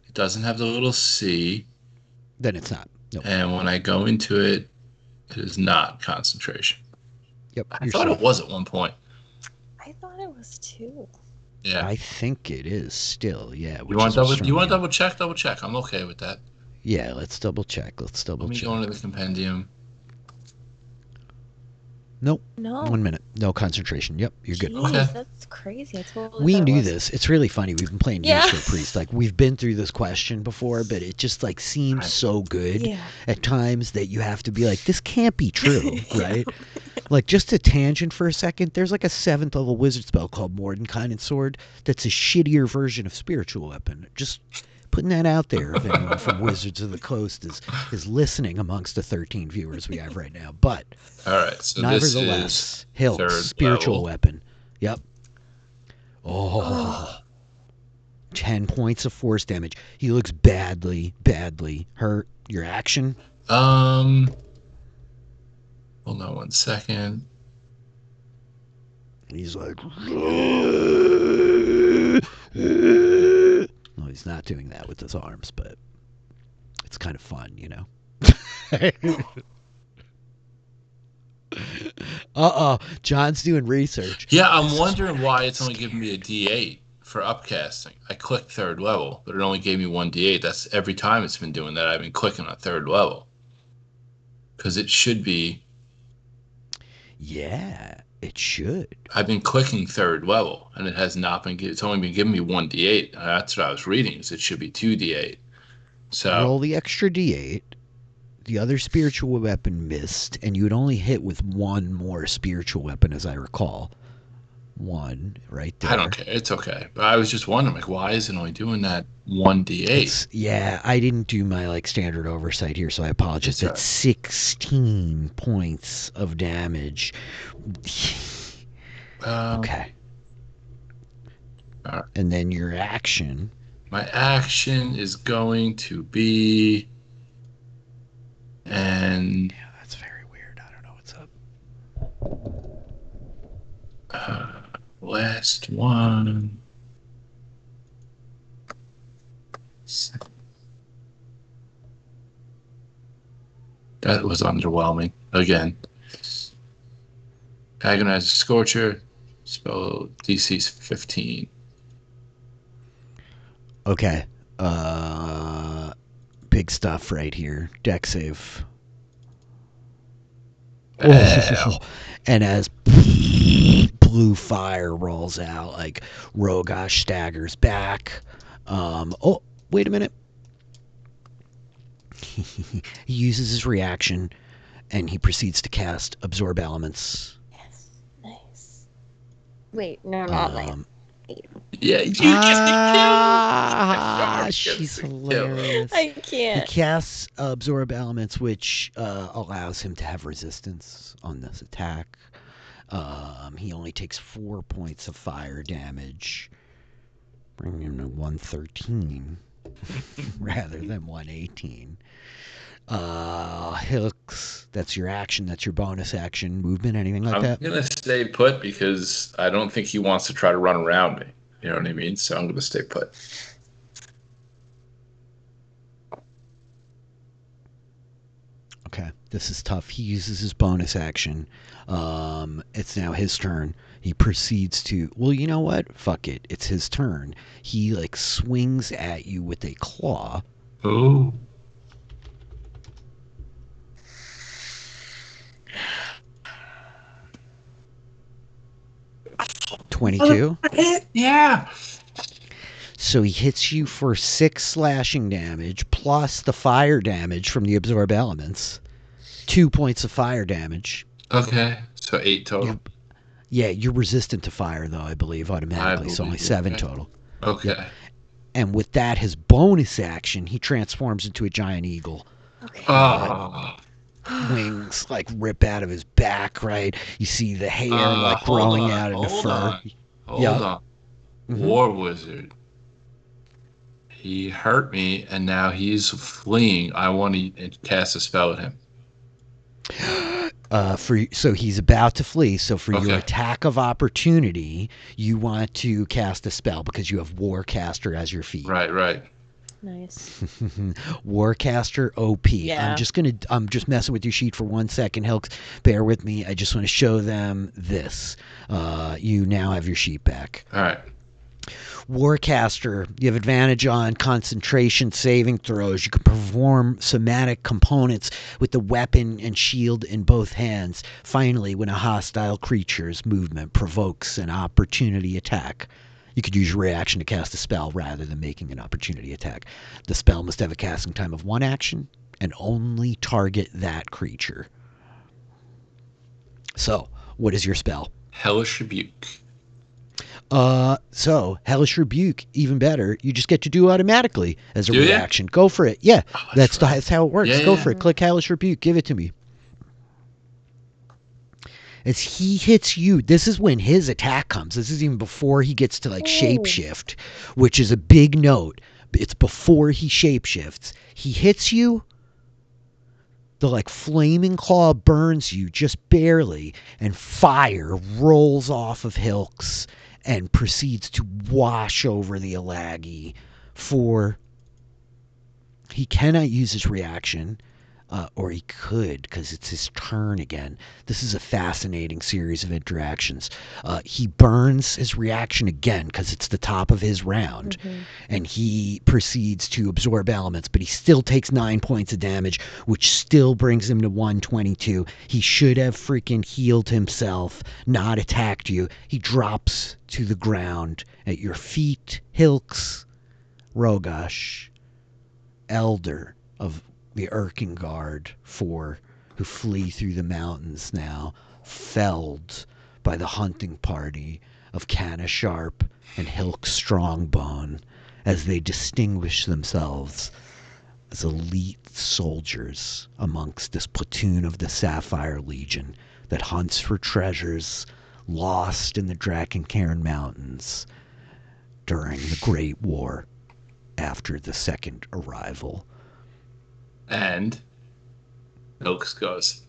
It doesn't have the little C. Then it's not. Nope. And when I go into it, it is not concentration. Yep. I thought it was at one point. I thought it was 2. Yeah. I think it is still. Yeah. You want to double check? Double check. I'm okay with that. Yeah. Let's double check. Let me go into the compendium. Nope. No. 1 minute. No concentration. Yep, you're good. Jeez, Okay. that's crazy. I totally We thought it knew was. this. It's really funny. We've been playing Yeah. User Priest. Like, we've been through this question before, but it just, like, seems so good Yeah. at times that you have to be like, this can't be true, right? Like, just a tangent for a second, there's, like, a 7th level wizard spell called Mordenkainen Sword that's a shittier version of Spiritual Weapon. Just putting that out there if anyone from Wizards of the Coast is listening amongst the 13 viewers we have right now. But... All right, so this nevertheless, is Hilx, third spiritual level. weapon. Yep. Oh. 10 points of force damage. He looks badly hurt. Your action? Hold on 1 second. He's like... No, he's not doing that with his arms, but it's kind of fun, you know? John's doing research. Yeah, I'm wondering why it's only giving me a D8 for upcasting. I clicked third level, but it only gave me 1 D8. That's every time it's been doing that. I've been clicking on third level. Because it should be... Yeah, it should. I've been clicking third level, and it has not been. It's only been giving me 1d8. That's what I was reading. Is it should be 2d8. So Roll the extra d8. The other spiritual weapon missed, and you would only hit with one more spiritual weapon, as I recall. One right there. I don't care. It's okay. But I was just wondering, like, why is it only doing that 1d8? Yeah, I didn't do my standard oversight here, so I apologize. That's 16 points of damage. Okay. Right. And then your action. My action is going to be, and yeah, that's very weird. I don't know what's up. Last one. That was underwhelming. Again. Agonize Scorcher. Spell DC's 15. Okay. Big stuff right here. Deck save. Oh, and as blue fire rolls out, like Rogosh staggers back. Oh, wait a minute. He uses his reaction, and he proceeds to cast Absorb Elements. Yes, nice. Wait, no, not nice. Yeah, you she's hilarious. I can't. He casts Absorb Elements, which allows him to have resistance on this attack. He only takes 4 points of fire damage, bringing him to 113 rather than 118. Hilx, that's your action. That's your bonus action. Movement, anything like that? I'm going to stay put because I don't think he wants to try to run around me. You know what I mean? So I'm going to stay put. Okay, this is tough. He uses his bonus action. It's now his turn. He proceeds to, well, you know what? Fuck it. It's his turn. He, swings at you with a claw. Oh. $22? Yeah. So he hits you for 6 slashing damage plus the fire damage from the Absorb Elements. 2 points of fire damage. Okay. So 8 total. You're resistant to fire, though, I believe, automatically. So only 7 total. Okay. Yep. And with that, his bonus action, he transforms into a giant eagle. Okay. Oh. Wings rip out of his back, right? You see the hair growing out into fur. Hold on. Mm-hmm. War Wizard. He hurt me, and now he's fleeing. I want to cast a spell at him. So he's about to flee. So for your attack of opportunity, you want to cast a spell because you have Warcaster as your feat. Right. Nice. Warcaster OP. Yeah. I'm just messing with your sheet for 1 second, Hilks. Bear with me. I just want to show them this. You now have your sheet back. All right. Warcaster, you have advantage on concentration saving throws. You can perform somatic components with the weapon and shield in both hands. Finally, when a hostile creature's movement provokes an opportunity attack, you could use your reaction to cast a spell rather than making an opportunity attack. The spell must have a casting time of 1 action and only target that creature. So, what is your spell? Hellish Rebuke. So Hellish Rebuke, even better. You just get to do automatically as a reaction. Go for it. Yeah, that's how it works. Go for it. Click Hellish Rebuke. Give it to me. As he hits you, this is when his attack comes. This is even before he gets to shapeshift, which is a big note. It's before he shapeshifts. He hits you. The flaming claw burns you just barely, and fire rolls off of Hilks and proceeds to wash over the Alagi. For he cannot use his reaction. or he could, because it's his turn again. This is a fascinating series of interactions. He burns his reaction again because it's the top of his round, and he proceeds to absorb elements, but he still takes 9 points of damage, which still brings him to 122. He should have freaking healed himself, not attacked you. He drops to the ground at your feet. Hilx, Rogash, elder of the Erkengard 4, who flee through the mountains now, felled by the hunting party of Canna Sharpe and Hilx Strongbone, as they distinguish themselves as elite soldiers amongst this platoon of the Sapphire Legion that hunts for treasures lost in the Drakencaern Mountains during the Great War after the second arrival. And Hilx goes,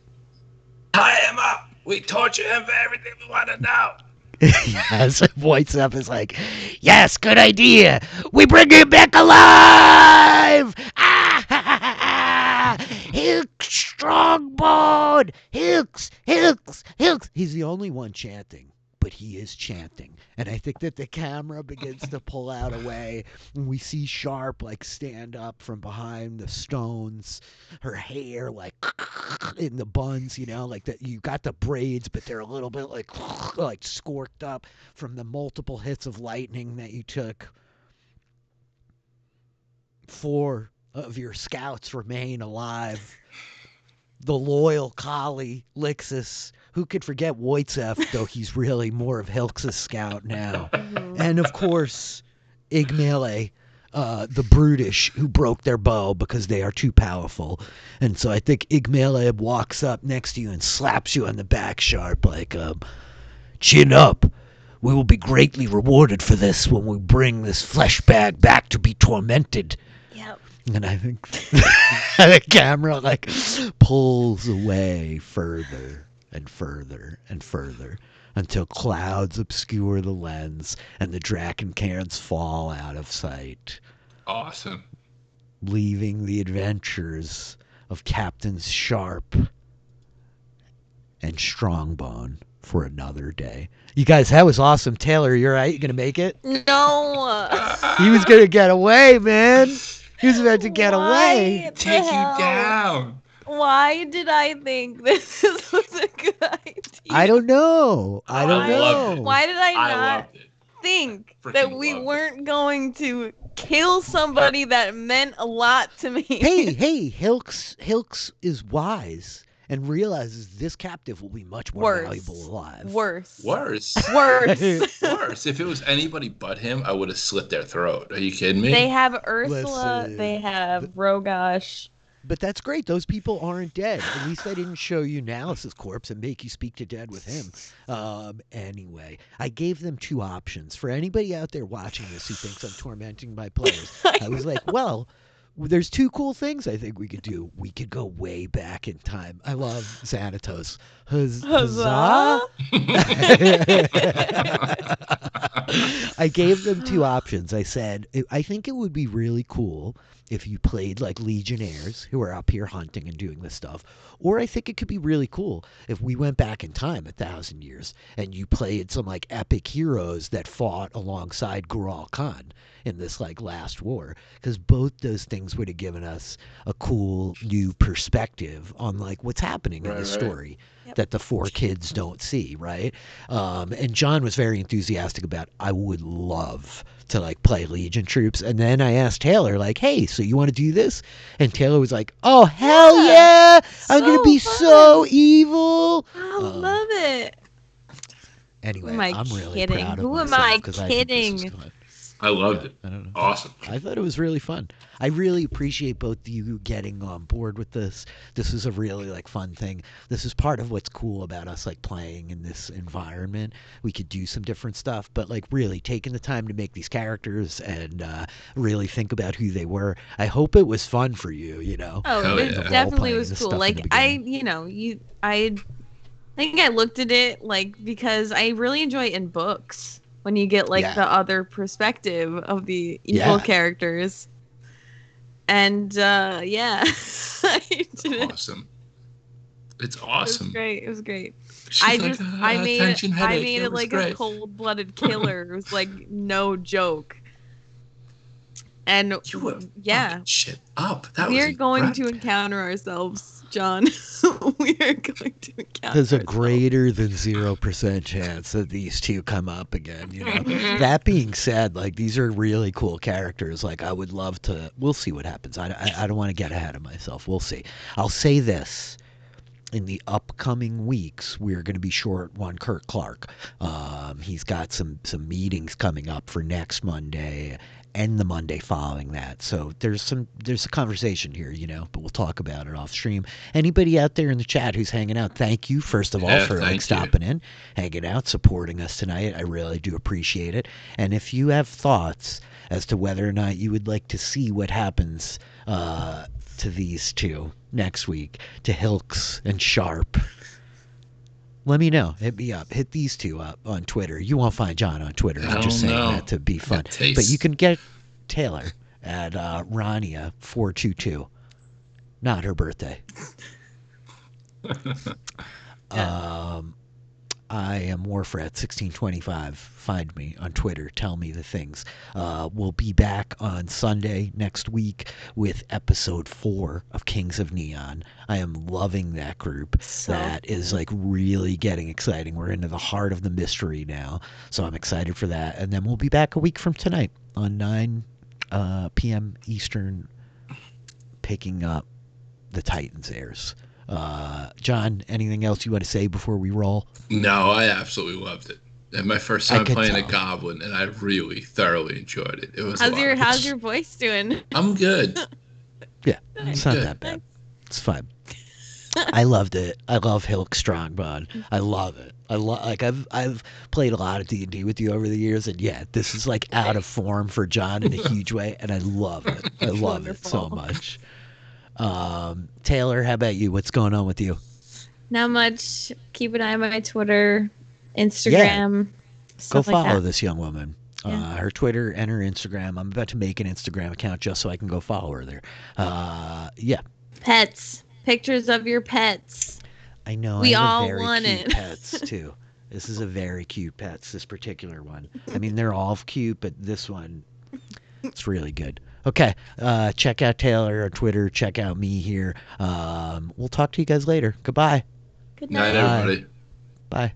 tie him up. We torture him for everything we want to know. Yes, Voice Up is like, yes, good idea. We bring him back alive. Ah, ha, ha, ha, ha. Hilx Strongbone. Hilx, Hilx, Hilx. He's the only one chanting, but he is chanting. And I think that the camera begins to pull out away, and we see Sharpe like stand up from behind the stones, her hair like in the buns, you know, like that. You got the braids, but they're a little bit like scorked up from the multiple hits of lightning that you took. 4 of your scouts remain alive. The loyal collie, Lixus, who could forget Wojciech, though he's really more of Hilx's scout now. And, of course, Igmele, the brutish, who broke their bow because they are too powerful. And so I think Igmele walks up next to you and slaps you on the back, Sharpe, like, chin up. We will be greatly rewarded for this when we bring this flesh bag back to be tormented. Yep. And I think the camera, like, pulls away further and further and further until clouds obscure the lens and the Drakencairns fall out of sight. Awesome. Leaving the adventures of Captains Sharpe and Strongbone for another day. You guys, that was awesome. Taylor, you're right. You gonna make it? No. He was gonna get away, man. He was about to get away. Take you down. Why did I think this was a good idea? I don't know. I don't know. Why did I not loved it. think Freaking that we loved weren't going to kill somebody that meant a lot to me? Hey, Hilx is wise and realizes this captive will be much more valuable alive. Worse. If it was anybody but him, I would have slit their throat. Are you kidding me? They have Ursula. They have Rogash. But that's great. Those people aren't dead. At least I didn't show you Nalis' corpse and make you speak to dead with him. Anyway, I gave them 2 options. For anybody out there watching this who thinks I'm tormenting my players, I was like, well, there's 2 cool things I think we could do. We could go way back in time. I love Xanatos. Huzzah! I gave them 2 options. I said, I think it would be really cool if you played like Legionnaires who are up here hunting and doing this stuff. Or I think it could be really cool if we went back in time 1,000 years and you played some like epic heroes that fought alongside Gural Khan in this like last war, because both those things would have given us a cool new perspective on like what's happening in the story that the 4 kids don't see, right? And John was very enthusiastic about, I would love to like play Legion troops. And then I asked Taylor, like, hey, so you want to do this? And Taylor was like, oh, hell yeah! I'm going to be so evil! I love it. Anyway, I'm really proud of Who myself. am I think kidding? this is fun. I loved it. I don't know. Awesome. I thought it was really fun. I really appreciate both of you getting on board with this. This is a really like fun thing. This is part of what's cool about us like playing in this environment. We could do some different stuff, but like really taking the time to make these characters and really think about who they were. I hope it was fun for you, you know. Oh, it definitely was cool. Like I think I looked at it like because I really enjoy it in books. When you get like the other perspective of the evil characters. And I I didn't. Awesome. It's It awesome. was great. It was great. She's like, I made it. tension I headache. made it was like great. a cold-blooded killer. It was like no joke. And You were yeah, fucking shit up. That we was are going to incredible. encounter ourselves, John. We are going to encounter. There's a ourselves. greater than 0% chance that these two come up again. You know. That being said, like these are really cool characters. Like I would love to. We'll see what happens. I don't want to get ahead of myself. We'll see. I'll say this. In the upcoming weeks, we're going to be short one Kurt Clark. He's got some meetings coming up for next Monday and the Monday following that. So there's a conversation here, you know, but we'll talk about it off stream. Anybody out there in the chat who's hanging out, thank you first of all for like stopping in, hanging out, supporting us tonight. I really do appreciate it. And if you have thoughts as to whether or not you would like to see what happens to these two next week, to Hilx and Sharpe, let me know. Hit me up. Hit these two up on Twitter. You won't find John on Twitter. I'm just saying that to be fun. But you can get Taylor at Rania422. Not her birthday. I am Warfrat1625. Find me on Twitter. Tell me the things. We'll be back on Sunday next week with episode 4 of Kings of Neon. I am loving that group. That is like really getting exciting. We're into the heart of the mystery now. So I'm excited for that. And then we'll be back a week from tonight on 9 p.m. Eastern, picking up the Titans Heirs. John, anything else you want to say before we roll? No, I absolutely loved it. And my first time playing a goblin, and I really thoroughly enjoyed it. It was how's your voice doing? I'm good. Yeah, it's not that bad. It's fine. I loved it. I love Hilx Strongbond. I love it. I've played a lot of D&D with you over the years, and yeah, this is like out of form for John in a huge way, and I love it. I love it so much. Taylor, how about you? What's going on with you? Not much. Keep an eye on my Twitter, Instagram. Go follow this young woman. Her Twitter and her Instagram. I'm about to make an Instagram account just so I can go follow her there. Pets. Pictures of your pets. I know. We I have all very want cute it. Pets too. This is a very cute pets. This particular one. I mean, they're all cute, but this one, it's really good. Okay, check out Taylor on Twitter. Check out me here. We'll talk to you guys later. Goodbye. Good night, everybody. Bye.